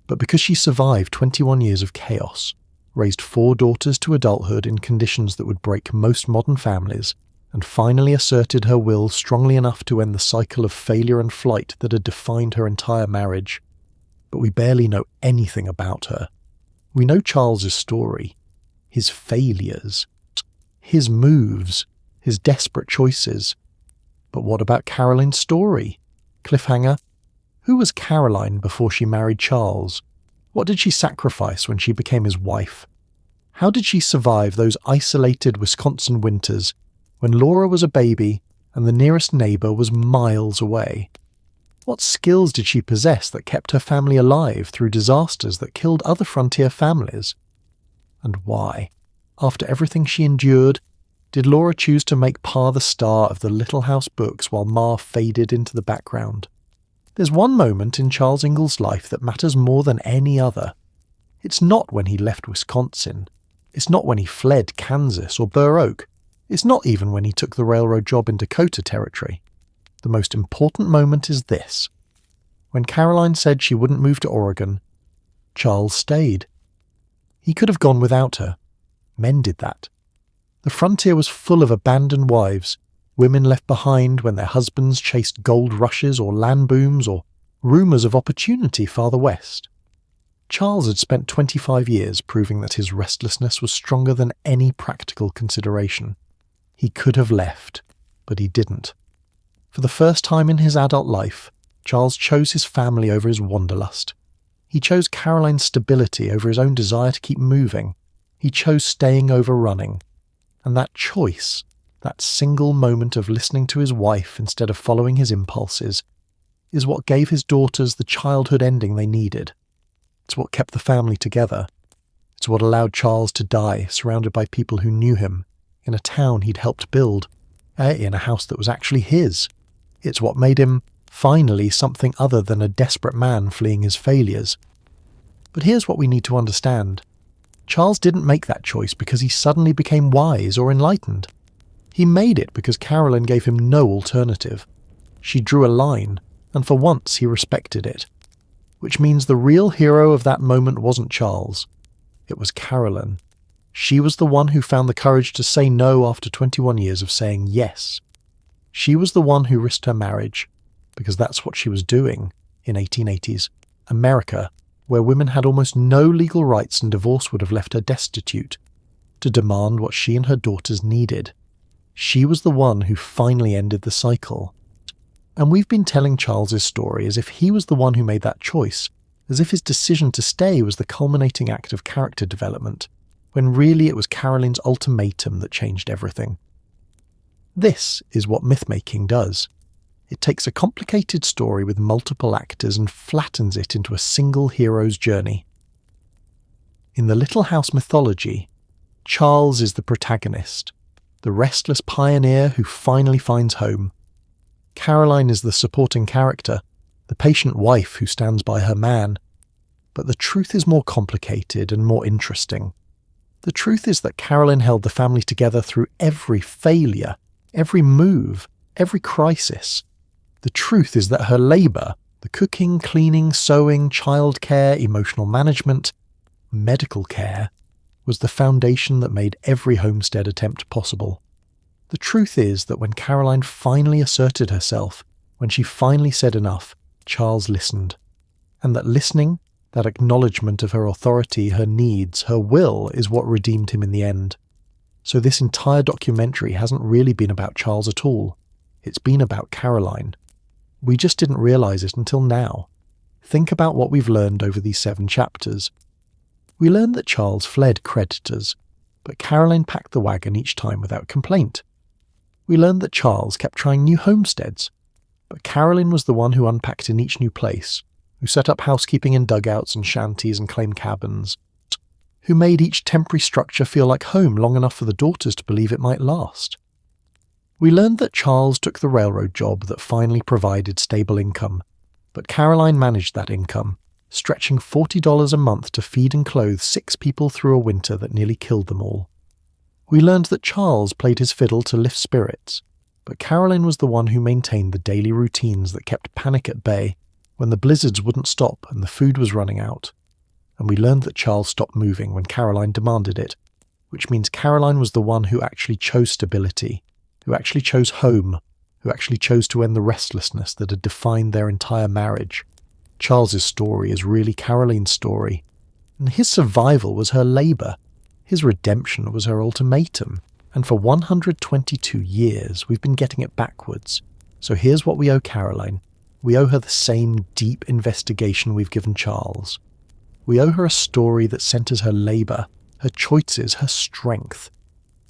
but because she survived 21 years of chaos, raised 4 daughters to adulthood in conditions that would break most modern families, and finally asserted her will strongly enough to end the cycle of failure and flight that had defined her entire marriage. But we barely know anything about her. We know Charles's story, his failures, his moves, his desperate choices. But what about Caroline's story? Cliffhanger? Who was Caroline before she married Charles? What did she sacrifice when she became his wife? How did she survive those isolated Wisconsin winters when Laura was a baby and the nearest neighbor was miles away? What skills did she possess that kept her family alive through disasters that killed other frontier families? And why, after everything she endured, did Laura choose to make Pa the star of the Little House books while Ma faded into the background? There's one moment in Charles Ingalls' life that matters more than any other. It's not when he left Wisconsin. It's not when he fled Kansas or Burr Oak. It's not even when he took the railroad job in Dakota Territory. The most important moment is this. When Caroline said she wouldn't move to Oregon, Charles stayed. He could have gone without her. Men did that. The frontier was full of abandoned wives, women left behind when their husbands chased gold rushes or land booms or rumours of opportunity farther west. Charles had spent 25 years proving that his restlessness was stronger than any practical consideration. He could have left, but he didn't. For the first time in his adult life, Charles chose his family over his wanderlust. He chose Caroline's stability over his own desire to keep moving. He chose staying over running. And that choice, that single moment of listening to his wife instead of following his impulses, is what gave his daughters the childhood ending they needed. It's what kept the family together. It's what allowed Charles to die surrounded by people who knew him, in a town he'd helped build, in a house that was actually his. It's what made him, finally, something other than a desperate man fleeing his failures. But here's what we need to understand. Charles didn't make that choice because he suddenly became wise or enlightened. He made it because Caroline gave him no alternative. She drew a line, and for once he respected it. Which means the real hero of that moment wasn't Charles. It was Caroline. She was the one who found the courage to say no after 21 years of saying yes. She was the one who risked her marriage, because that's what she was doing in 1880s America, where women had almost no legal rights and divorce would have left her destitute, to demand what she and her daughters needed. She was the one who finally ended the cycle. And we've been telling Charles's story as if he was the one who made that choice, as if his decision to stay was the culminating act of character development, when really it was Caroline's ultimatum that changed everything. This is what myth-making does. It takes a complicated story with multiple actors and flattens it into a single hero's journey. In the Little House mythology, Charles is the protagonist, the restless pioneer who finally finds home. Caroline is the supporting character, the patient wife who stands by her man. But the truth is more complicated and more interesting. The truth is that Caroline held the family together through every failure, every move, every crisis. The truth is that her labour, the cooking, cleaning, sewing, childcare, emotional management, medical care, was the foundation that made every homestead attempt possible. The truth is that when Caroline finally asserted herself, when she finally said enough, Charles listened. And that listening, that acknowledgement of her authority, her needs, her will, is what redeemed him in the end. So this entire documentary hasn't really been about Charles at all. It's been about Caroline. We just didn't realise it until now. Think about what we've learned over these 7 chapters. We learned that Charles fled creditors, but Caroline packed the wagon each time without complaint. We learned that Charles kept trying new homesteads, but Caroline was the one who unpacked in each new place, who set up housekeeping in dugouts and shanties and claimed cabins, who made each temporary structure feel like home long enough for the daughters to believe it might last. We learned that Charles took the railroad job that finally provided stable income, but Caroline managed that income, stretching $40 a month to feed and clothe 6 people through a winter that nearly killed them all. We learned that Charles played his fiddle to lift spirits, but Caroline was the one who maintained the daily routines that kept panic at bay when the blizzards wouldn't stop and the food was running out. And we learned that Charles stopped moving when Caroline demanded it, which means Caroline was the one who actually chose stability, who actually chose home, who actually chose to end the restlessness that had defined their entire marriage. Charles's story is really Caroline's story, and his survival was her labour. His redemption was her ultimatum, and for 122 years we've been getting it backwards. So here's what we owe Caroline. We owe her the same deep investigation we've given Charles. We owe her a story that centres her labour, her choices, her strength.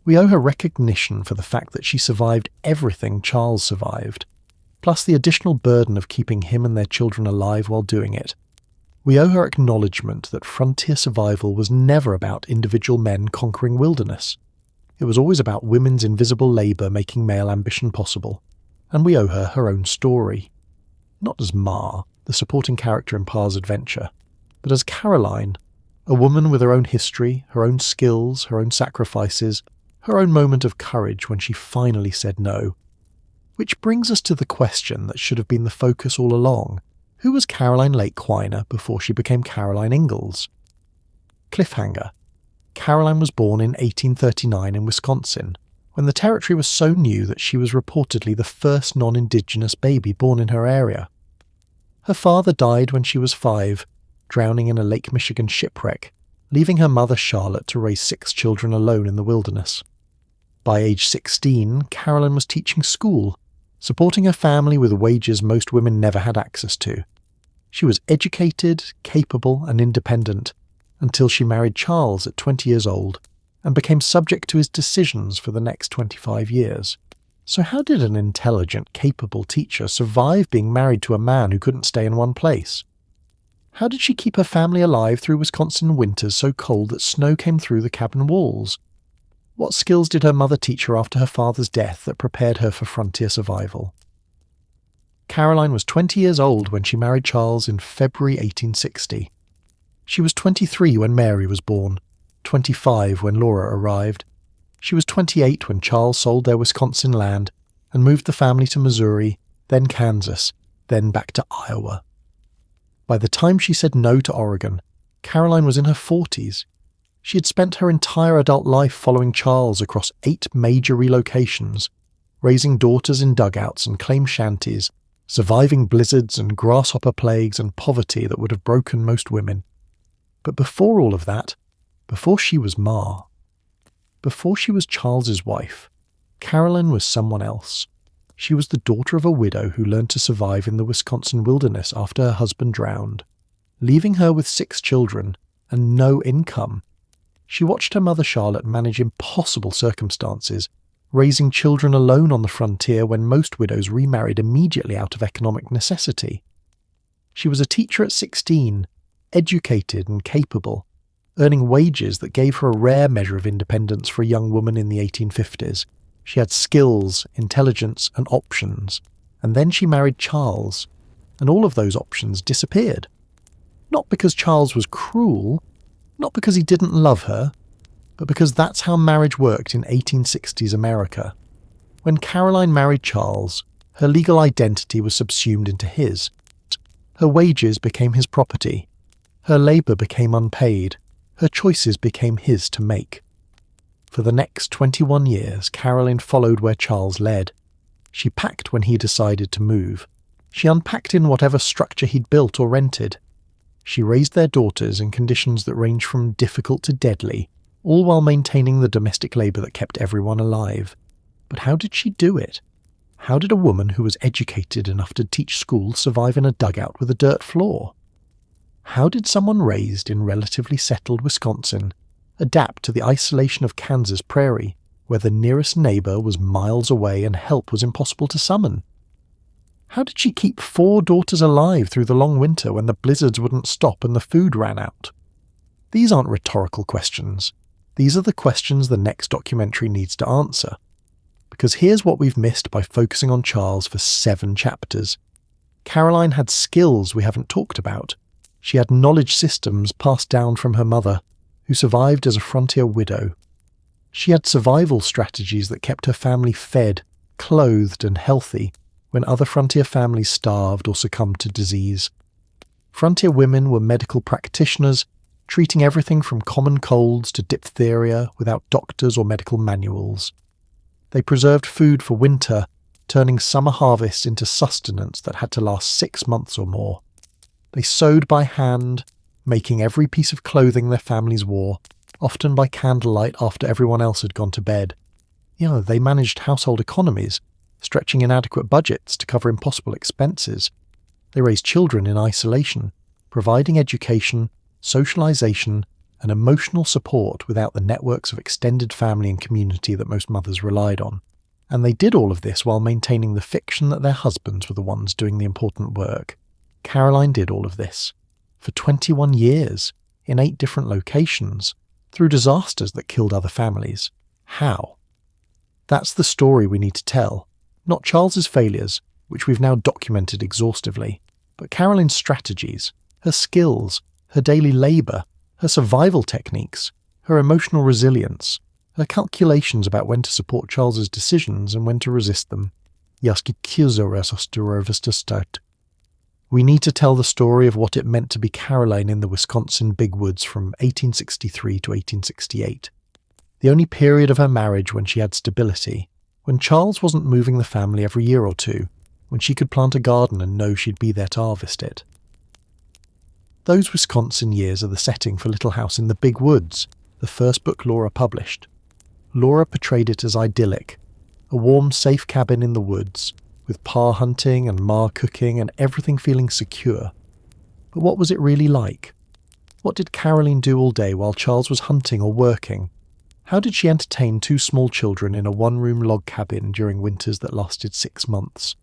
We owe her recognition for the fact that she survived everything Charles survived, plus the additional burden of keeping him and their children alive while doing it. We owe her acknowledgement that frontier survival was never about individual men conquering wilderness. It was always about women's invisible labour making male ambition possible. And we owe her her own story. Not as Ma, the supporting character in Pa's adventure, but as Caroline, a woman with her own history, her own skills, her own sacrifices, her own moment of courage when she finally said no. Which brings us to the question that should have been the focus all along. Who was Caroline Lake Quiner before she became Caroline Ingalls? Cliffhanger. Caroline was born in 1839 in Wisconsin, when the territory was so new that she was reportedly the first non-Indigenous baby born in her area. Her father died when she was 5, drowning in a Lake Michigan shipwreck, leaving her mother Charlotte to raise 6 children alone in the wilderness. By age 16, Caroline was teaching school, supporting her family with wages most women never had access to. She was educated, capable, and independent, until she married Charles at 20 years old, and became subject to his decisions for the next 25 years. So how did an intelligent, capable teacher survive being married to a man who couldn't stay in one place? How did she keep her family alive through Wisconsin winters so cold that snow came through the cabin walls? What skills did her mother teach her after her father's death that prepared her for frontier survival? Caroline was 20 years old when she married Charles in February 1860. She was 23 when Mary was born, 25 when Laura arrived. She was 28 when Charles sold their Wisconsin land and moved the family to Missouri, then Kansas, then back to Iowa. By the time she said no to Oregon, Caroline was in her 40s. She had spent her entire adult life following Charles across 8 major relocations, raising daughters in dugouts and claim shanties, surviving blizzards and grasshopper plagues and poverty that would have broken most women. But before all of that, before she was Ma, before she was Charles's wife, Caroline was someone else. She was the daughter of a widow who learned to survive in the Wisconsin wilderness after her husband drowned, leaving her with 6 children and no income. She watched her mother Charlotte manage impossible circumstances, raising children alone on the frontier when most widows remarried immediately out of economic necessity. She was a teacher at 16, educated and capable, earning wages that gave her a rare measure of independence for a young woman in the 1850s. She had skills, intelligence, and options. And then she married Charles, and all of those options disappeared. Not because Charles was cruel, not because he didn't love her, but because that's how marriage worked in 1860s America. When Caroline married Charles, her legal identity was subsumed into his. Her wages became his property. Her labour became unpaid. Her choices became his to make. For the next 21 years, Caroline followed where Charles led. She packed when he decided to move. She unpacked in whatever structure he'd built or rented. She raised their daughters in conditions that ranged from difficult to deadly, all while maintaining the domestic labour that kept everyone alive. But how did she do it? How did a woman who was educated enough to teach school survive in a dugout with a dirt floor? How did someone raised in relatively settled Wisconsin adapt to the isolation of Kansas Prairie, where the nearest neighbour was miles away and help was impossible to summon? How did she keep 4 daughters alive through the long winter when the blizzards wouldn't stop and the food ran out? These aren't rhetorical questions. These are the questions the next documentary needs to answer. Because here's what we've missed by focusing on Charles for 7 chapters. Caroline had skills we haven't talked about. She had knowledge systems passed down from her mother, who survived as a frontier widow. She had survival strategies that kept her family fed, clothed and healthy when other frontier families starved or succumbed to disease. Frontier women were medical practitioners, treating everything from common colds to diphtheria without doctors or medical manuals. They preserved food for winter, turning summer harvests into sustenance that had to last 6 months or more. They sewed by hand, making every piece of clothing their families wore, often by candlelight after everyone else had gone to bed. They managed household economies, stretching inadequate budgets to cover impossible expenses. They raised children in isolation, providing education, socialization, and emotional support without the networks of extended family and community that most mothers relied on. And they did all of this while maintaining the fiction that their husbands were the ones doing the important work. Caroline did all of this for 21 years, in 8 different locations, through disasters that killed other families. How? That's the story we need to tell. Not Charles's failures, which we've now documented exhaustively, but Caroline's strategies, her skills, her daily labour, her survival techniques, her emotional resilience, her calculations about when to support Charles's decisions and when to resist them. We need to tell the story of what it meant to be Caroline in the Wisconsin big woods from 1863 to 1868. The only period of her marriage when she had stability, when Charles wasn't moving the family every year or two, when she could plant a garden and know she'd be there to harvest it. Those Wisconsin years are the setting for Little House in the Big Woods, the first book Laura published. Laura portrayed it as idyllic, a warm, safe cabin in the woods, with pa hunting and ma cooking and everything feeling secure. But what was it really like? What did Caroline do all day while Charles was hunting or working? How did she entertain 2 small children in a 1-room log cabin during winters that lasted 6 months?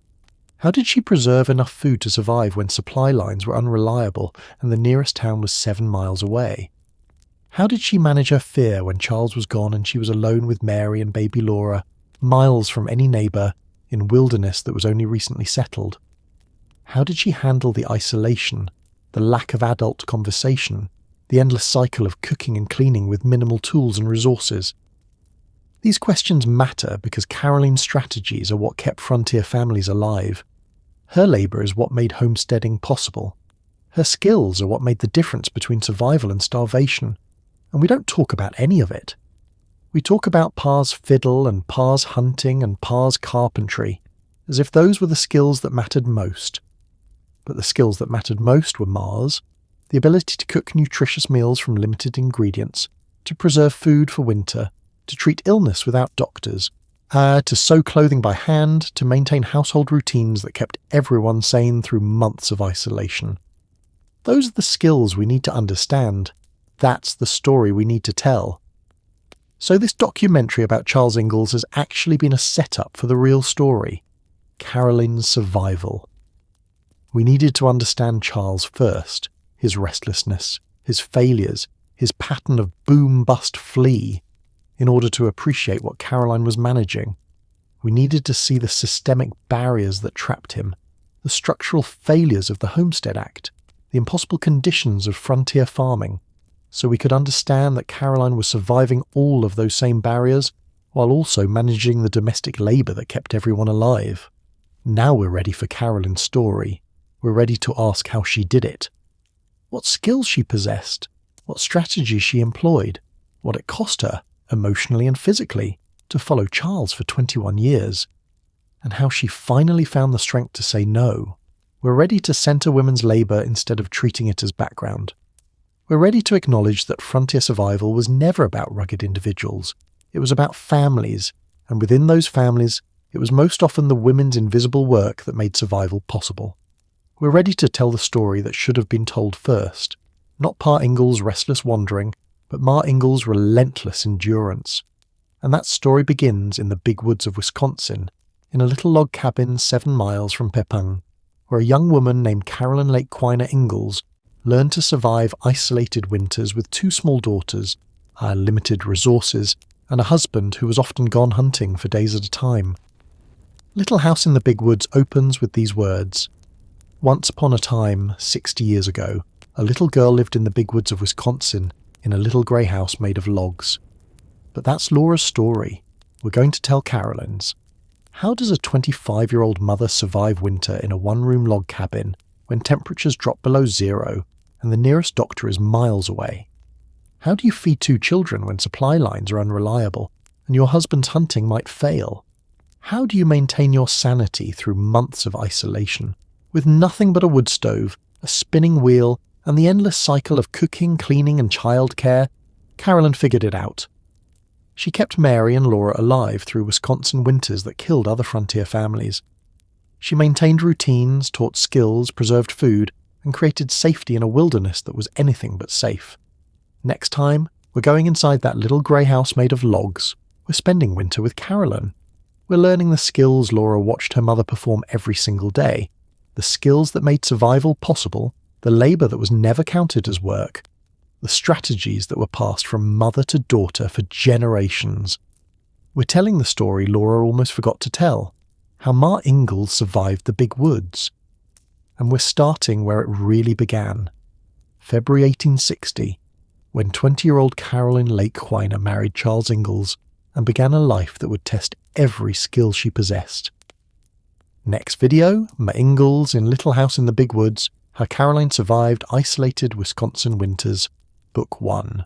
How did she preserve enough food to survive when supply lines were unreliable and the nearest town was 7 miles away? How did she manage her fear when Charles was gone and she was alone with Mary and baby Laura, miles from any neighbour, in wilderness that was only recently settled? How did she handle the isolation, the lack of adult conversation, the endless cycle of cooking and cleaning with minimal tools and resources? These questions matter because Caroline's strategies are what kept frontier families alive. Her labour is what made homesteading possible. Her skills are what made the difference between survival and starvation. And we don't talk about any of it. We talk about pa's fiddle and pa's hunting and pa's carpentry, as if those were the skills that mattered most. But the skills that mattered most were ma's, the ability to cook nutritious meals from limited ingredients, to preserve food for winter, to treat illness without doctors, To sew clothing by hand, to maintain household routines that kept everyone sane through months of isolation. Those are the skills we need to understand. That's the story we need to tell. So this documentary about Charles Ingalls has actually been a setup for the real story, Carolyn's survival. We needed to understand Charles first, his restlessness, his failures, his pattern of boom-bust flee, in order to appreciate what Caroline was managing. We needed to see the systemic barriers that trapped him, the structural failures of the Homestead Act, the impossible conditions of frontier farming, so we could understand that Caroline was surviving all of those same barriers while also managing the domestic labour that kept everyone alive. Now we're ready for Carolyn's story. We're ready to ask how she did it. What skills she possessed, what strategies she employed, what it cost her, emotionally and physically, to follow Charles for 21 years, and how she finally found the strength to say no. We're ready to centre women's labour instead of treating it as background. We're ready to acknowledge that frontier survival was never about rugged individuals. It was about families, and within those families, it was most often the women's invisible work that made survival possible. We're ready to tell the story that should have been told first, not Pa Ingalls' restless wandering, but Ma Ingalls' relentless endurance. And that story begins in the big woods of Wisconsin, in a little log cabin 7 miles from Pepin, where a young woman named Carolyn Lake Quiner Ingalls learned to survive isolated winters with 2 small daughters, limited resources, and a husband who was often gone hunting for days at a time. Little House in the Big Woods opens with these words. Once upon a time, 60 years ago, a little girl lived in the big woods of Wisconsin in a little grey house made of logs. But that's Laura's story. We're going to tell Carolyn's. How does a 25-year-old mother survive winter in a 1-room log cabin when temperatures drop below 0 and the nearest doctor is miles away? How do you feed 2 children when supply lines are unreliable and your husband's hunting might fail? How do you maintain your sanity through months of isolation, with nothing but a wood stove, a spinning wheel, and the endless cycle of cooking, cleaning, and childcare? Carolyn figured it out. She kept Mary and Laura alive through Wisconsin winters that killed other frontier families. She maintained routines, taught skills, preserved food, and created safety in a wilderness that was anything but safe. Next time, we're going inside that little grey house made of logs. We're spending winter with Carolyn. We're learning the skills Laura watched her mother perform every single day, the skills that made survival possible, the labour that was never counted as work, the strategies that were passed from mother to daughter for generations. We're telling the story Laura almost forgot to tell, how Ma Ingalls survived the big woods. And we're starting where it really began, February 1860, when 20-year-old Carolyn Lake Quiner married Charles Ingalls and began a life that would test every skill she possessed. Next video, Ma Ingalls in Little House in the Big Woods, How Caroline Survived Isolated Wisconsin Winters, Book 1.